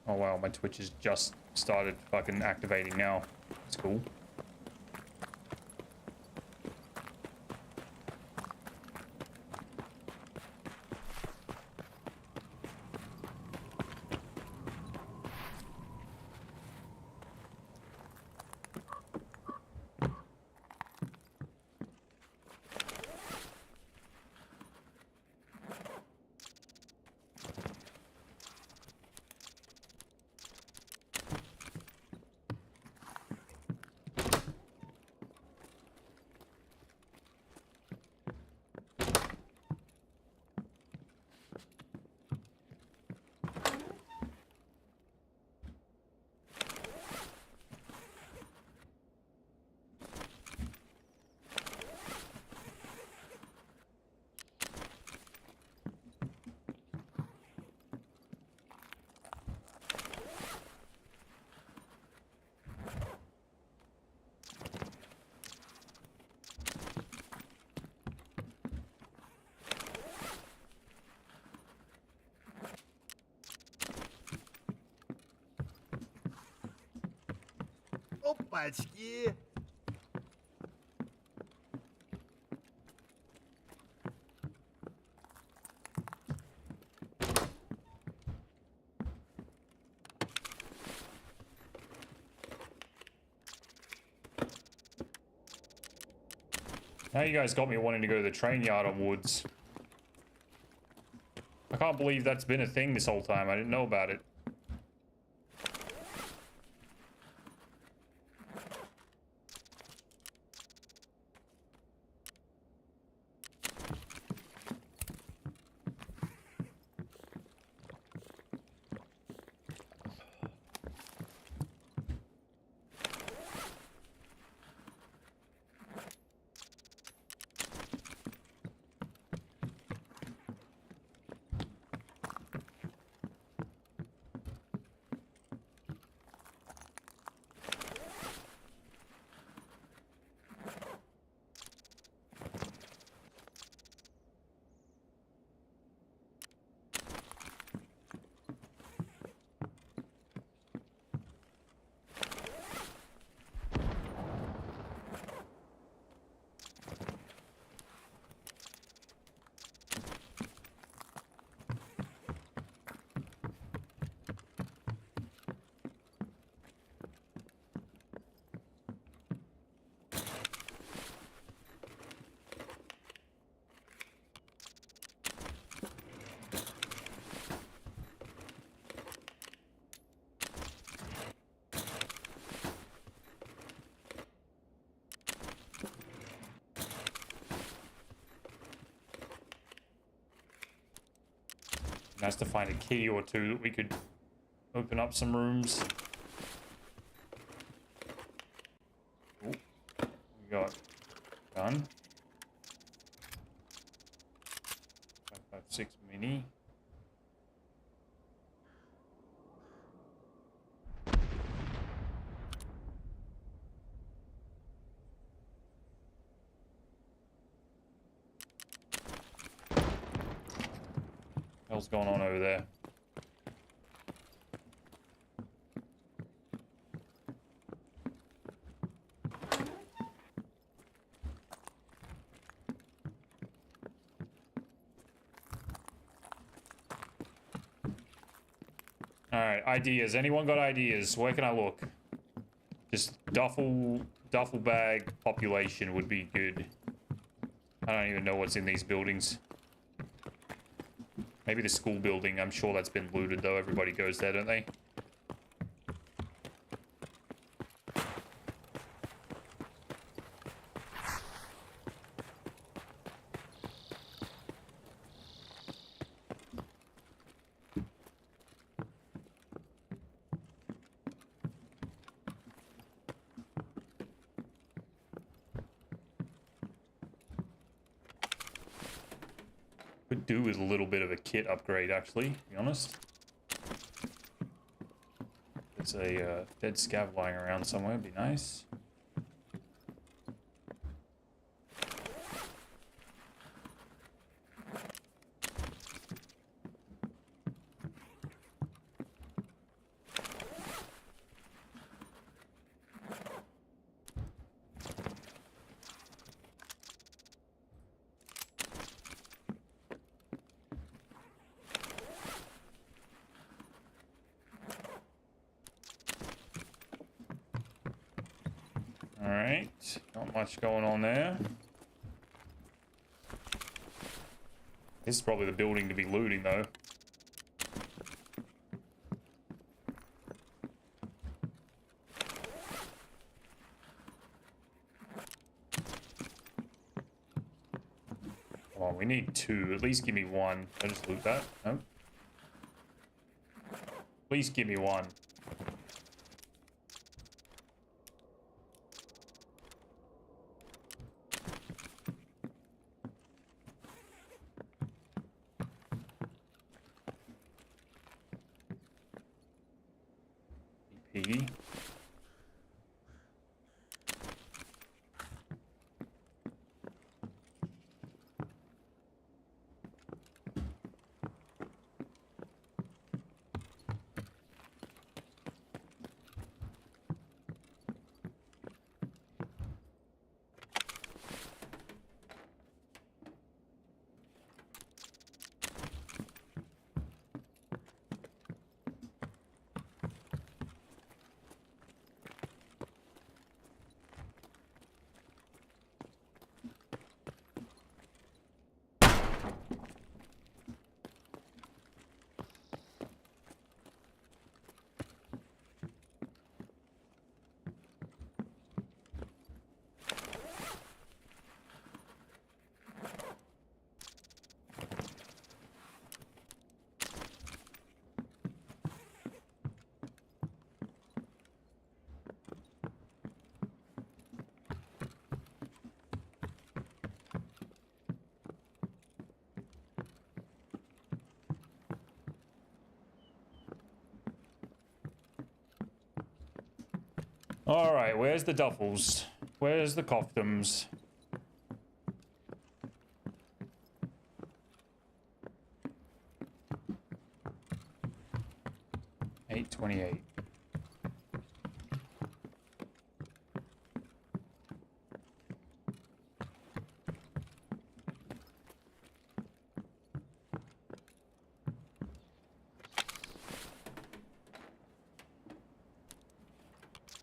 Speaker 2: Oh wow, my Twitch has just started fucking activating now. It's cool.
Speaker 1: Опачки!
Speaker 2: Now you guys got me wanting to go to the train yard on Woods. I can't believe that's been a thing this whole time. I didn't know about it. Nice to find a key or two that we could open up some rooms. Ooh, we got gun. 5.56 mini. What's going on over there? Alright, ideas. Anyone got ideas? Where can I look? Just duffel bag population would be good. I don't even know what's in these buildings. Maybe the school building. I'm sure that's been looted though. Everybody goes there, don't they? Could do with a little bit of a kit upgrade, actually, to be honest. There's a dead scav lying around somewhere, would be nice. Alright, not much going on there. This is probably the building to be looting, though. Come on, we need two. At least give me one. Did I just loot that? No. At least give me one. EP. Alright, where's the duffels? Where's the coftums? $8.28.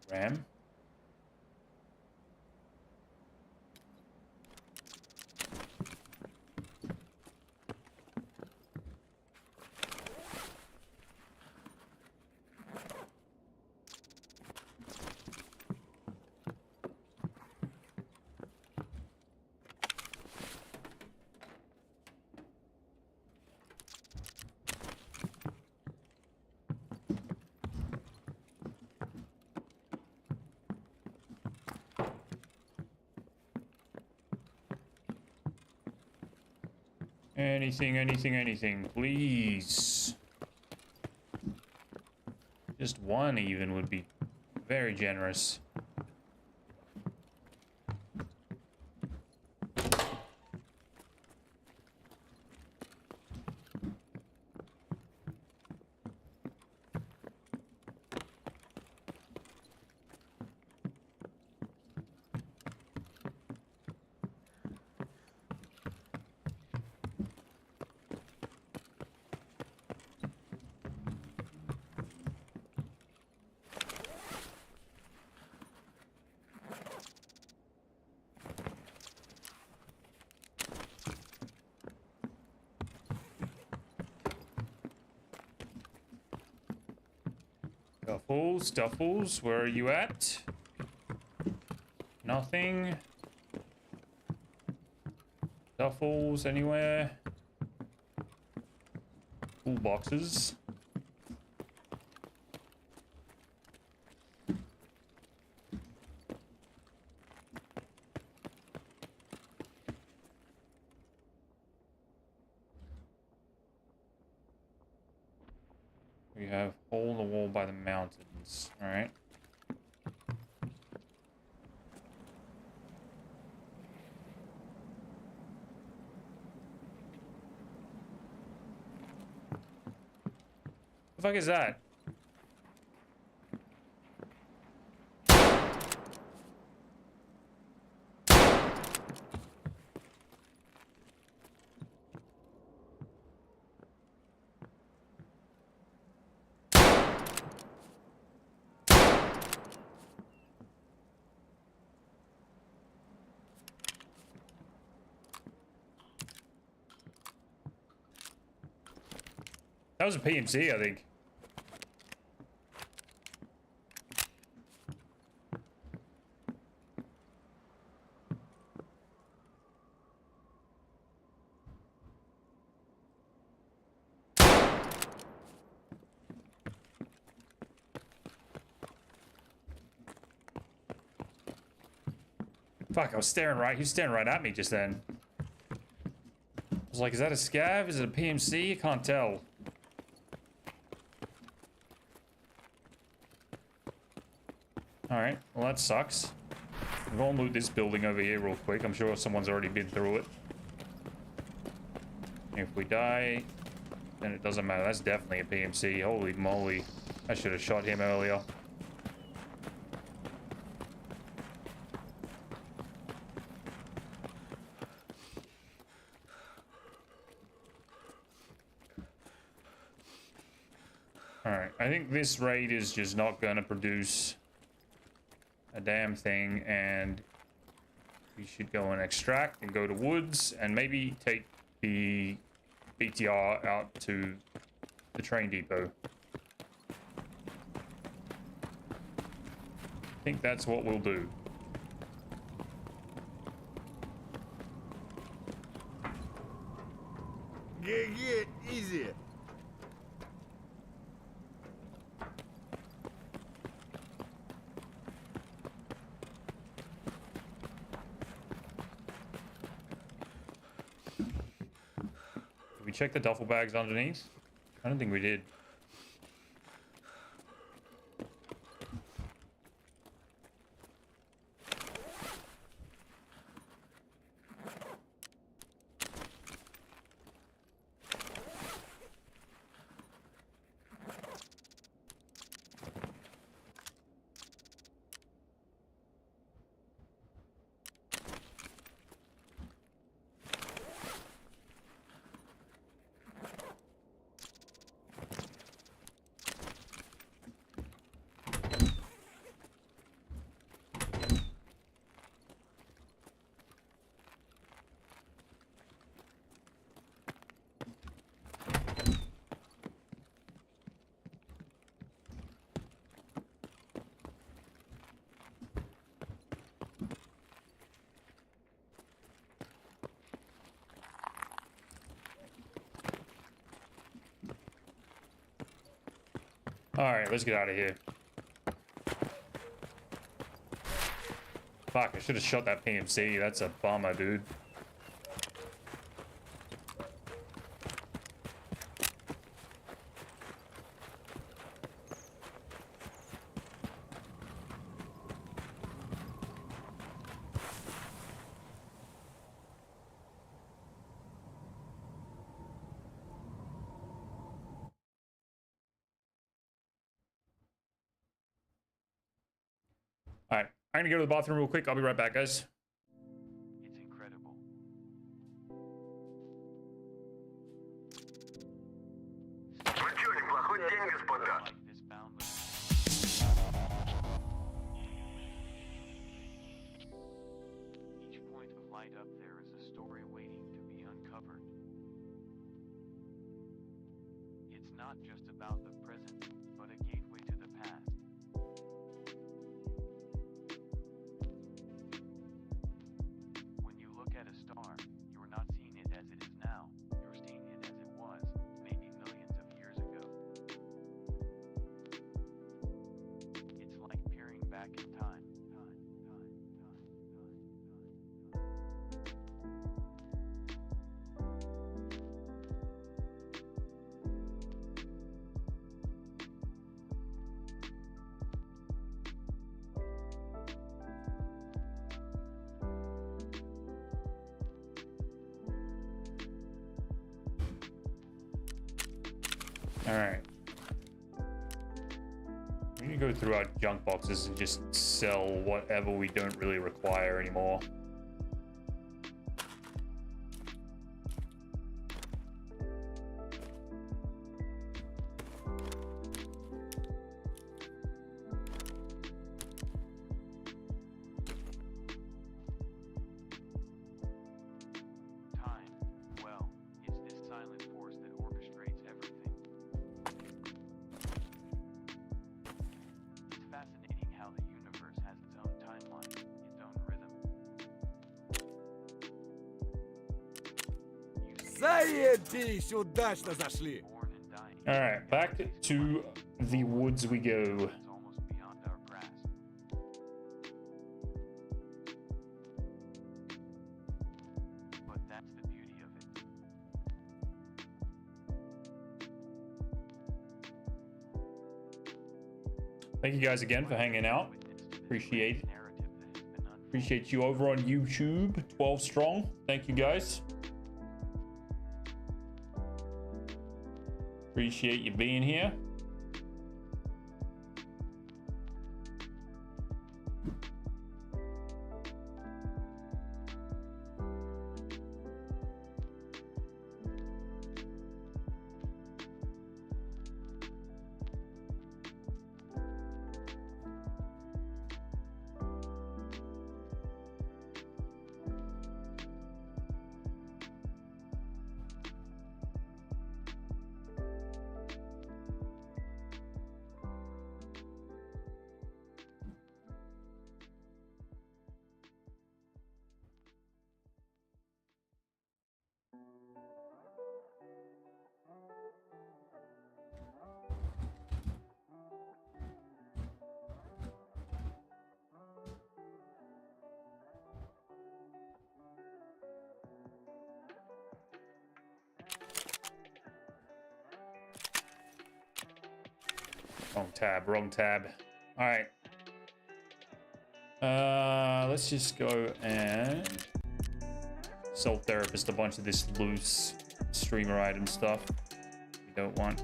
Speaker 2: RAM. Anything, please. Just one even would be very generous. Duffels, duffels, where are you at? Nothing. Duffels anywhere? Toolboxes. We have hole in the wall by the mountains. All right. The fuck is that? That was a PMC, I think. Fuck, I was staring right. He was staring right at me just then. I was like, is that a scav? Is it a PMC? I can't tell. Alright, well that sucks. We'll loot this building over here real quick. I'm sure someone's already been through it. If we die, then it doesn't matter. That's definitely a PMC. Holy moly. I should have shot him earlier. Alright, I think this raid is just not gonna produce a damn thing, and we should go and extract and go to woods and maybe take the BTR out to the train depot. I think that's what we'll do.
Speaker 1: Get easy.
Speaker 2: Did we check the duffel bags underneath? I don't think we did. Alright, let's get out of here. Fuck, I should have shot that PMC. That's a bummer, dude. Alright, I'm gonna go to the bathroom real quick. I'll be right back, guys.
Speaker 5: It's incredible. Like this boundless. Each point of light up there is a story waiting to be uncovered. It's not just about the present, but a gateway to the past.
Speaker 2: All right. We need to go through our junk boxes and just sell whatever we don't really require anymore.
Speaker 5: Time. Well, it's this silent force that orchestrates everything. It's fascinating how the universe has its own timeline, its own rhythm. You see,
Speaker 6: Заебись, удачно зашли.
Speaker 5: born and dying.
Speaker 2: All right, back to the woods we go.
Speaker 5: It's almost beyond our grasp. But that's the beauty of it.
Speaker 2: Thank you guys again for hanging out. Appreciate it.
Speaker 5: Narrative that has been unfolded.
Speaker 2: Appreciate you over on YouTube, 12 strong. Thank you guys. Appreciate you being here. Wrong tab, wrong tab. All right. Let's just go and sell therapist a bunch of this loose streamer item stuff. We don't want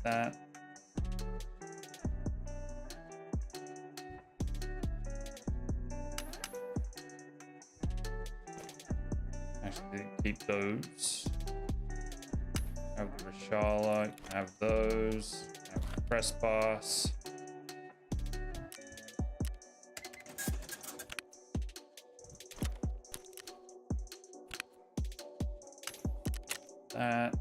Speaker 2: that. Actually, keep those. Have the Rashala, have those, have the press pass. That.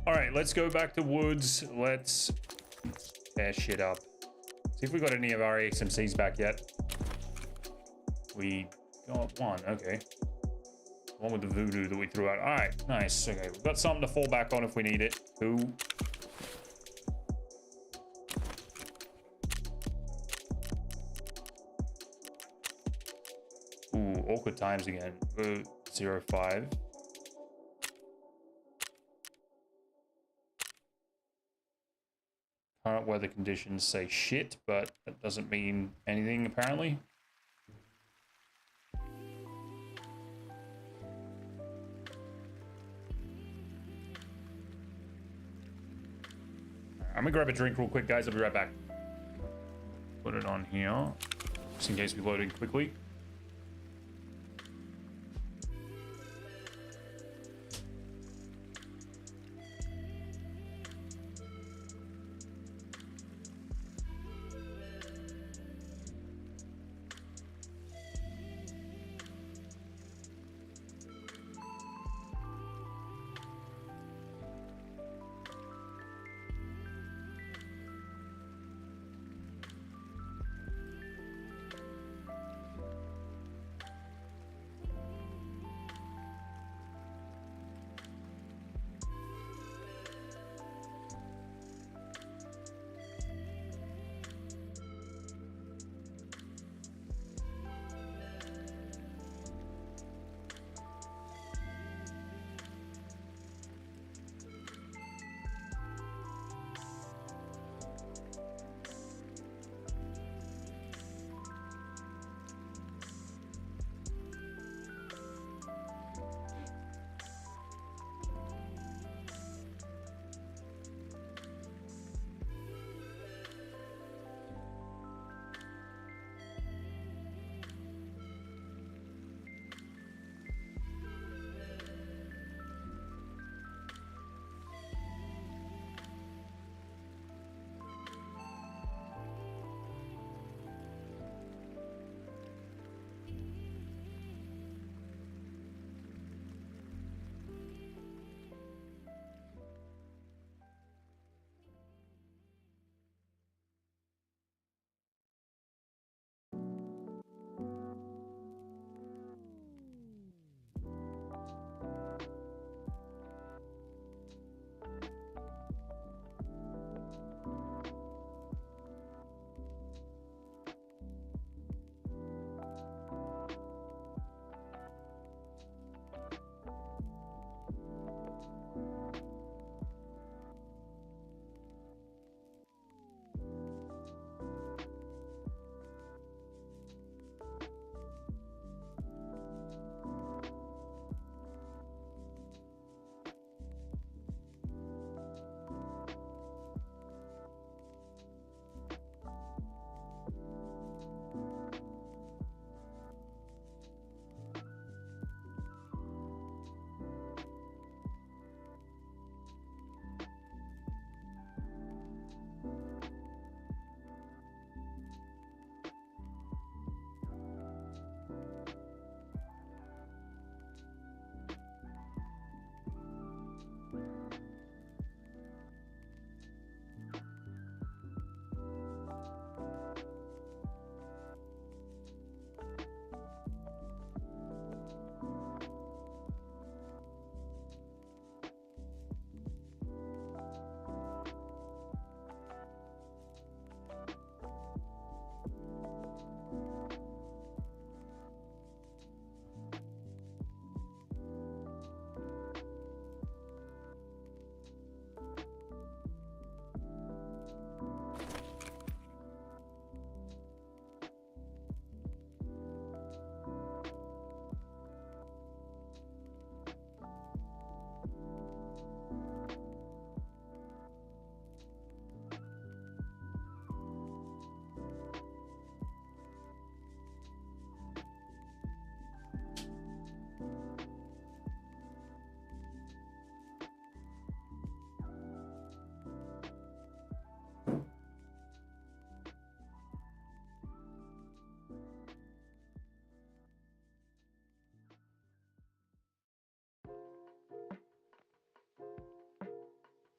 Speaker 2: All right, let's go back to woods. Let's tear shit up. See if we got any of our ASMCs back yet. We got one, okay. One with the voodoo that we threw out. All right, nice. Okay, we've got something to fall back on if we need it. Cool. Ooh, awkward times again. 0-5. Current weather conditions say shit, but that doesn't mean anything apparently. I'm gonna grab a drink real quick, guys. I'll be right back. Put it on here, just in case we load in quickly.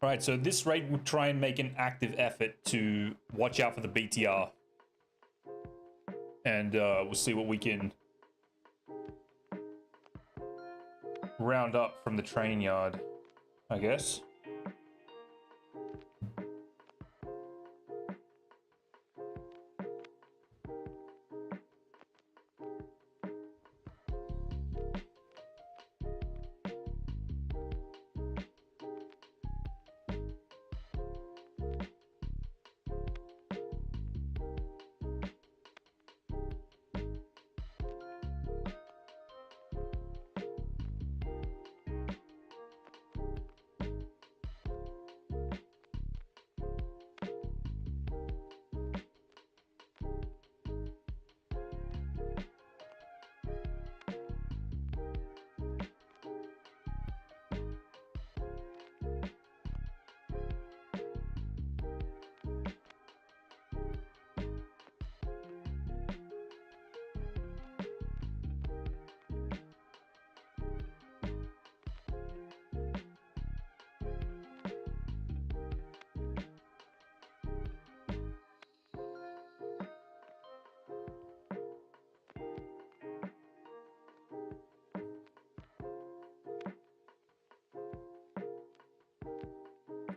Speaker 2: All right, so this raid will try and make an active effort to watch out for the BTR. And we'll see what we can round up from the train yard, I guess.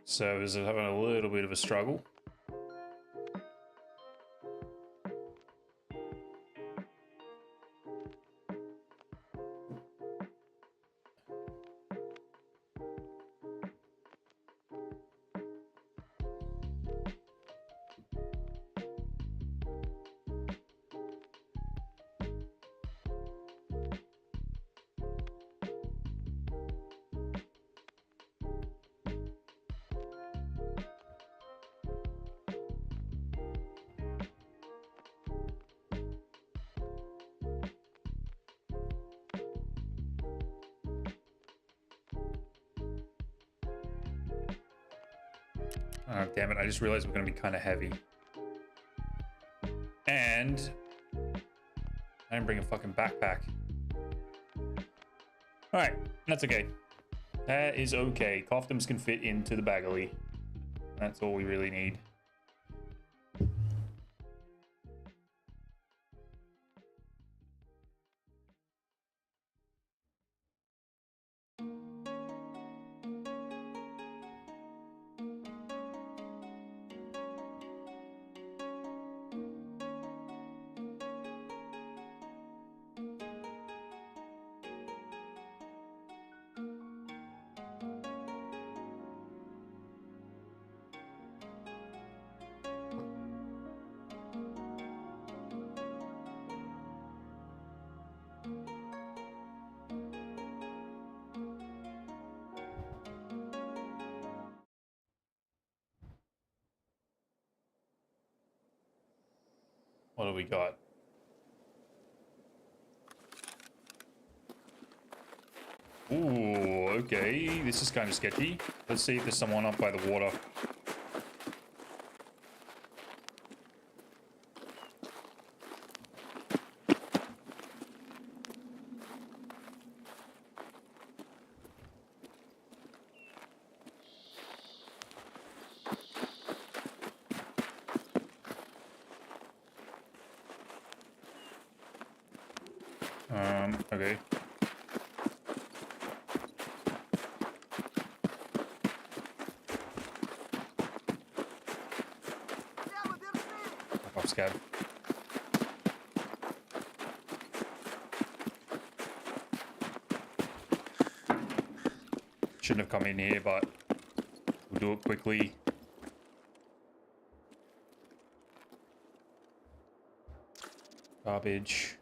Speaker 2: Servers are having a little bit of a struggle. Oh, damn it. I just realized we're going to be kind of heavy. And I didn't bring a fucking backpack. Alright, that's okay. That is okay. Coftums can fit into the bagally. That's all we really need. What do we got? Ooh, okay. This is kind of sketchy. Let's see if there's someone up by the water. Okay. Fuck off, Scab. Shouldn't have come in here, but we'll do it quickly. Garbage.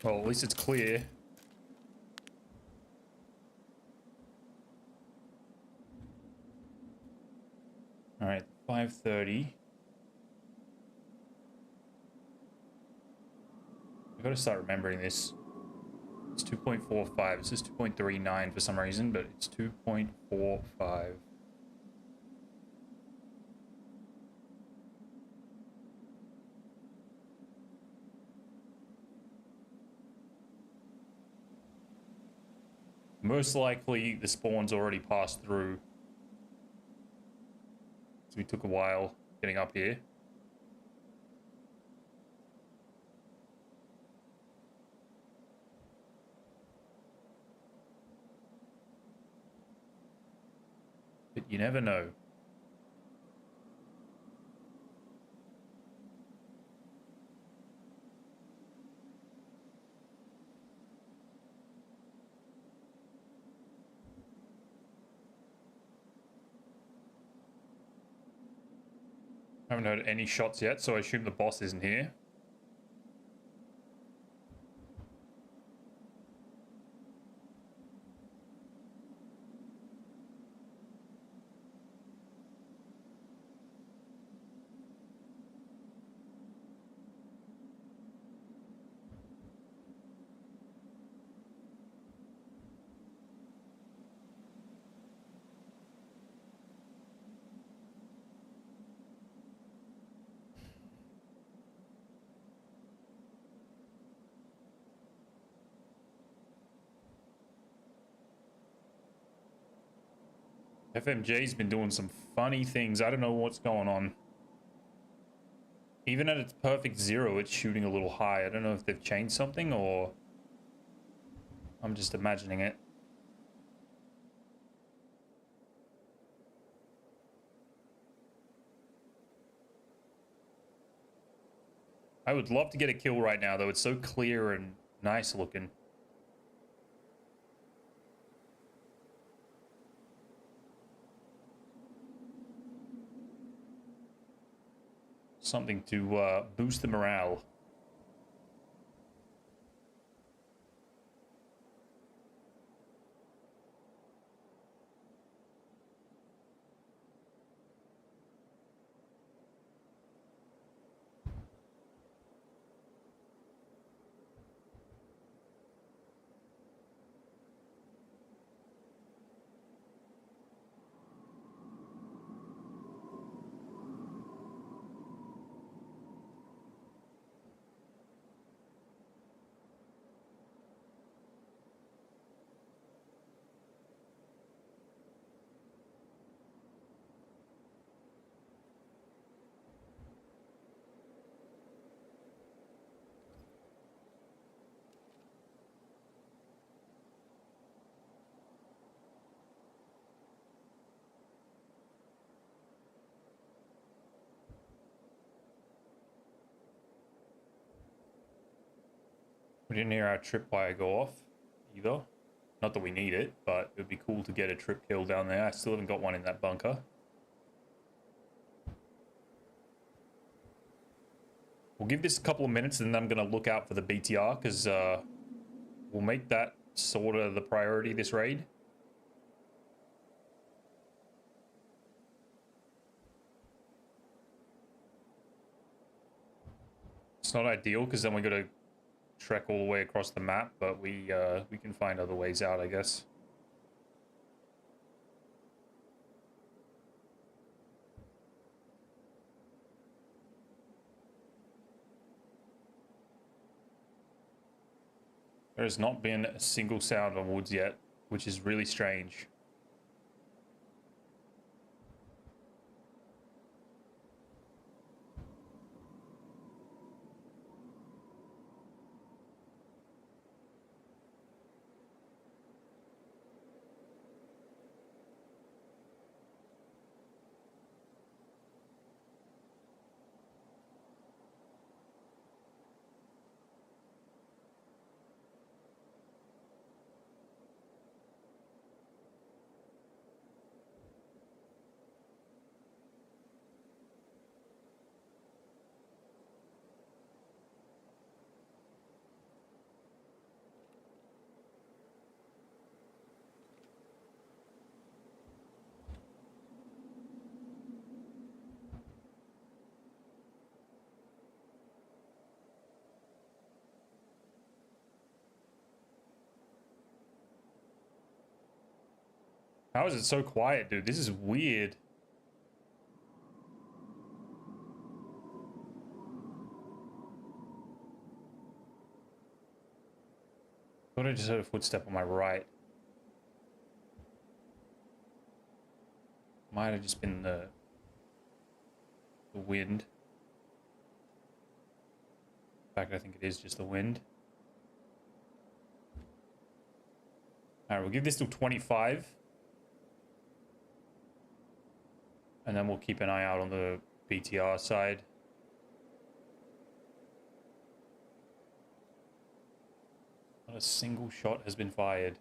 Speaker 2: Well, at least it's clear. All right, 5:30. I've got to start remembering this. It's 2.45. It says 2.39 for some reason, but it's 2.45. Most likely the spawn's already passed through. So we took a while getting up here. But you never know. I haven't heard any shots yet, so I assume the boss isn't here. FMJ's been doing some funny things. I don't know what's going on. Even at its perfect zero, it's shooting a little high. I don't know if they've changed something or I'm just imagining it. I would love to get a kill right now, though. It's so clear and nice looking. Something to boost the morale. We didn't hear our tripwire go off either. Not that we need it, but it would be cool to get a trip kill down there. I still haven't got one in that bunker. We'll give this a couple of minutes and then I'm going to look out for the BTR because we'll make that sort of the priority this raid. It's not ideal because then we got to trek all the way across the map, but we can find other ways out, I guess. There has not been a single sound on woods yet, which is really strange. How is it so quiet, dude? This is weird. Thought I just heard a footstep on my right. Might have just been the wind. In fact, I think it is just the wind. Alright, we'll give this till 25. And then we'll keep an eye out on the BTR side. Not a single shot has been fired.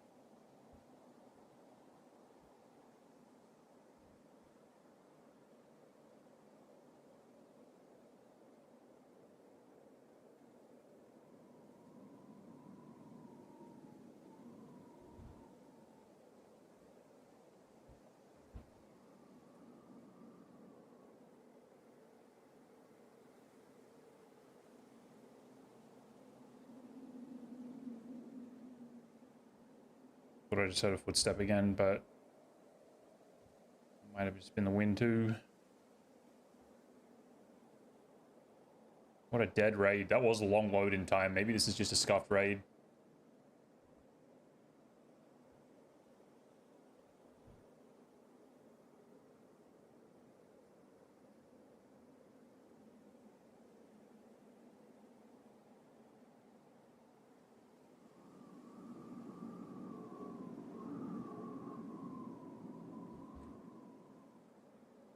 Speaker 2: Thought I just heard a footstep again, but it might have just been the wind too. What a dead raid. That was a long load in time. Maybe this is just a scuffed raid.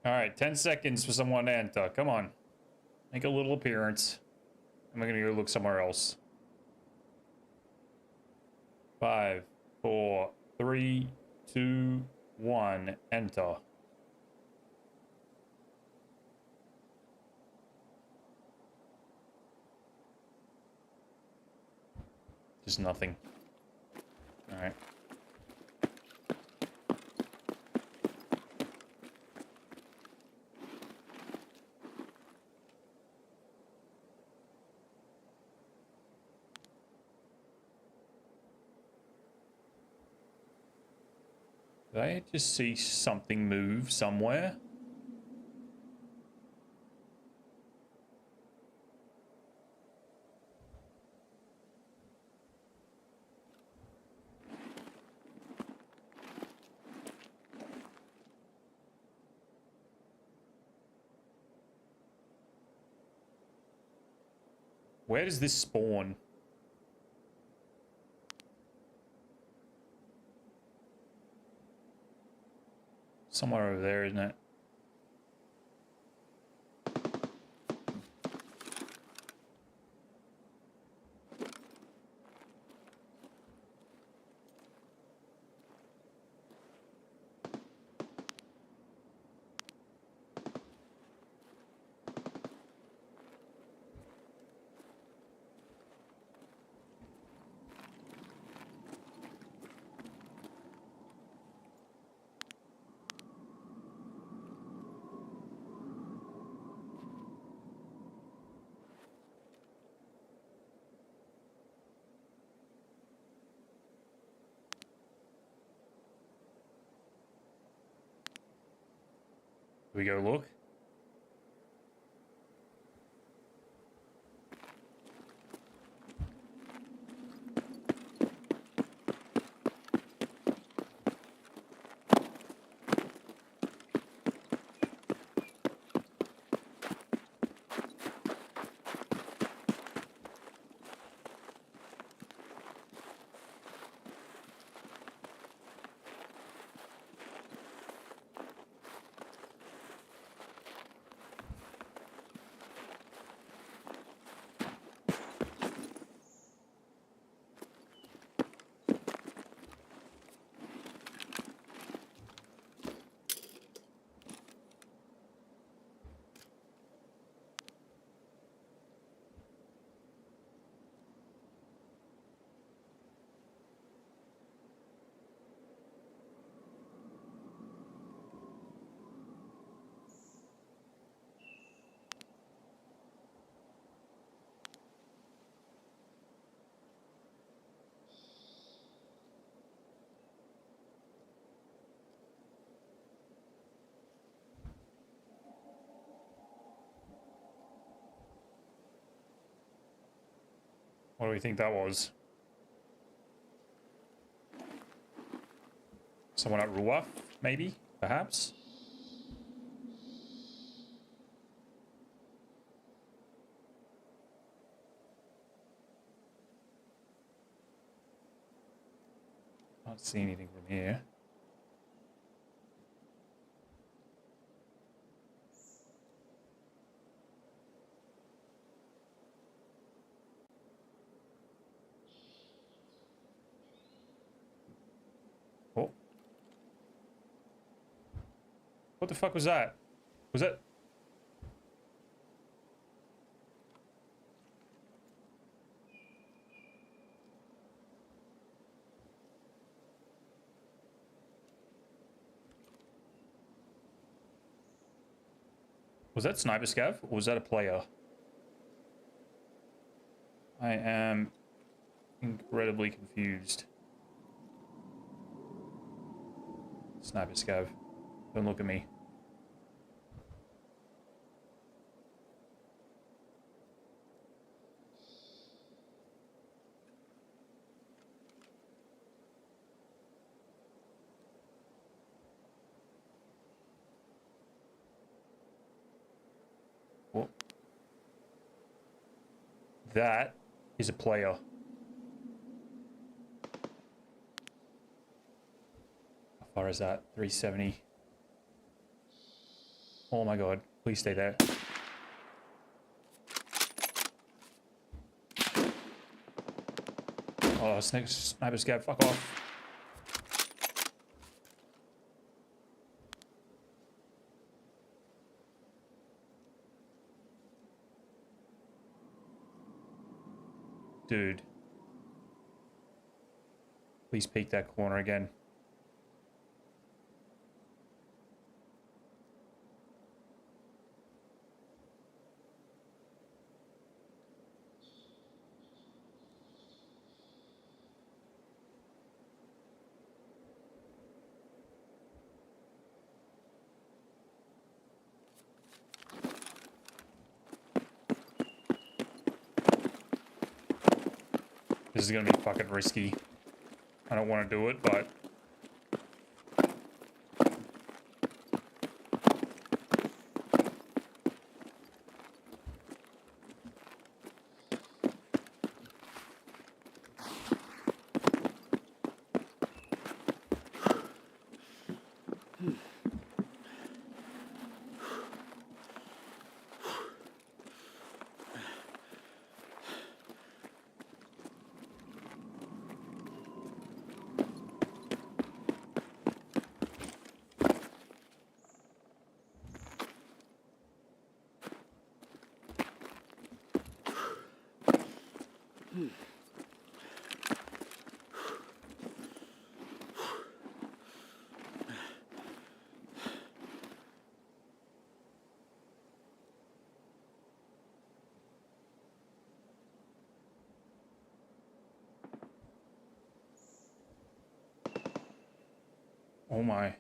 Speaker 2: All right, 10 seconds for someone to enter. Come on. Make a little appearance. I'm going to go look somewhere else. 5, 4, 3, 2, 1. Enter. Just nothing. All right. Did I just see something move somewhere? Where does this spawn? Somewhere over there, isn't it? Do we go look? What do we think that was? Someone at Ruach, maybe? Perhaps? Can't see anything from here. Oh. What the fuck was that? Was that... Was that Sniper Scav, or was that a player? I am incredibly confused. Sniper Scav. Don't look at me. Well, that is a player. How far is that? 370. Oh my god, please stay there. Oh, sniper scav, fuck off. Dude. Please peek that corner again. This is gonna be fucking risky. I don't want to do it, but... Oh my.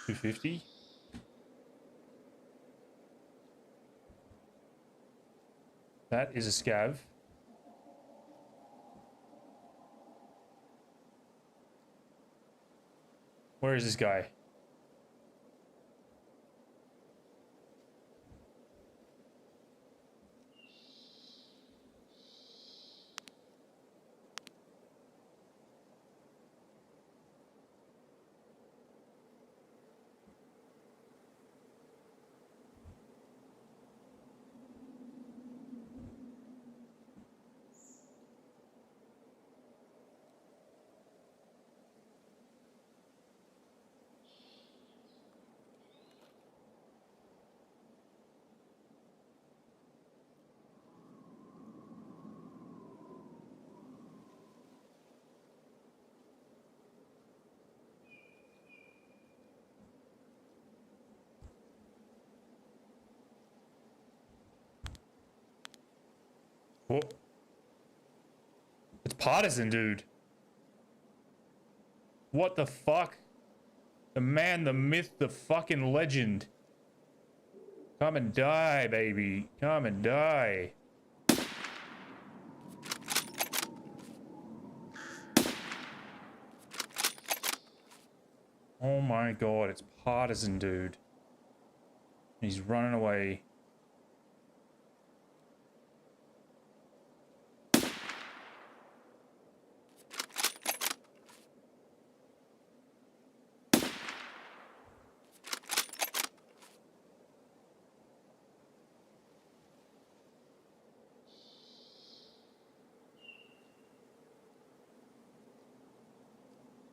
Speaker 2: 250? That is a scav. Where is this guy? Oh. It's partisan, dude. What the fuck? The man, the myth, the fucking legend. Come and die, baby. Come and die. Oh my god, it's partisan, dude. He's running away.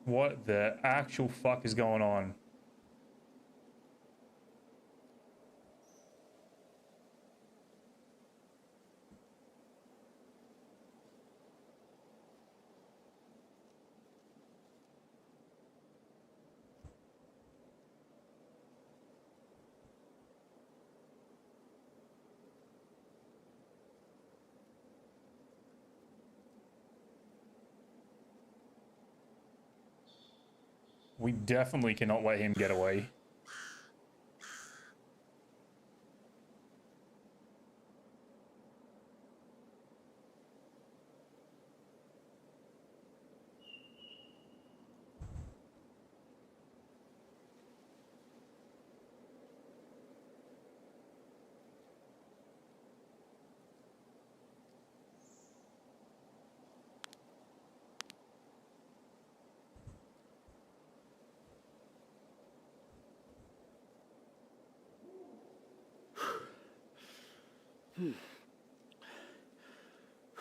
Speaker 2: What the actual fuck is going on? We definitely cannot let him get away.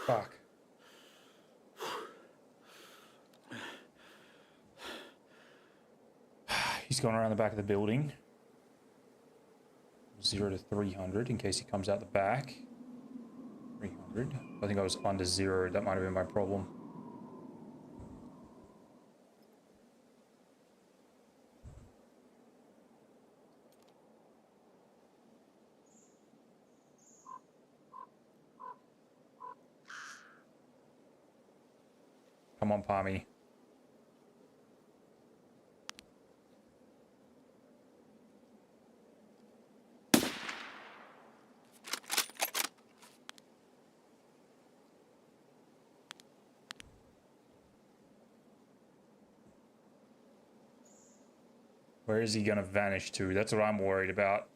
Speaker 2: Fuck. He's going around the back of the building. 0 to 300 in case he comes out the back. 300. I think I was under 0. That might have been my problem. Come on, Palmy. Where is he gonna vanish to? That's what I'm worried about.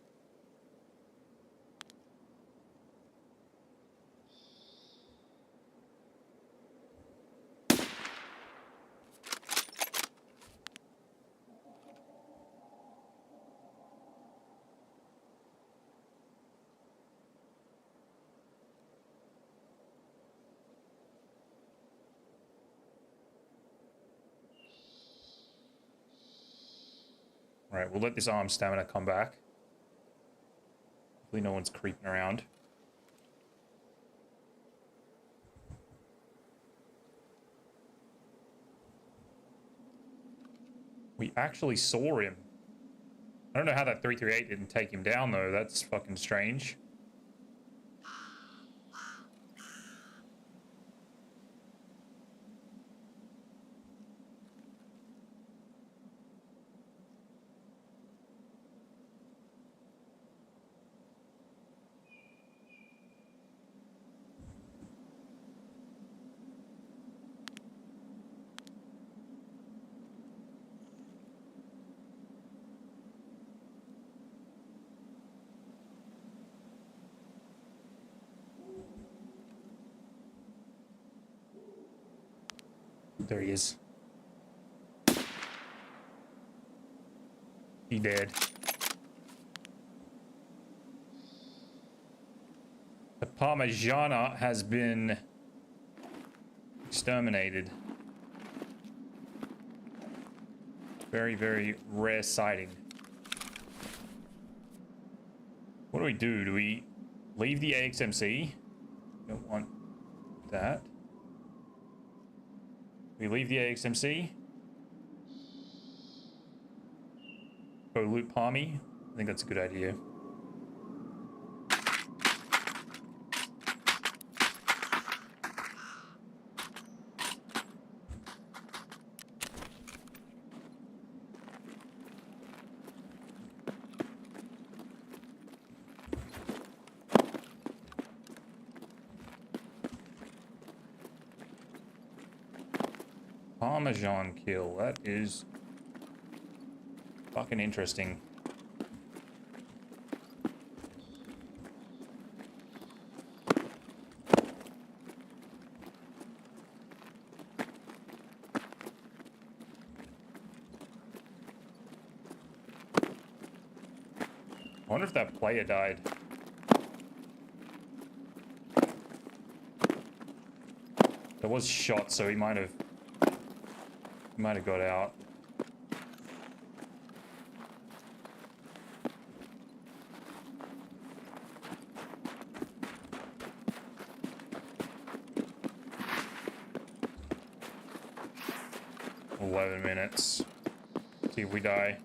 Speaker 2: Alright, we'll let this arm stamina come back. Hopefully no one's creeping around. We actually saw him. I don't know how that 338 didn't take him down though. That's fucking strange. There he is. He dead. The Parmigiana has been exterminated. Very, very rare sighting. What do we do? Do we leave the AXMC? Don't want that. We leave the AXMC. Go loot Palmy. I think that's a good idea. Parmesan kill. That is fucking interesting. I wonder if that player died. There was shot, so he might have Might have got out. Minutes. See if we die.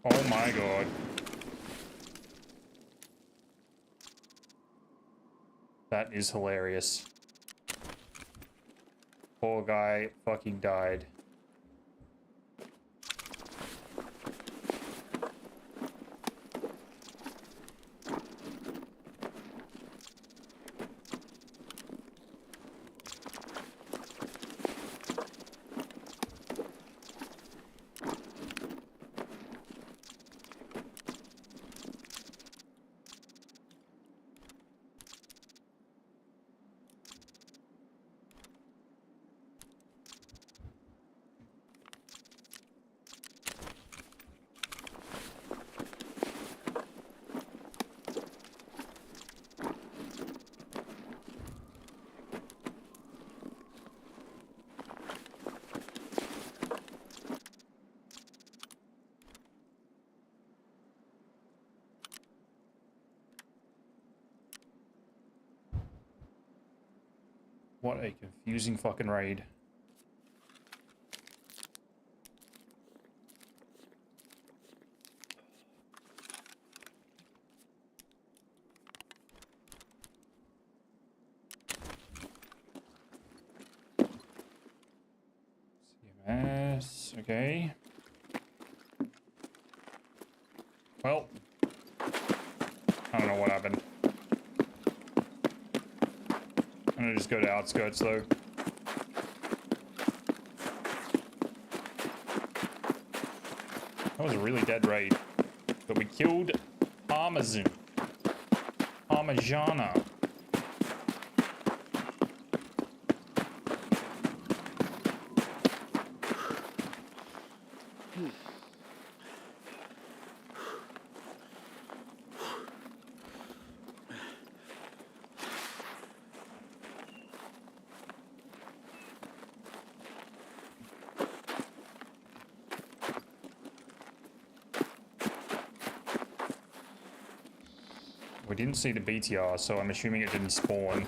Speaker 2: Oh my god. That is hilarious. Poor guy fucking died. What a confusing fucking raid. CMS, okay. Well, I don't know what happened. I'm gonna just go to outskirts though. That was a really dead raid. But we killed Parmesan. Parmigiana. We didn't see the BTR, so I'm assuming it didn't spawn.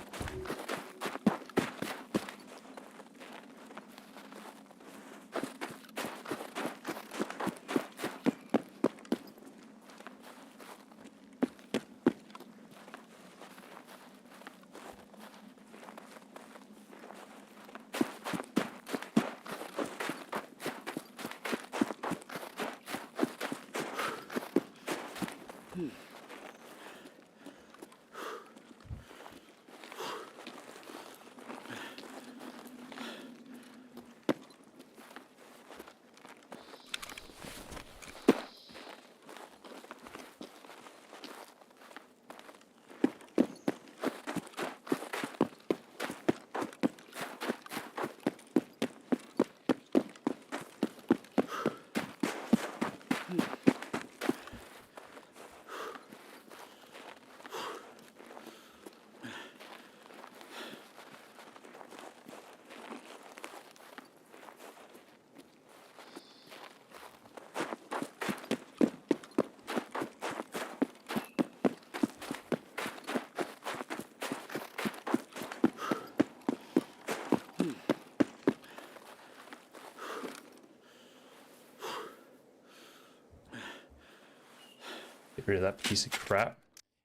Speaker 2: Get rid of that piece of crap.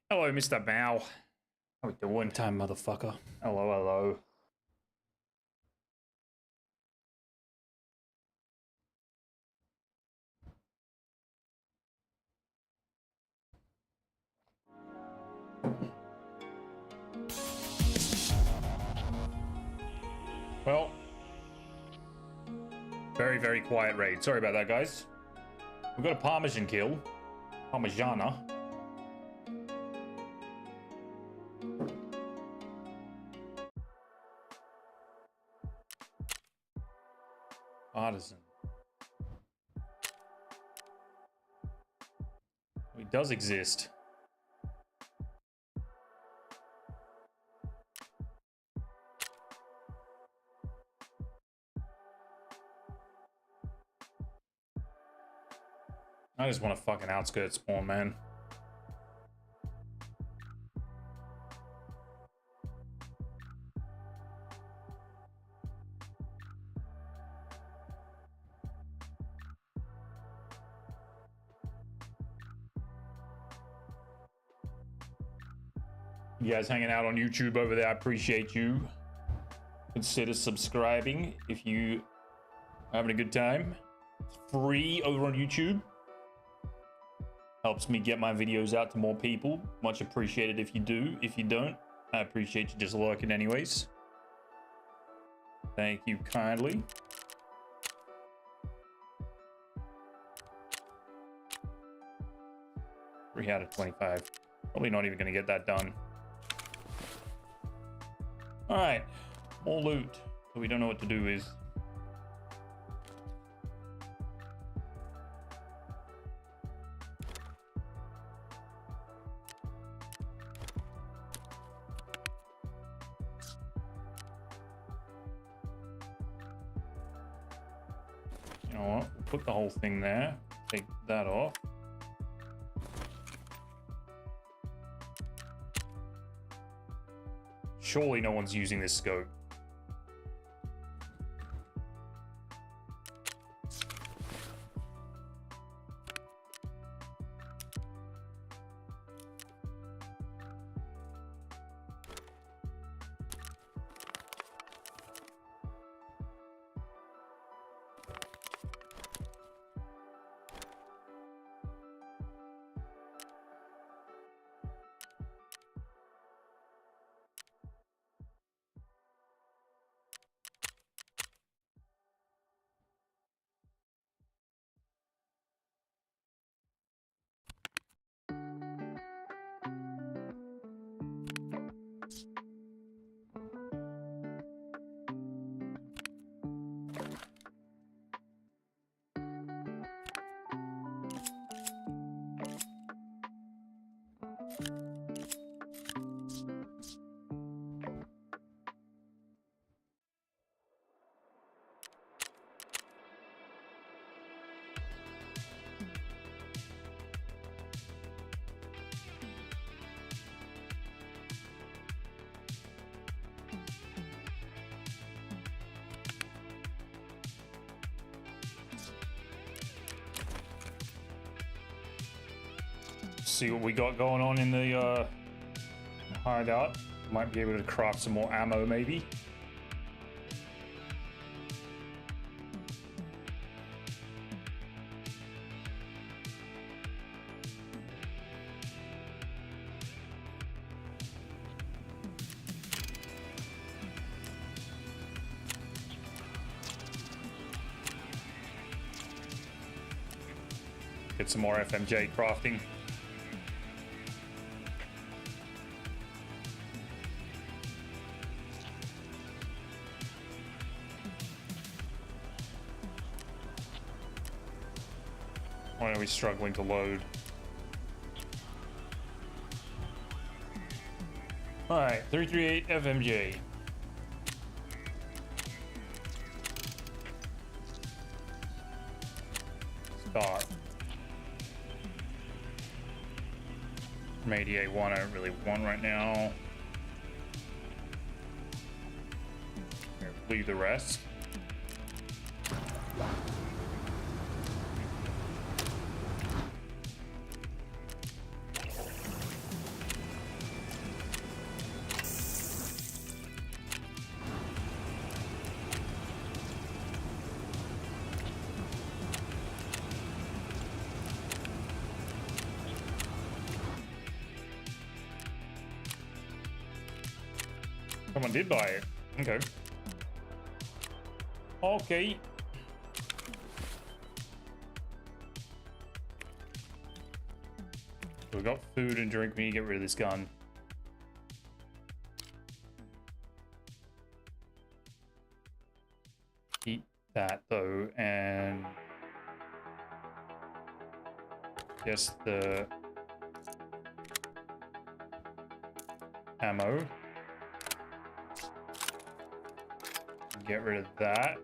Speaker 2: Hello, Mr. Mao. How we doing? Time, motherfucker. Hello, hello. Well, very, very quiet raid. Sorry about that, guys. We've got a Parmesan kill. Parmigiana. Artisan. It does exist. I just want a fucking outskirts spawn, man. You guys hanging out on YouTube over there, I appreciate you. Consider subscribing if you are having a good time. It's free over on YouTube. Helps me get my videos out to more people. Much appreciated if you do. If you don't, I appreciate you just lurking anyways. Thank you kindly. Three out of 25. Probably not even gonna get that done. All right, more loot. So we don't know what to do with. You know what? We'll put the whole thing there. Take that off. Surely no one's using this scope. See what we got going on in the hideout. Might be able to craft some more ammo, maybe. Get some more FMJ crafting. Why are we struggling to load? Alright, 338 FMJ. Start. From 88.1 I don't really want right now. Leave the rest. Someone did buy it. Okay. Okay. We've got food and drink. We need to get rid of this gun. Eat that though, and guess the ammo. Get rid of that.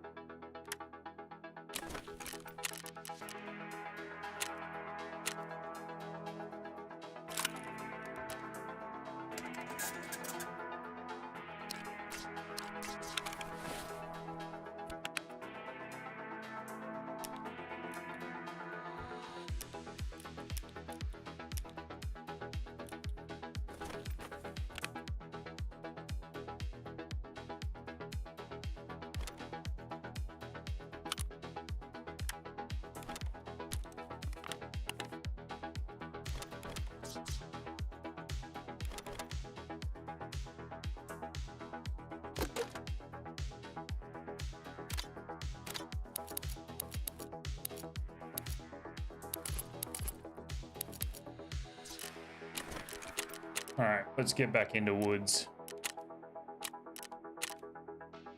Speaker 2: All right, let's get back into woods.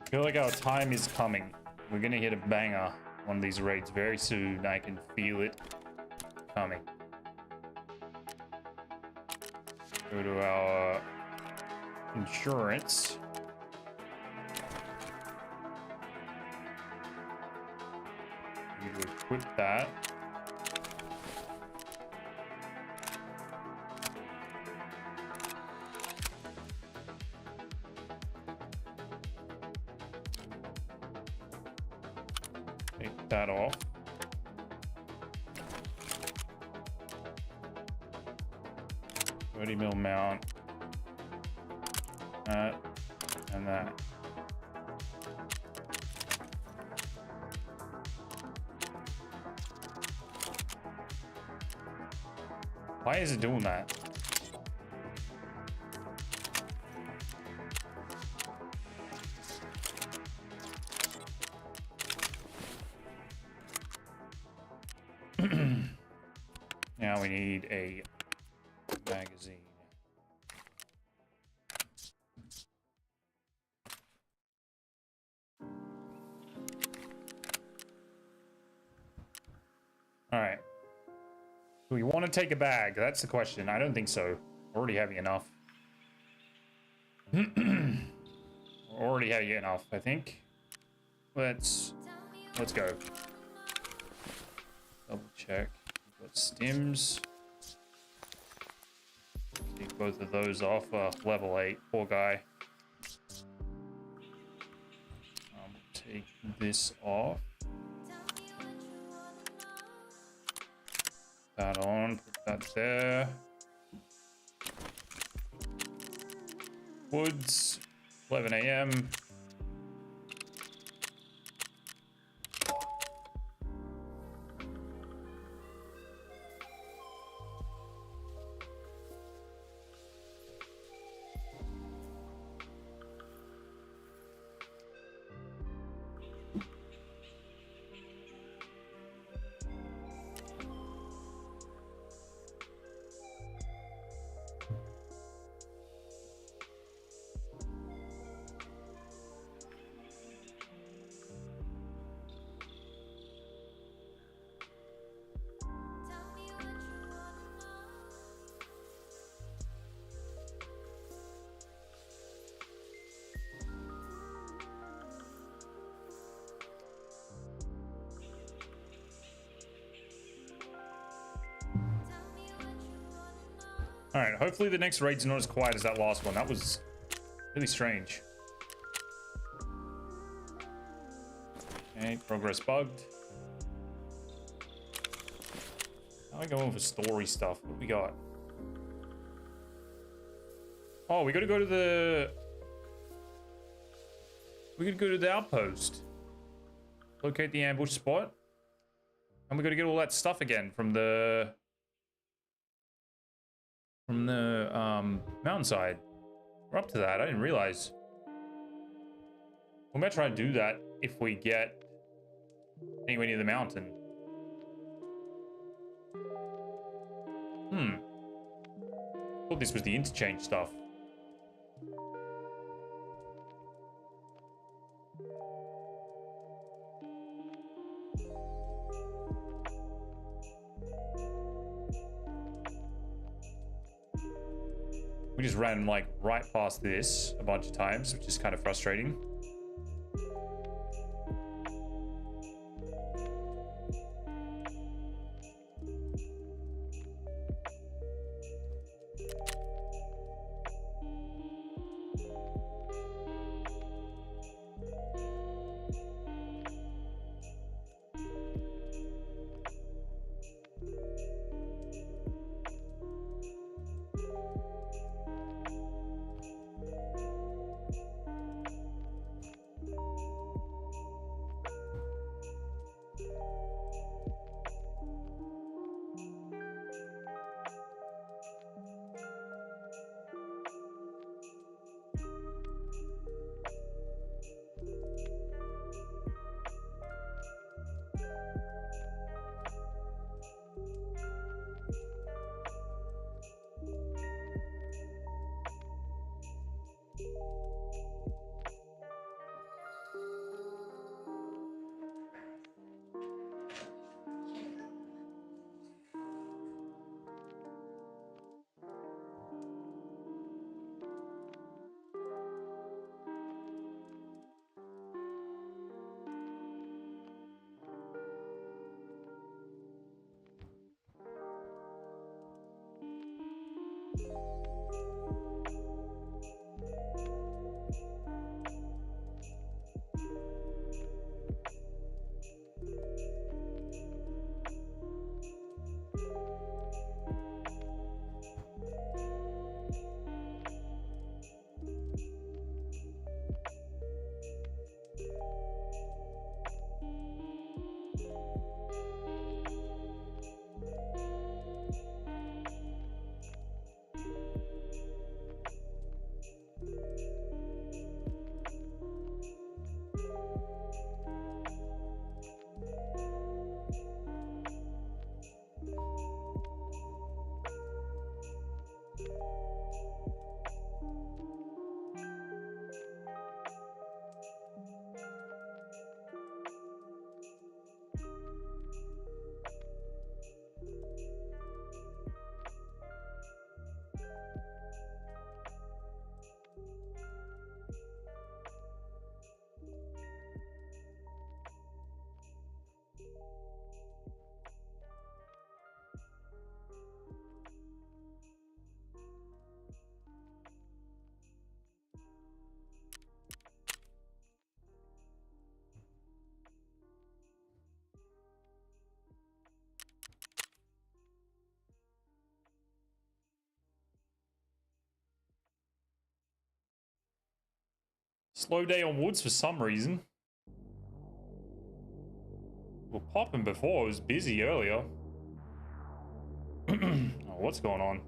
Speaker 2: I feel like our time is coming. We're gonna hit a banger on these raids very soon. I can feel it coming. Go to our insurance. Need to equip that. Take that off. $30 mil mount. That and that. Why is it doing that? Now we need a magazine. All right. Do we want to take a bag? That's the question. I don't think so. We're already having enough. We're already having enough, I think. Let's go. Double check. We've got stims. Take both of those off. Level 8. Poor guy. Take this off. That on. Put that there. Woods. 11 a.m. All right, hopefully the next raid's not as quiet as that last one. That was really strange. Okay, progress bugged. Now I go over story stuff. What we got? Oh, we gotta go to the... We gotta go to the outpost. Locate the ambush spot. And we gotta get all that stuff again from the mountainside. We're up to that. I didn't realize. We might try to do that if we get anywhere near the mountain. Thought this was the interchange stuff. We just ran like right past this a bunch of times, which is kind of frustrating. Slow day on woods for some reason. We're popping before. It was busy earlier. Oh, what's going on?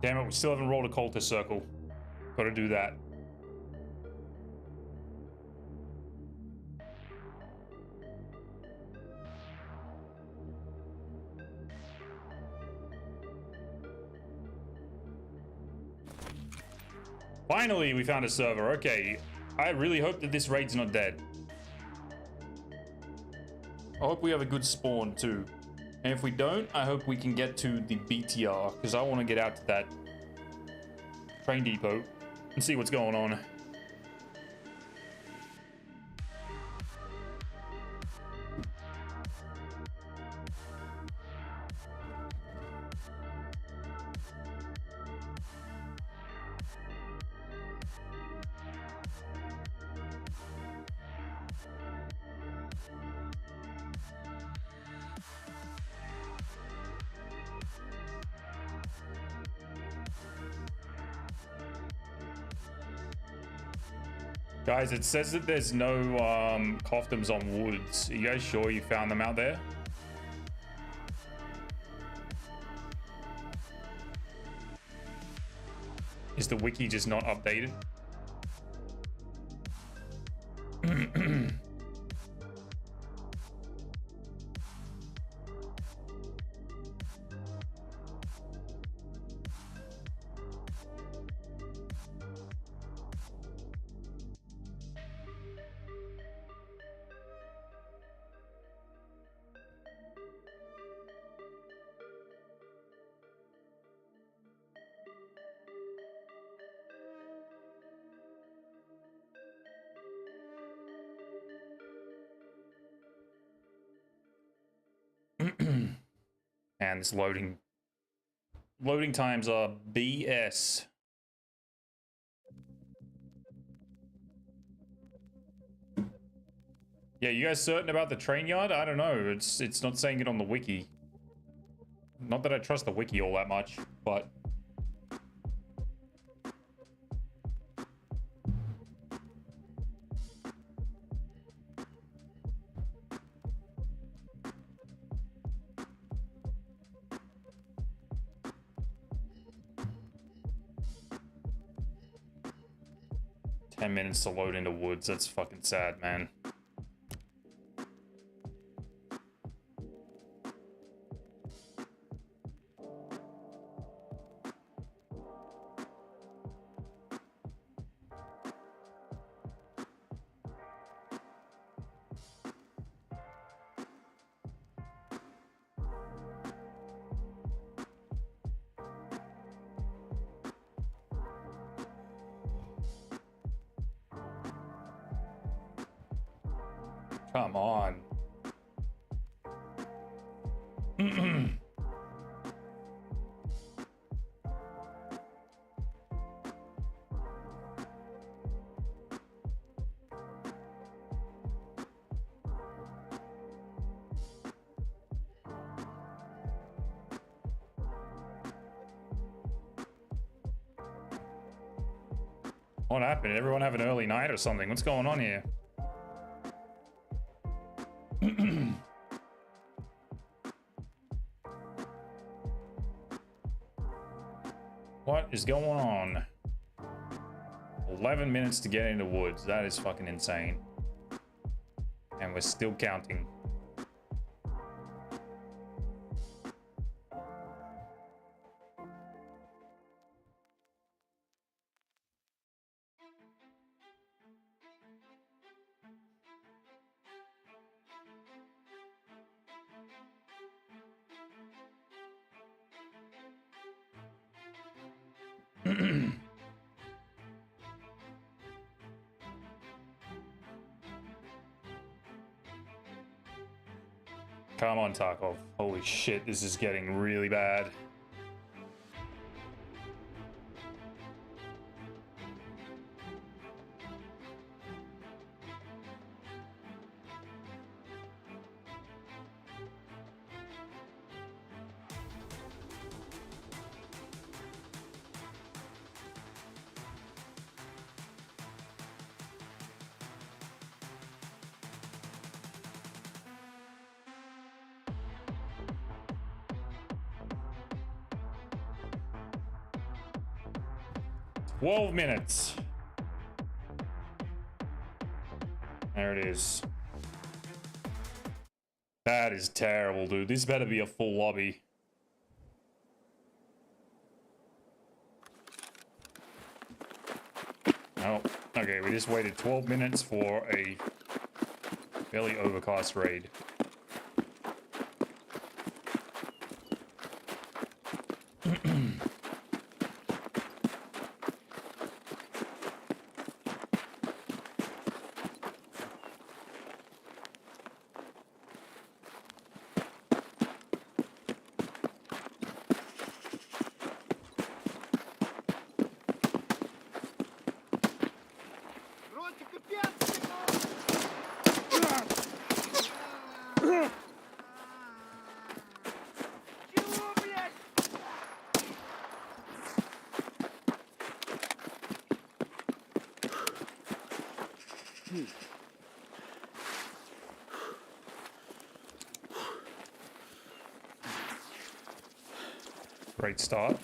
Speaker 2: Damn it, we still haven't rolled a cultist circle. Gotta do that. Finally, we found a server. Okay, I really hope that this raid's not dead. I hope we have a good spawn too. And if we don't, I hope we can get to the BTR, because I want to get out to that train depot and see what's going on. Guys, it says that there's no coftums on woods. Are you guys sure you found them out there? Is the wiki just not updated? And this loading times are BS. Yeah, you guys certain about the train yard? I don't know. It's not saying it on the wiki. Not that I trust the wiki all that much, but minutes to load into woods. That's fucking sad, man. Come on. What happened? Everyone have an early night or something? What's going on here? What is going on? 11 minutes to get into woods. That is fucking insane. And we're still counting. Come on, TARKOV. Holy shit, this is getting really bad. 12 minutes. There it is. That is terrible, dude. This better be a full lobby. Oh, okay, we just waited 12 minutes for a fairly overcast raid. Great start.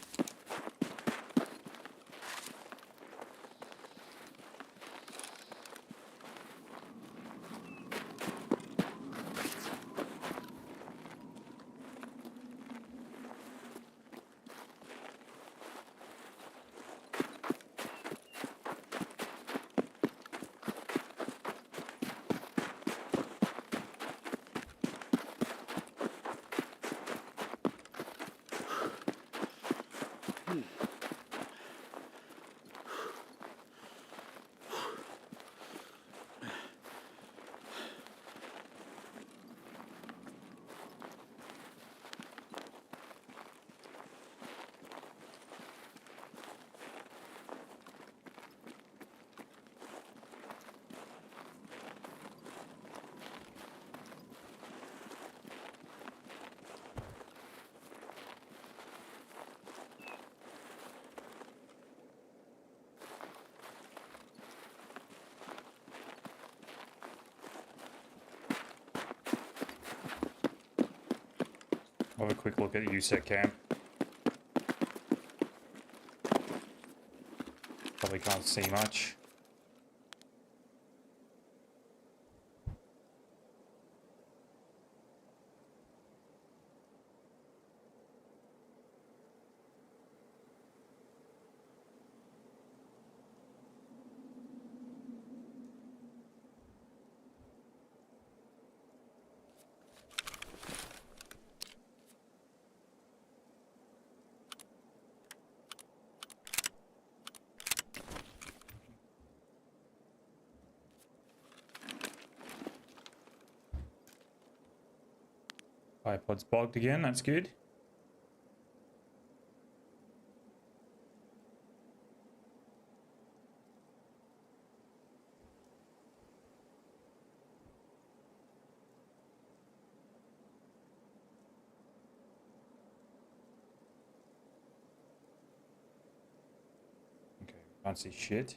Speaker 2: Have a quick look at the USEC camp. Probably can't see much. iPod's bogged again, that's good. Okay, can't see shit.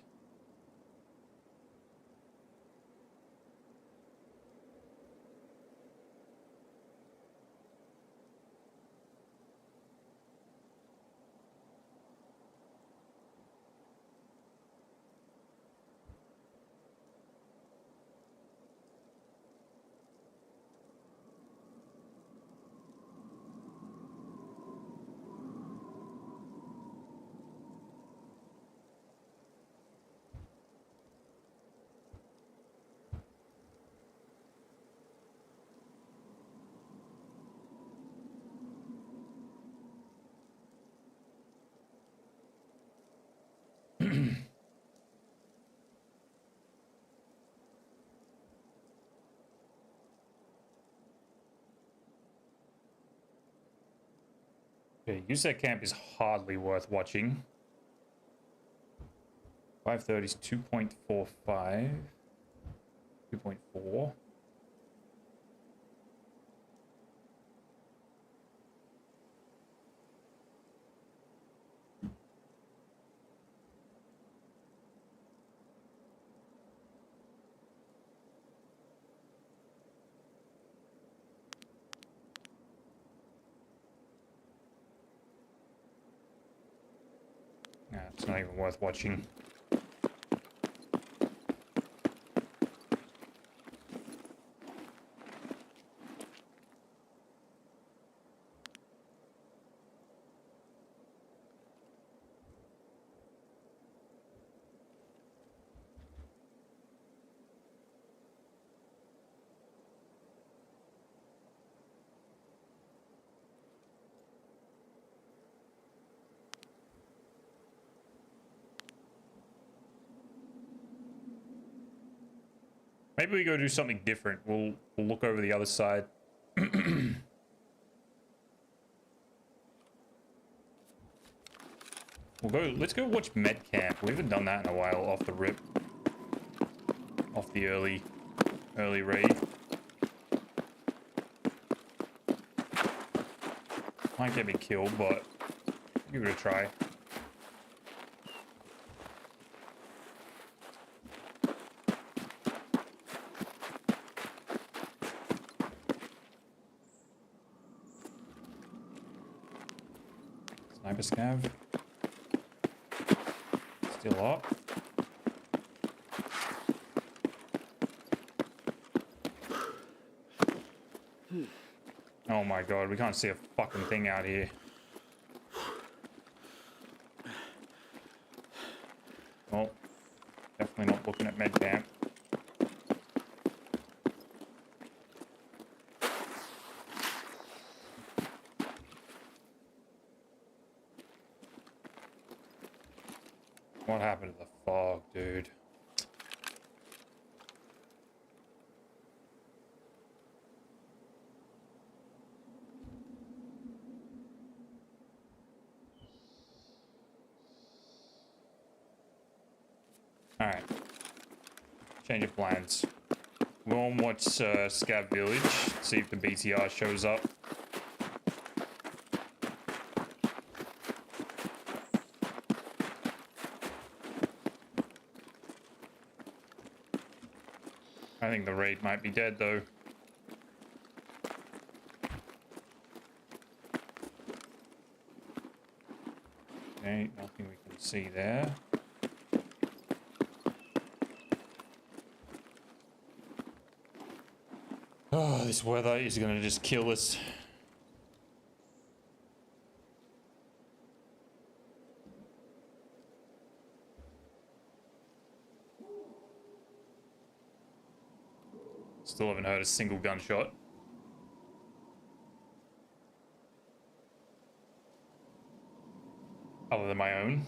Speaker 2: Okay, USEC camp is hardly worth watching. 530 is 2.45. 2.4. It's not even worth watching. Maybe we go do something different. We'll look over the other side. Let's go watch Med Camp. We haven't done that in a while off the rip. Off the early raid. Might get me killed, but give it a try. Sniper scav. Still up. Oh my god, we can't see a fucking thing out here. Well, definitely not looking at med camp. What happened to the fog, dude? Alright. Change of plans. Go and watch Scav Village, see if the BTR shows up. I think the raid might be dead though. Okay, nothing we can see there. Oh, this weather is gonna just kill us. Still haven't heard a single gunshot. Other than my own.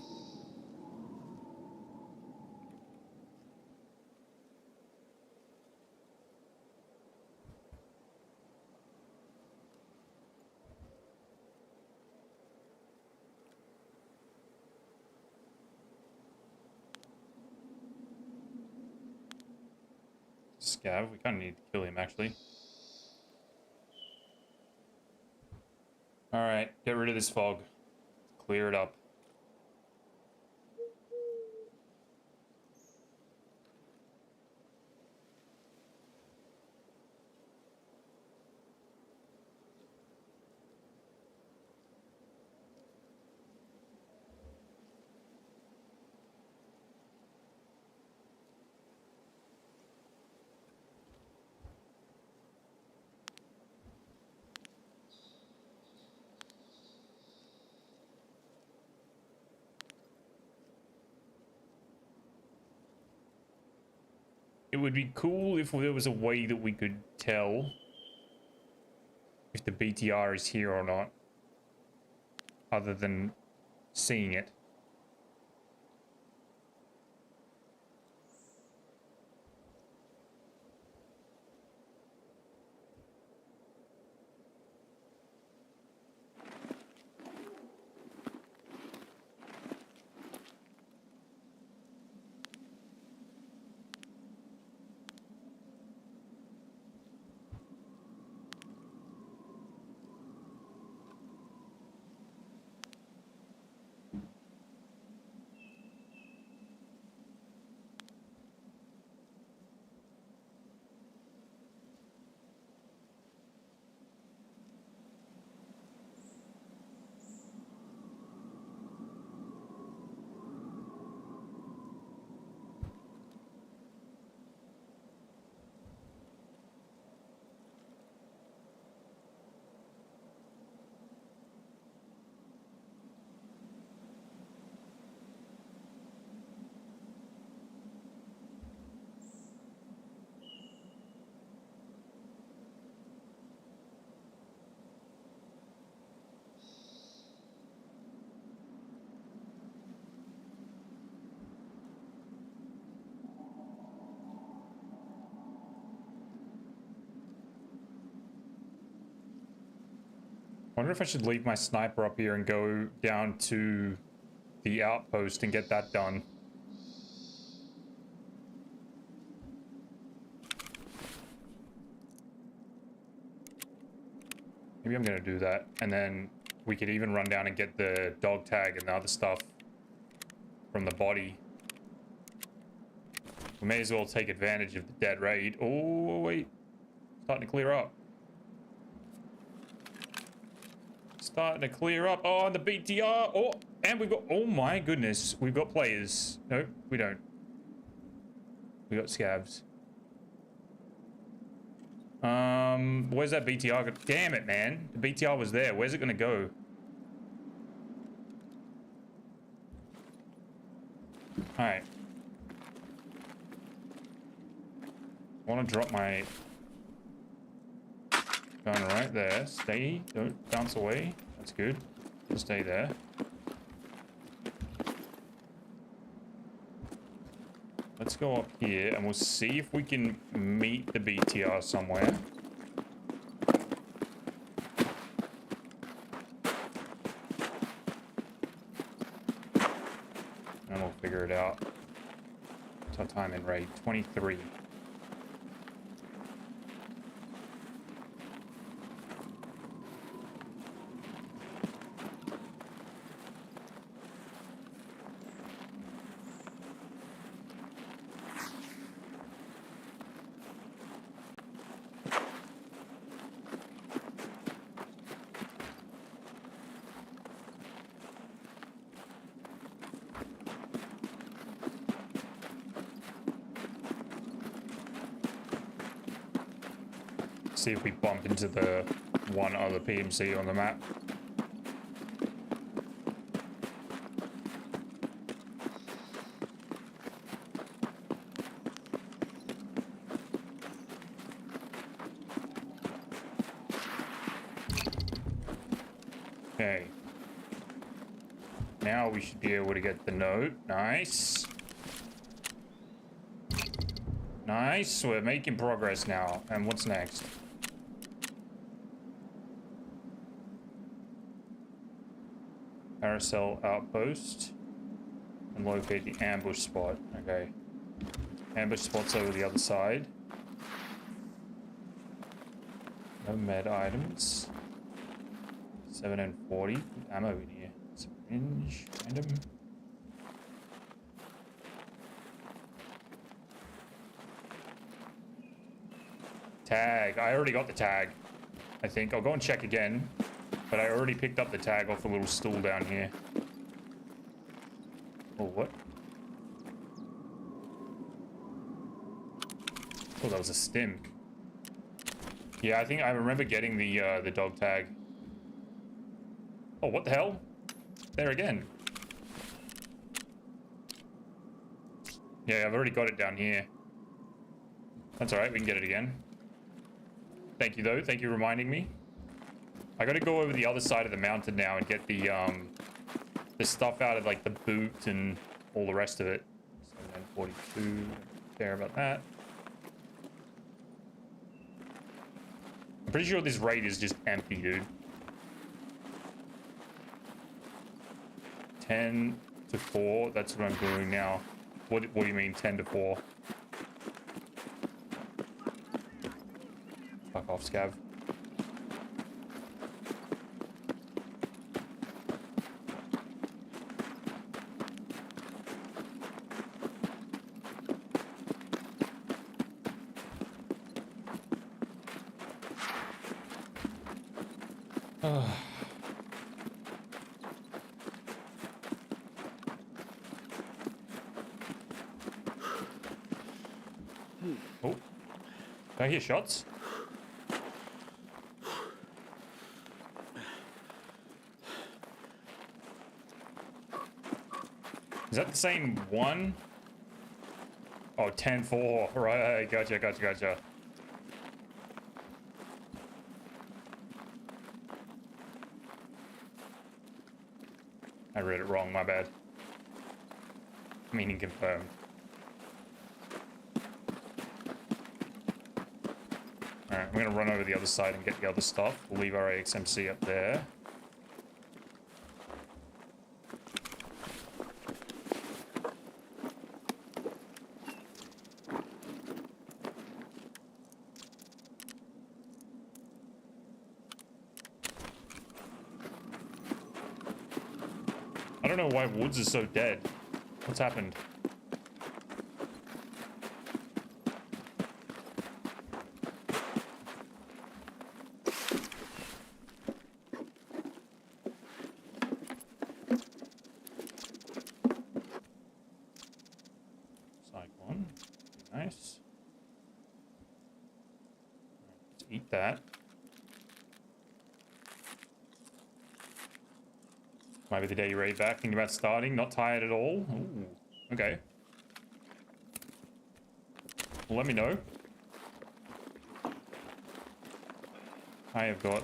Speaker 2: Scav, we kind of need to kill him actually. Alright, get rid of this fog. Clear it up. It would be cool if there was a way that we could tell if the BTR is here or not, other than seeing it. Wonder if I should leave my sniper up here and go down to the outpost and get that done. Maybe I'm gonna do that, and then we could even run down and get the dog tag and the other stuff from the body. We may as well take advantage of the dead raid. Oh, wait. Starting to clear up. Starting to clear up. Oh, and the BTR. Oh, and we've got... Oh, my goodness. We've got players. No, we don't. We got scabs. Where's that BTR? Damn it, man. The BTR was there. Where's it gonna go? Alright. I want to drop my gun right there. Stay. Don't bounce away. That's good. Just stay there. Let's go up here and we'll see if we can meet the BTR somewhere. And we'll figure it out. What's our time in raid? 23. See if we bump into the one other PMC on the map. Okay. Now we should be able to get the note. Nice. Nice. We're making progress now. And what's next? Carousel outpost and locate the ambush spot. Okay. Ambush spot's over the other side. No med items. 7 and 40. Ammo in here. Syringe. Random. Tag. I already got the tag. I think. I'll go and check again. But I already picked up the tag off the little stool down here. Oh, what? Oh, that was a stim. Yeah, I think I remember getting the dog tag. Oh, what the hell? There again. Yeah, I've already got it down here. That's alright, we can get it again. Thank you, though. Thank you for reminding me. I gotta go over the other side of the mountain now and get the stuff out of, like, the boot and all the rest of it. 742, don't care about that. I'm pretty sure this raid is just empty, dude. 10 to 4, that's what I'm doing now. What do you mean 10 to 4? Fuck off, scav. Oh, can I hear shots? Is that the same one? Oh, 10-4. Right, gotcha. I read it wrong, my bad. Meaning confirmed. Alright, I'm gonna run over the other side and get the other stuff. We'll leave our AXMC up there. I don't know why Woods is so dead. What's happened? Cyclone. Nice. Let's eat that. Might be the day you're ready back. Thinking about starting. Not tired at all. Ooh, okay. Well, let me know. I have got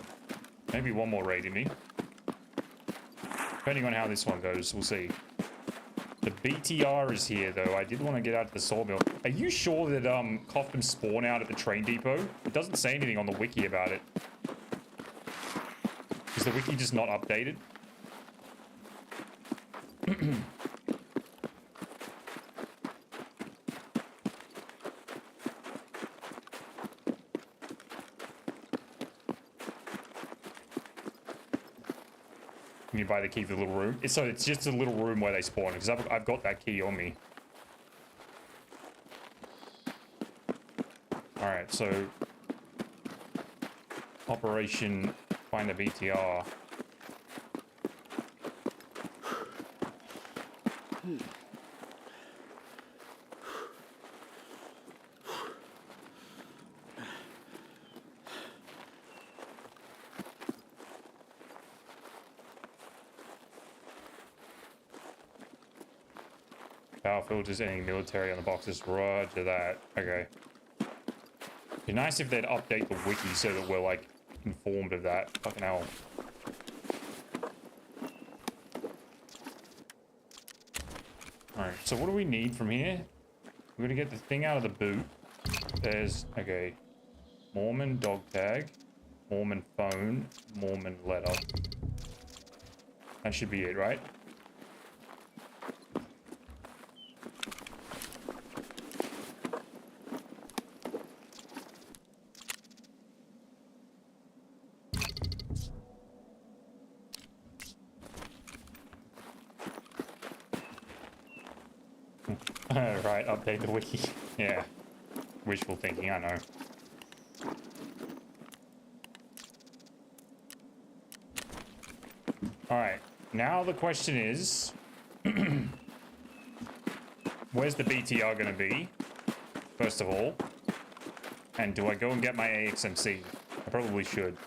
Speaker 2: maybe one more raid in me. Depending on how this one goes, we'll see. The BTR is here, though. I did want to get out to the sawmill. Are you sure that Coffin spawn out at the train depot? It doesn't say anything on the wiki about it. Is the wiki just not updated? Can you buy the key for the little room? So it's just a little room where they spawn, because I've got that key on me. Alright, so... Operation Find a BTR. Power filters, any military on the boxes. Roger that. Okay. Be nice if they'd update the wiki so that we're like informed of that. Fucking hell. Alright, so what do we need from here? We're gonna get the thing out of the boot. There's, okay. Mormon dog tag. Mormon phone. Mormon letter. That should be it, right? Right, update the wiki. Yeah. Wishful thinking, I know. Alright, now the question is... where's the BTR gonna be? First of all. And do I go and get my AXMC? I probably should.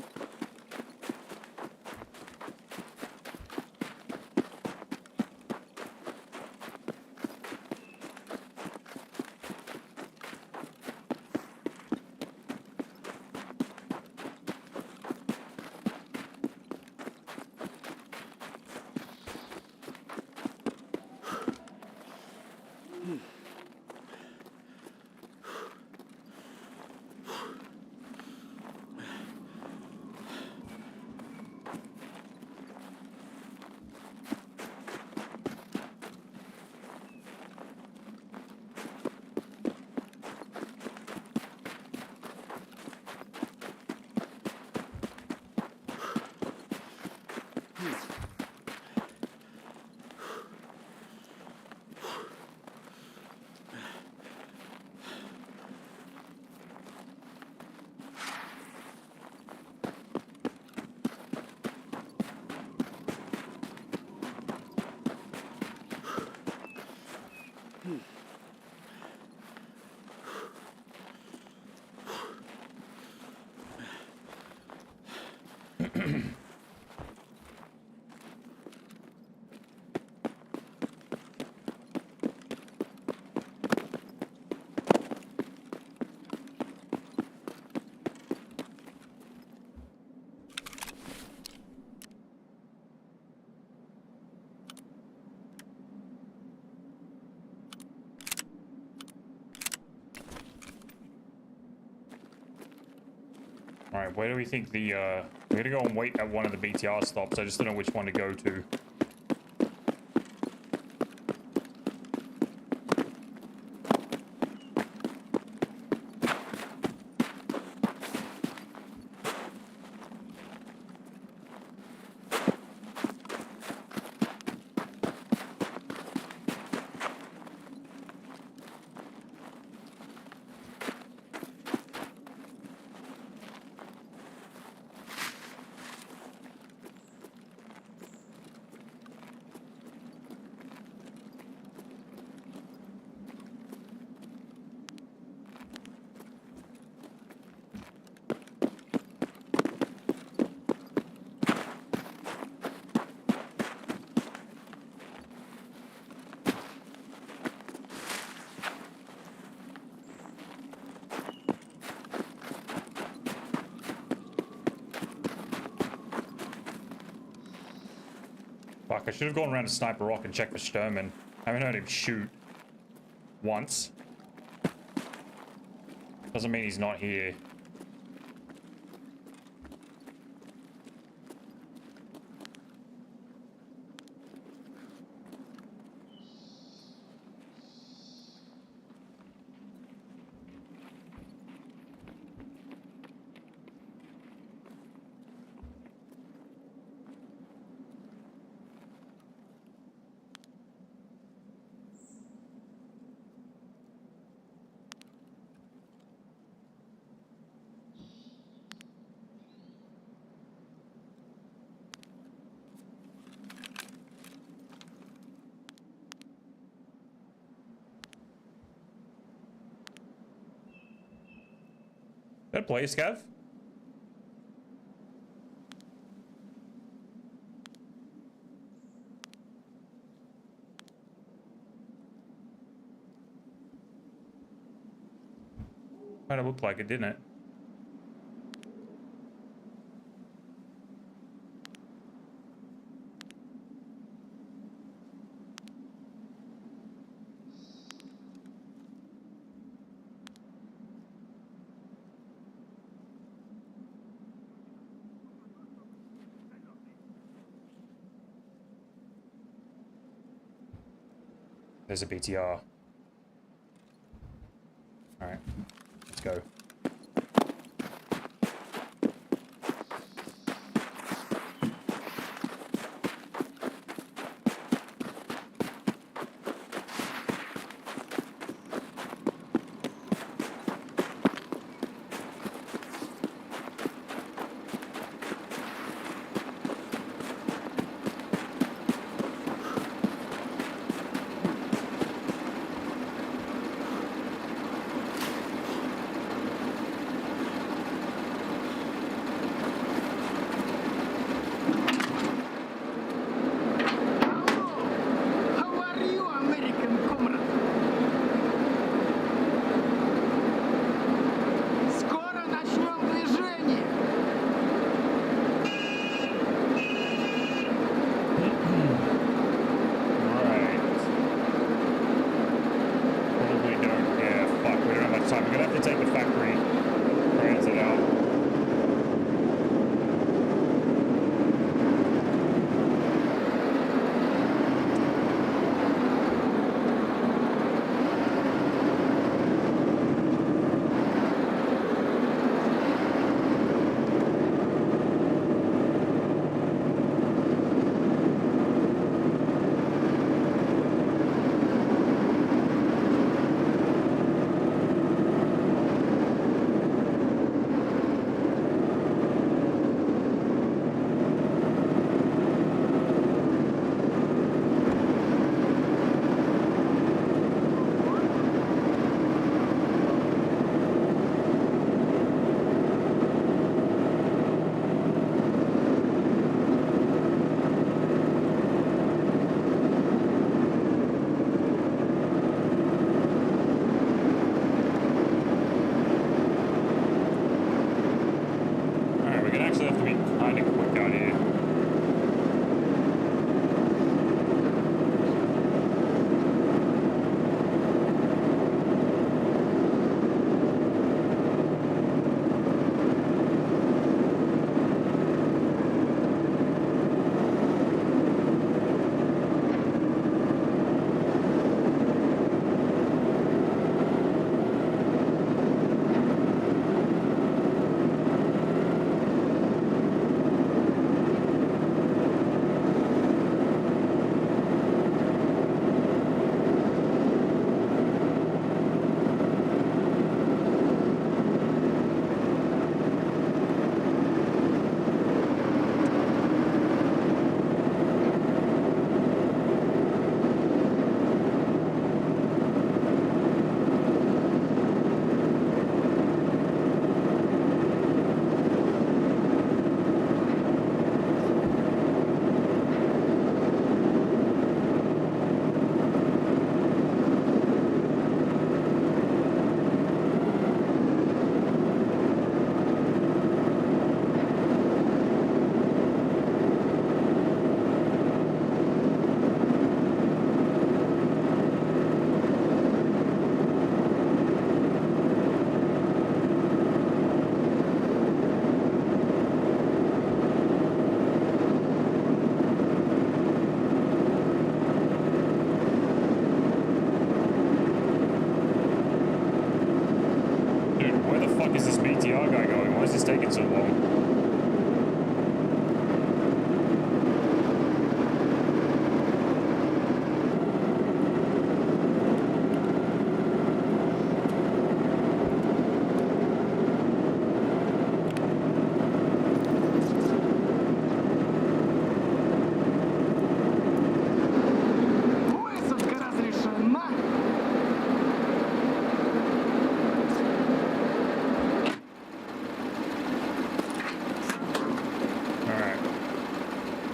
Speaker 2: All right, where do we think the, we're gonna go and wait at one of the BTR stops. I just don't know which one to go to. Fuck, I should have gone around to Sniper Rock and checked for Sturman. I haven't heard him shoot once. Doesn't mean he's not here. That play, Scav? Kind of looked like it, didn't it? There's a BTR. All right, let's go.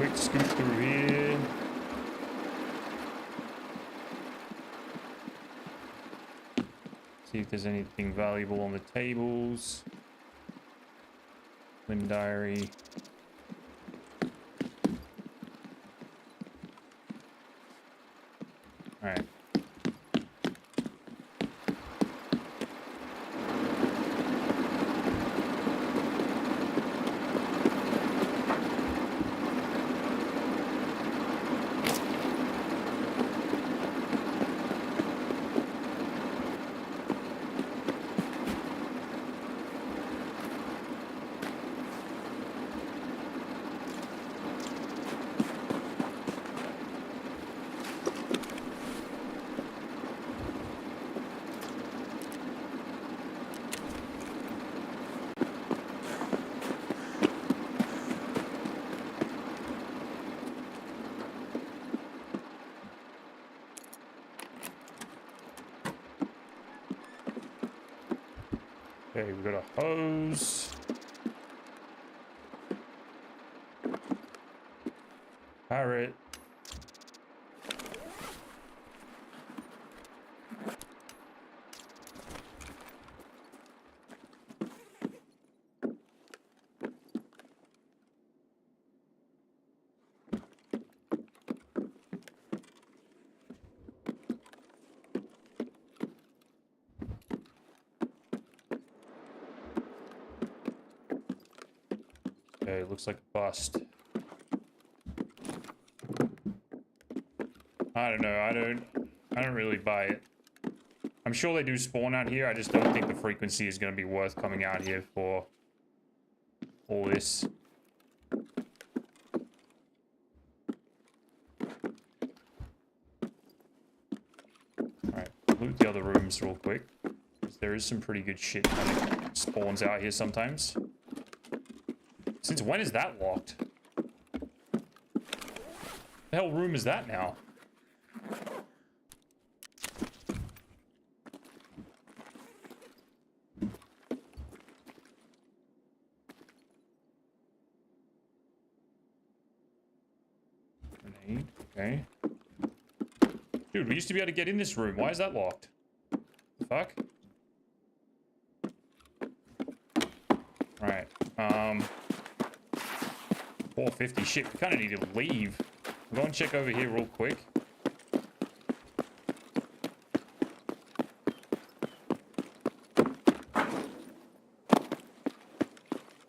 Speaker 2: quick scoot through here. See if there's anything valuable on the tables. Twin diary. All right. Okay, we've got a hose. Parrot. Okay, looks like a bust. I don't know. I don't really buy it. I'm sure they do spawn out here. I just don't think the frequency is going to be worth coming out here for all this. Alright, loot the other rooms real quick. There is some pretty good shit kind of spawns out here sometimes. Since when is that locked? The hell room is that now? Grenade, okay. Dude, we used to be able to get in this room. Why is that locked? The fuck? Right. 450. Shit, we kind of need to leave. I'll go and check over here real quick.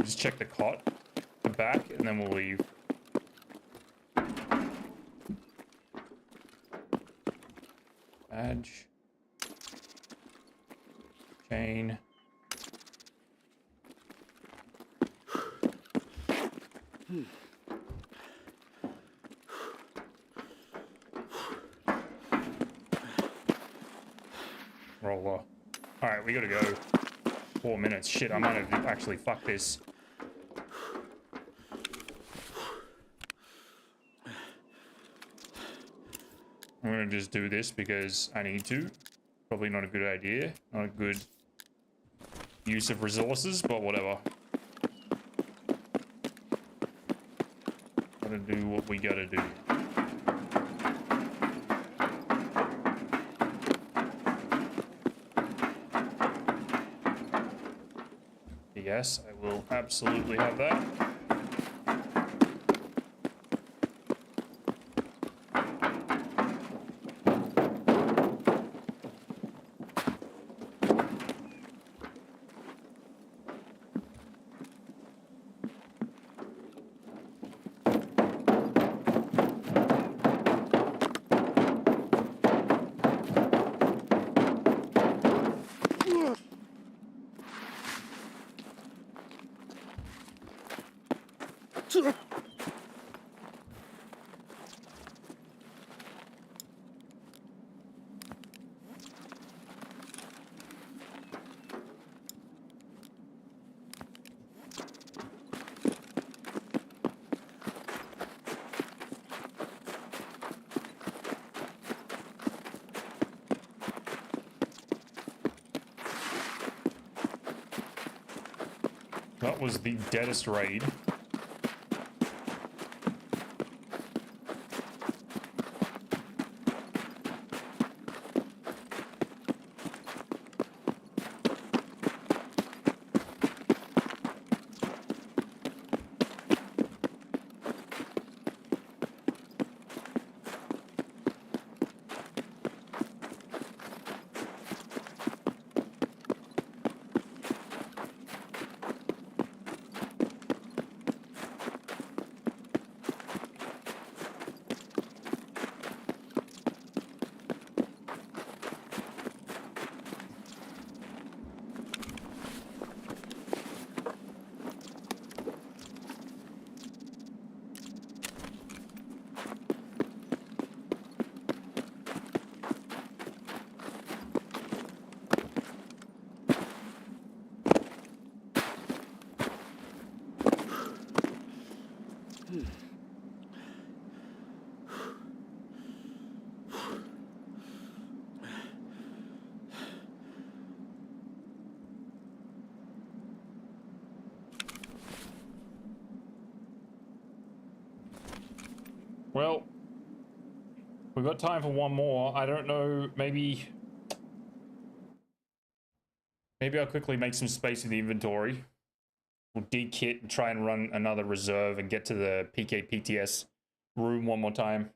Speaker 2: Just check the cot, the back, and then we'll leave. Badge. Chain. Roller. Alright, we gotta go. 4 minutes. Shit, I might have actually fucked this. I'm gonna just do this because I need to. Probably not a good idea. Not a good use of resources, but whatever. Gotta do what we gotta do. Yes, I will absolutely have that. That was the deadest raid. Well, we've got time for one more. I don't know, maybe I'll quickly make some space in the inventory. We'll de-kit and try and run another reserve and get to the PKPTS room one more time.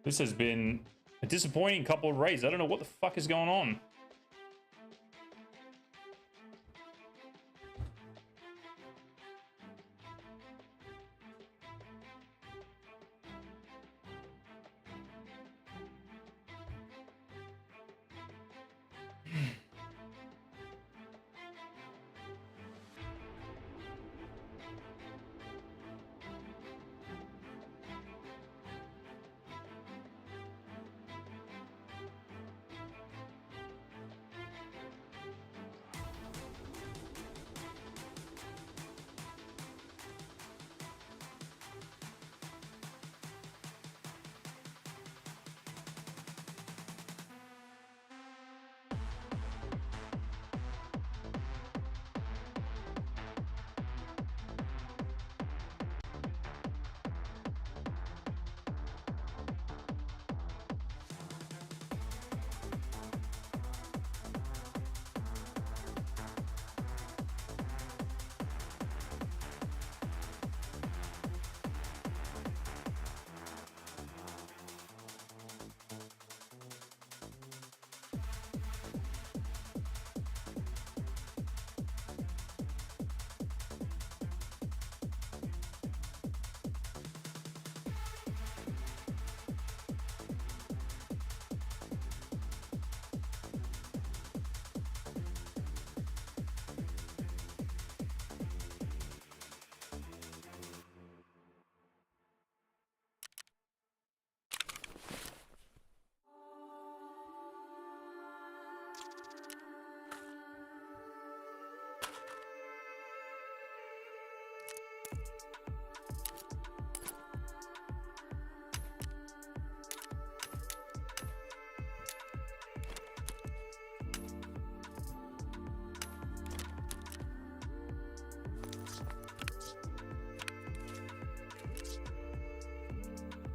Speaker 2: This has been a disappointing couple of raids. I don't know what the fuck is going on.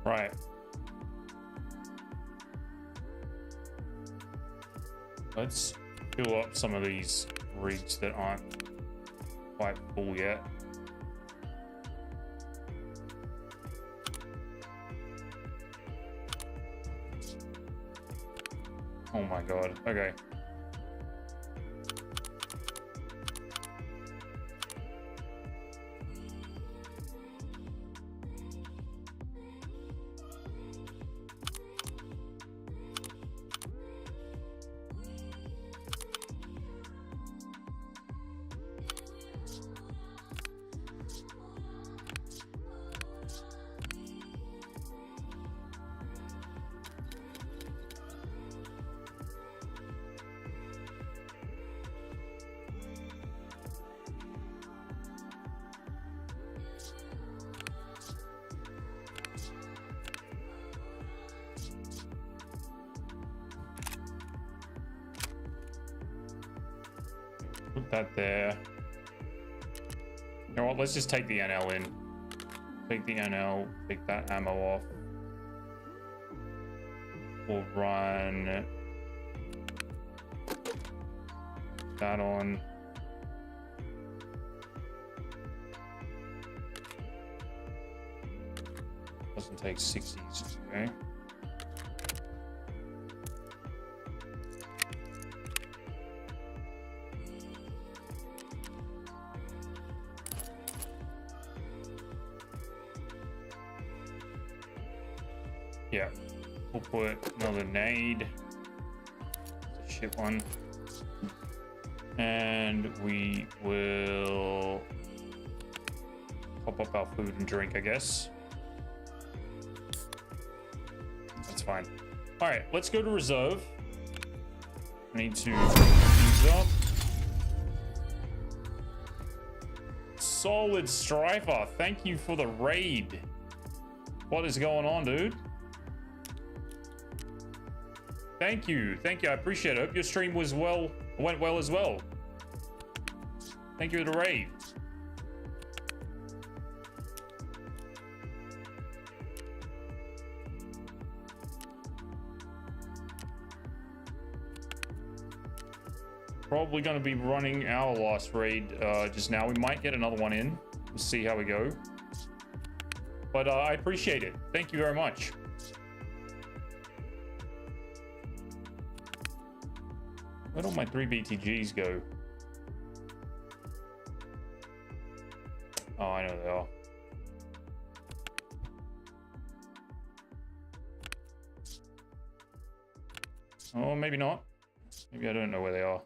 Speaker 2: Right. Let's fill up some of these rigs that aren't quite full yet. Oh my god. Okay. Put that there. You know what? Let's just take the NL in. Take the NL, take that ammo off. We'll run that on. Doesn't take 60s, okay. Yeah, we'll put another nade. It's a shit one. And we will pop up our food and drink, I guess. That's fine. All right, let's go to reserve. I need to use up. Solid Strifer, thank you for the raid. What is going on, dude? Thank you, I appreciate it. Hope your stream went well as well. Thank you for the raid. Probably going to be running our last raid just now. We might get another one in. We'll see how we go. But I appreciate it. Thank you very much. Where'd all my 3 BTGs go? Oh, I know they are. Oh, maybe not. Maybe I don't know where they are.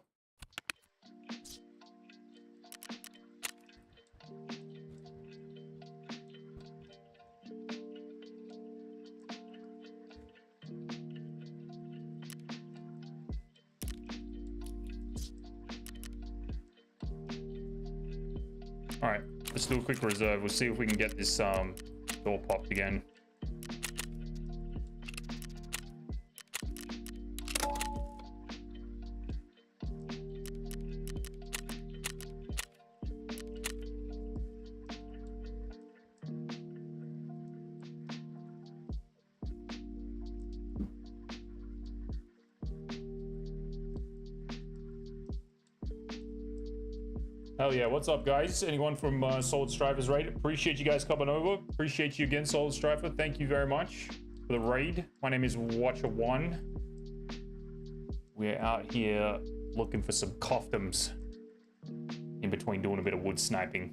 Speaker 2: All right, let's do a quick reserve. We'll see if we can get this door popped again. Hell yeah, what's up guys? Anyone from Solid Strifer's raid? Appreciate you guys coming over. Appreciate you again, Solid Strifer. Thank you very much for the raid. My name is Watcher1. We're out here looking for some coftums in between doing a bit of wood sniping.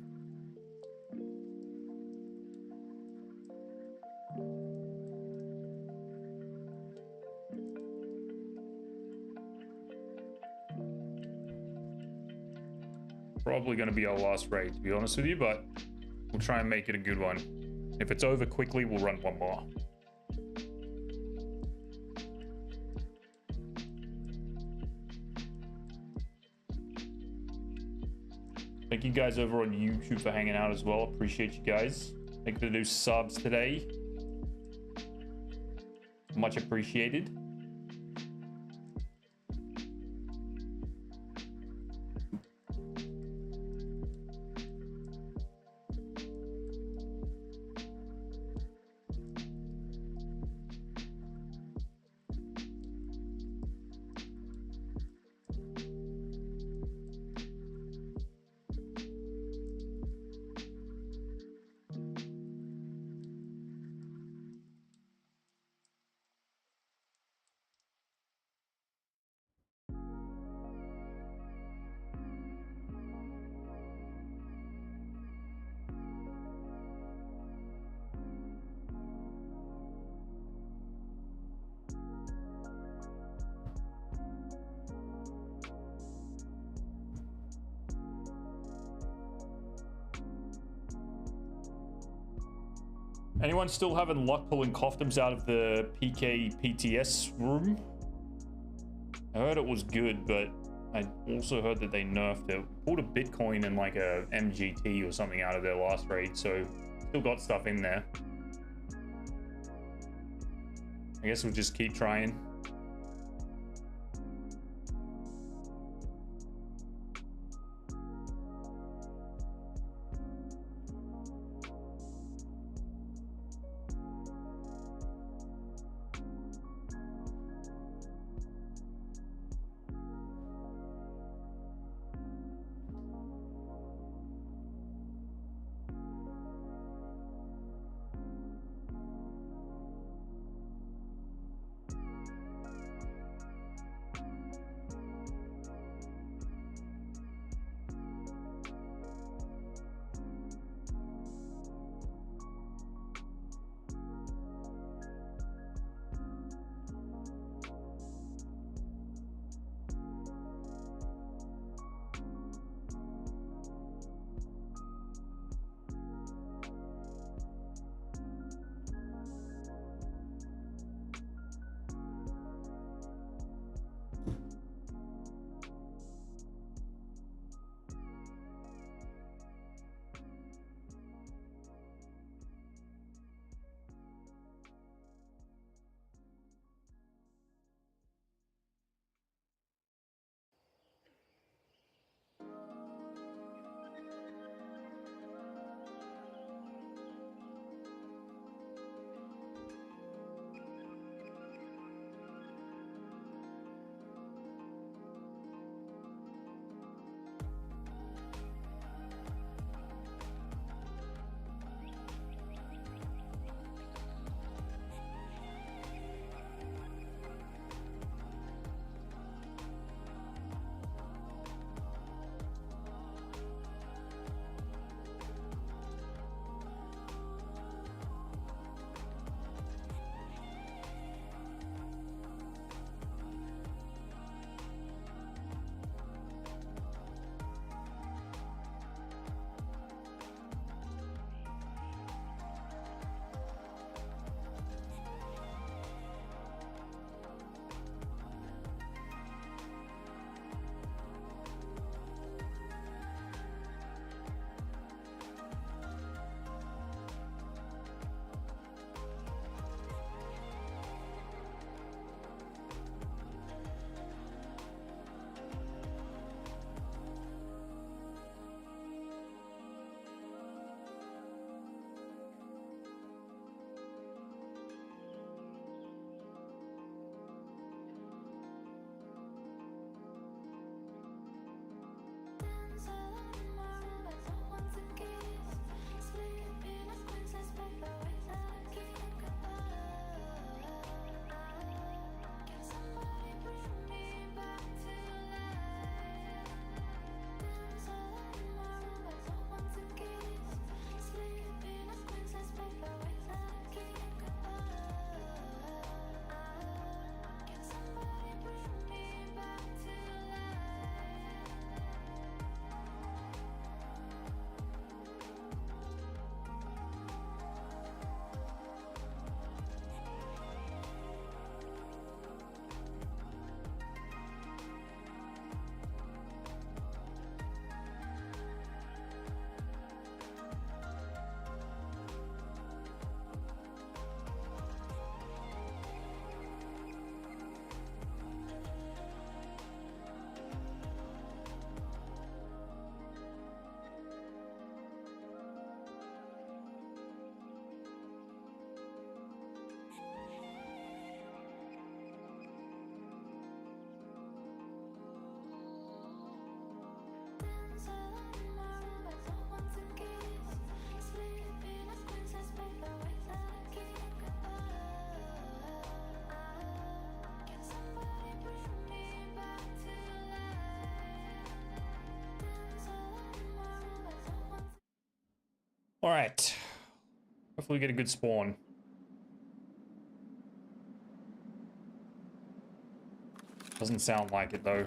Speaker 2: Probably going to be our last raid, to be honest with you, but we'll try and make it a good one. If it's over quickly, we'll run one more. Thank you guys over on YouTube for hanging out as well. Appreciate you guys. Thank you for the new subs today. Much appreciated. Anyone still having luck pulling coftums out of the PK PTS room? I heard it was good, but I also heard that they nerfed it. Pulled a Bitcoin and like a MGT or something out of their last raid, so still got stuff in there. I guess we'll just keep trying. All right. Hopefully we get a good spawn. Doesn't sound like it though.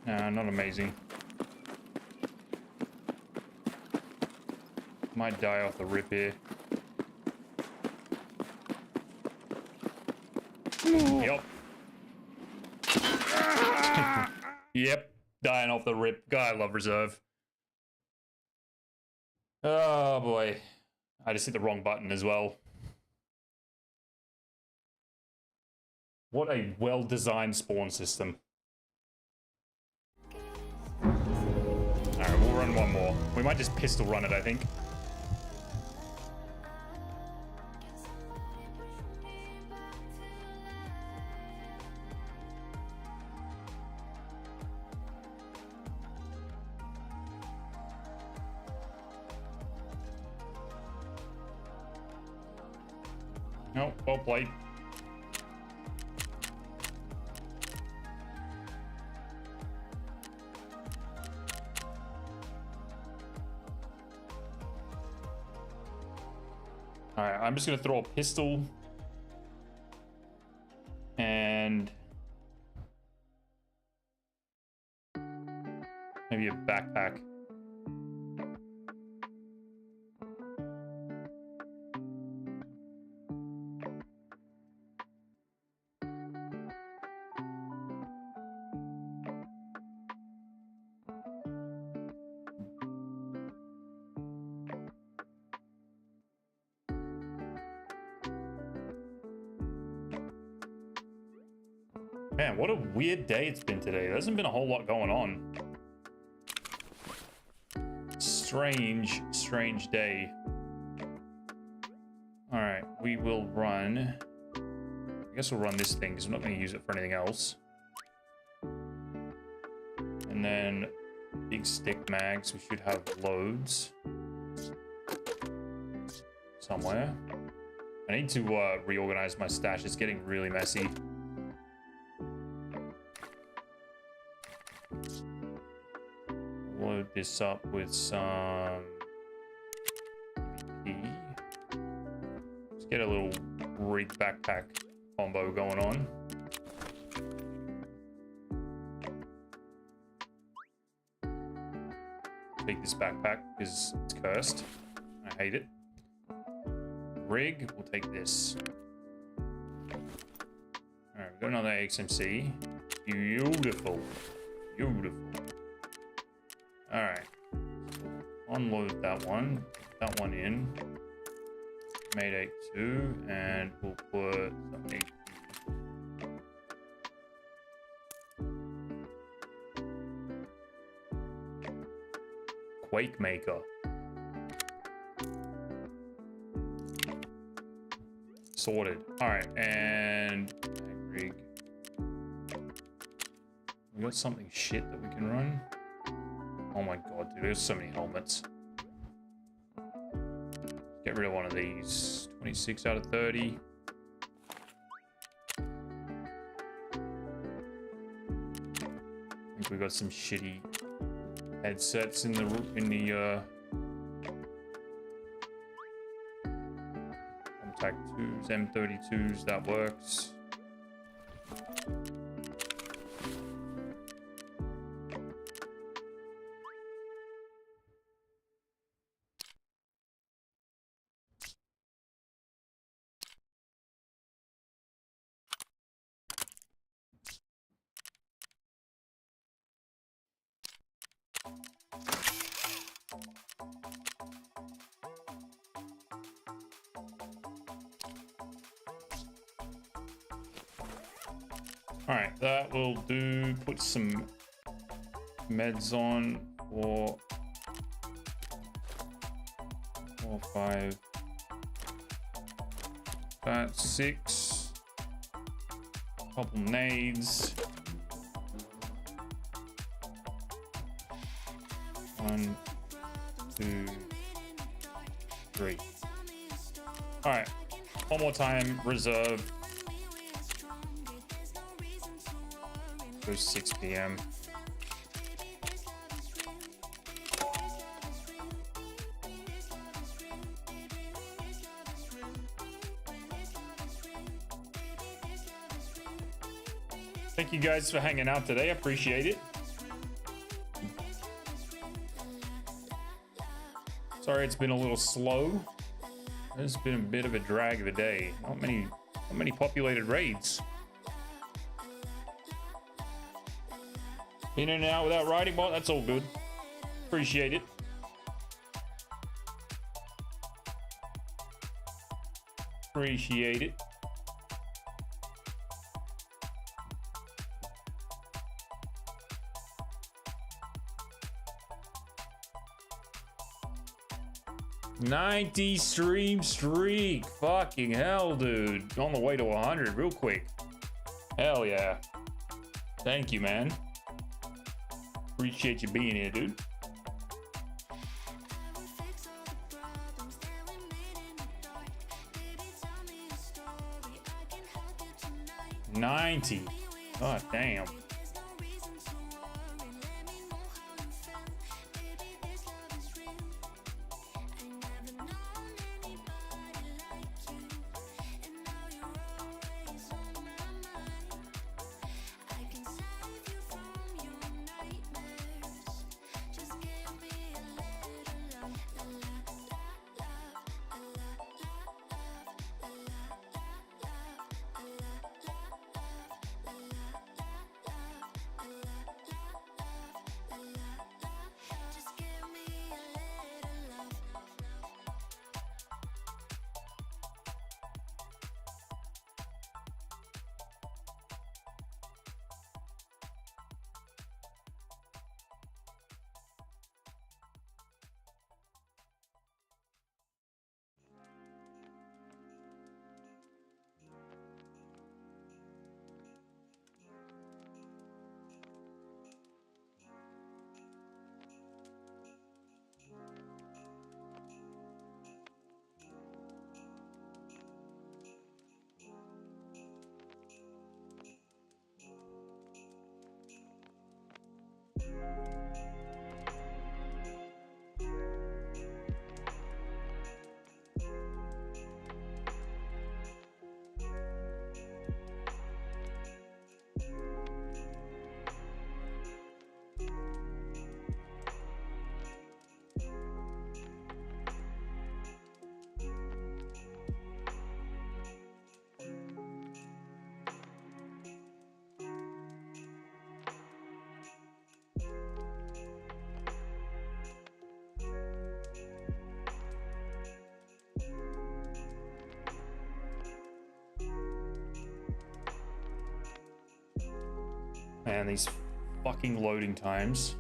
Speaker 2: Nah, not amazing. Might die off the rip here. Yep. Yep. Dying off the rip. God, I love reserve. Oh boy. I just hit the wrong button as well. What a well-designed spawn system. Alright, we'll run one more. We might just pistol run it, I think. No, well played. Alright, I'm just gonna throw a pistol and maybe a backpack. Man, what a weird day it's been today. There hasn't been a whole lot going on. Strange, strange day. All right, we will run. I guess we'll run this thing because I'm not going to use it for anything else. And then big stick mags. We should have loads somewhere. I need to reorganize my stash. It's getting really messy. Load this up with some PvP. Let's get a little rig backpack combo going on. Take this backpack because it's cursed. I hate it. Rig, we'll take this. Alright, we've got another XMC. Beautiful. Beautiful. Alright. Unload that one. Put that one in. Made 82, and we'll put some HP. Quake Maker. Sorted. Alright, and rig. We got something shit that we can run. Oh my god, dude, there's so many helmets. Get rid of one of these. 26 out of 30. I think we got some shitty headsets in the Contact 2s, M32s, that works. Alright, that will do. Put some meds on for 4, 5, that's 6. Couple nades. 1, 2, 3. Alright, one more time, reserve. Goes 6 PM. Thank you guys for hanging out today. I appreciate it. Sorry it's been a little slow. It's been a bit of a drag of a day. Not many populated raids. In and out without riding bot, that's all good. Appreciate it. Appreciate it. $90 stream streak. Fucking hell, dude. On the way to 100 real quick. Hell yeah. Thank you, man. Appreciate you being here, dude. $90. God damn. Man, these fucking loading times.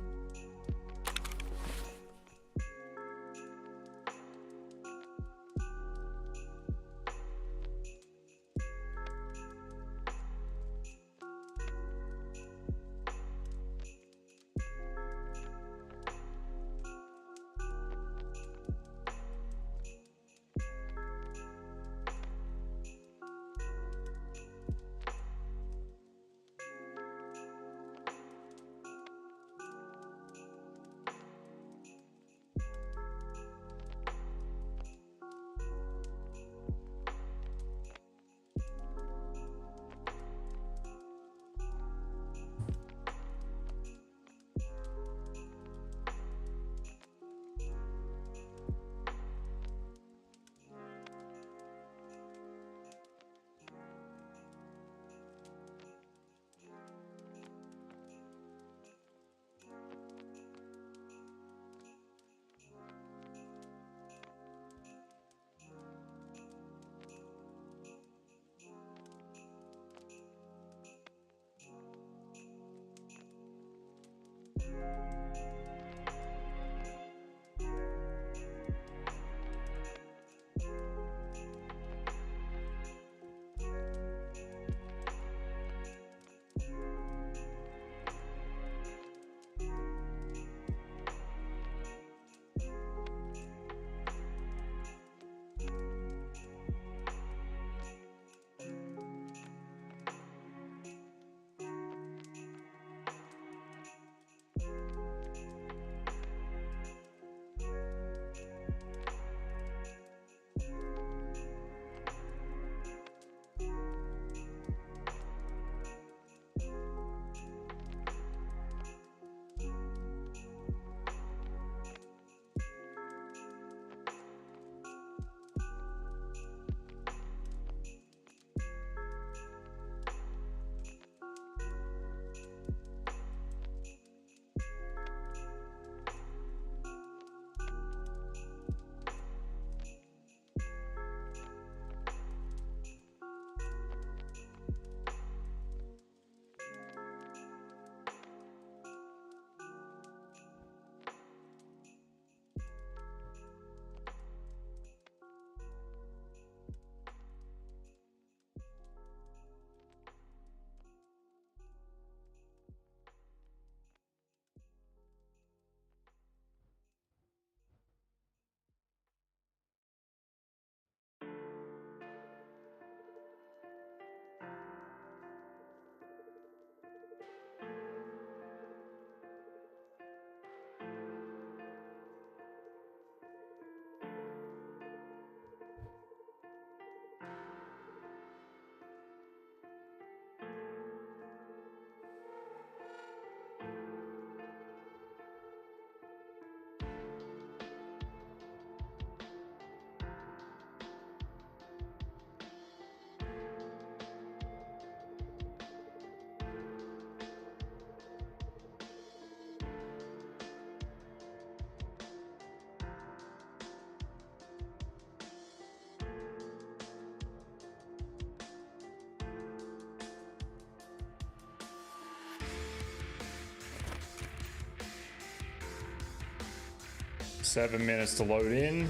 Speaker 2: 7 minutes to load in.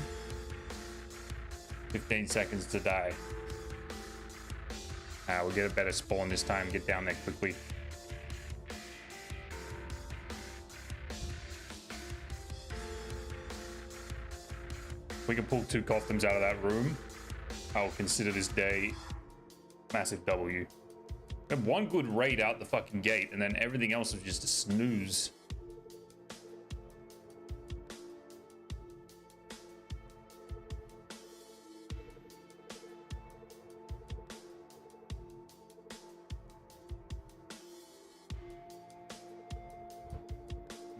Speaker 2: 15 seconds to die. We'll get a better spawn this time. Get down there quickly. If we can pull 2 coffins out of that room, I'll consider this day massive W. We had 1 good raid out the fucking gate, and then everything else was just a snooze.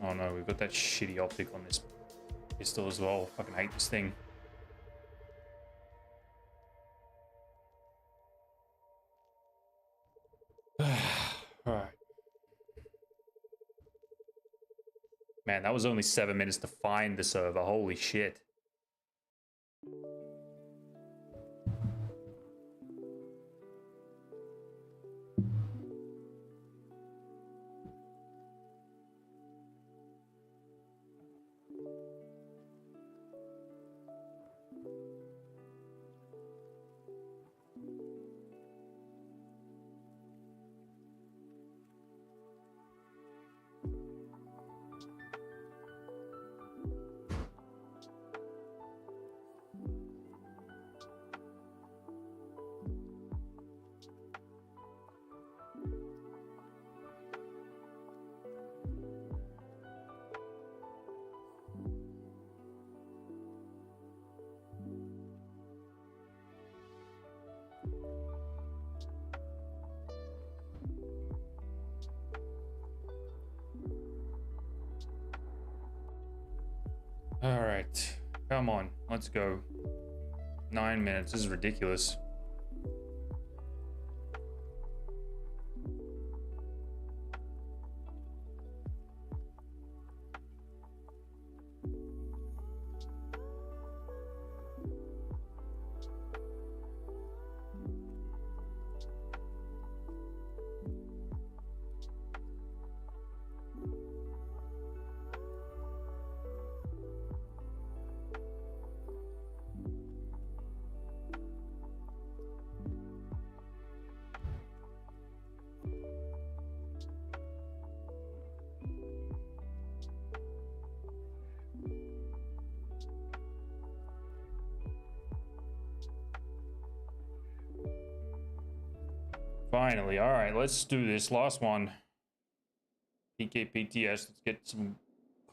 Speaker 2: Oh no, we've got that shitty optic on this pistol as well. I fucking hate this thing. Alright. Man, that was only 7 minutes to find the server. Holy shit. All right, come on, let's go. 9 minutes, this is ridiculous. Finally, all right, let's do this. Last one. PKPTS, let's get some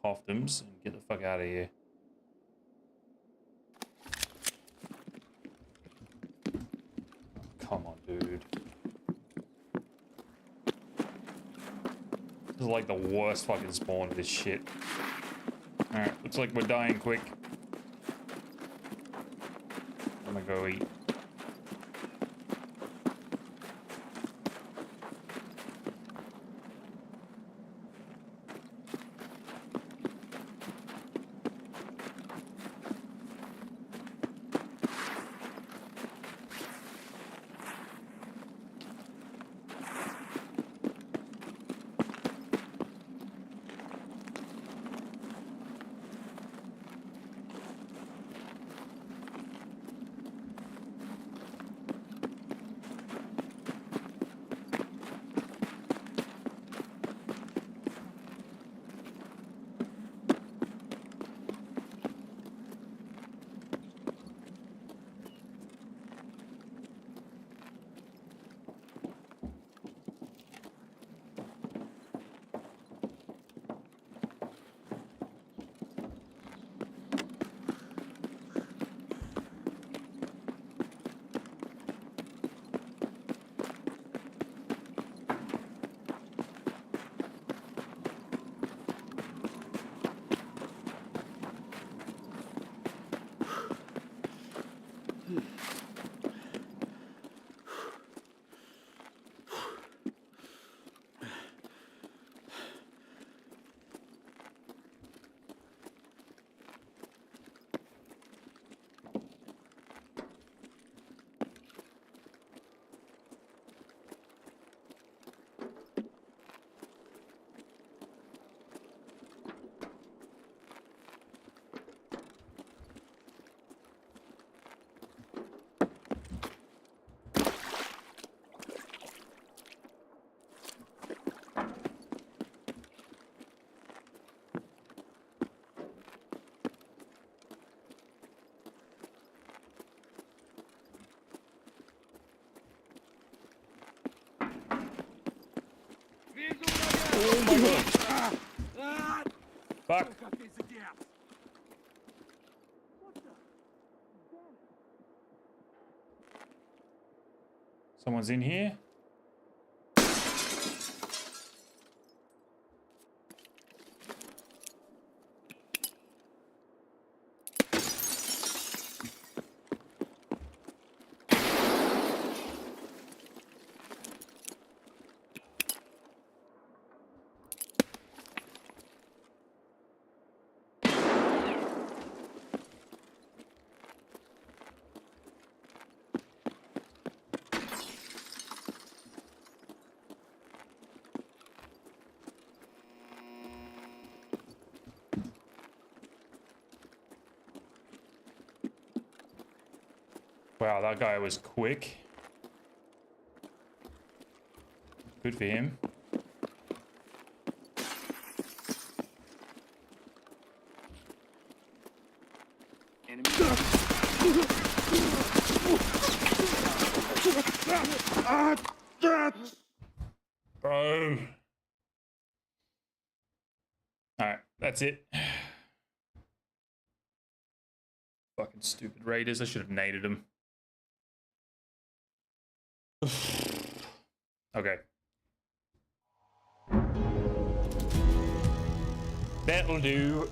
Speaker 2: coffins and get the fuck out of here. Come on, dude. This is like the worst fucking spawn of this shit. Alright, looks like we're dying quick. I'm gonna go eat. Oh my god. Fuck. Someone's in here. Wow, that guy was quick. Good for him. Bro. Alright, that's it. Fucking stupid raiders. I should have naded them. Okay. That'll do.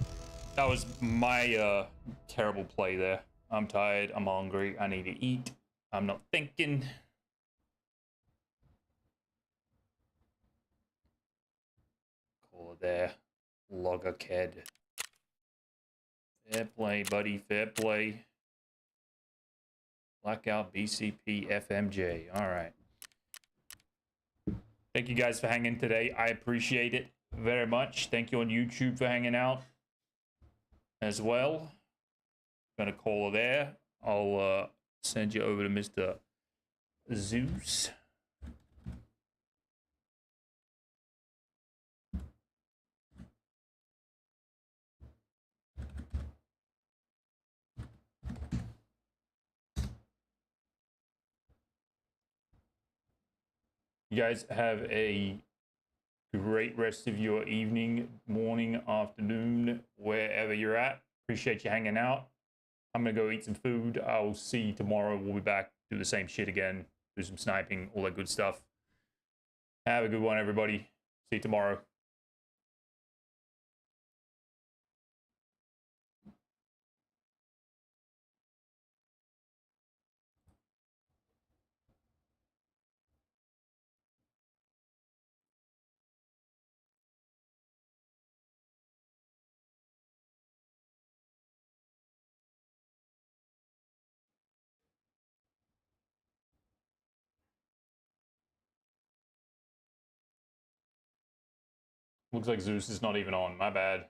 Speaker 2: That was my terrible play there. I'm tired. I'm hungry. I need to eat. I'm not thinking. Call it there. Logger kid. Fair play, buddy. Fair play. Blackout BCP FMJ. All right. Thank you guys for hanging today. I appreciate it very much. Thank you on YouTube for hanging out as well. Gonna call it there. I'll send you over to Mr. Zeus. You guys have a great rest of your evening, morning, afternoon, wherever you're at. Appreciate you hanging out. I'm gonna go eat some food. I'll see you tomorrow. We'll be back, do the same shit again, do some sniping, all that good stuff. Have a good one, everybody. See you tomorrow. Looks like Zeus is not even on. My bad.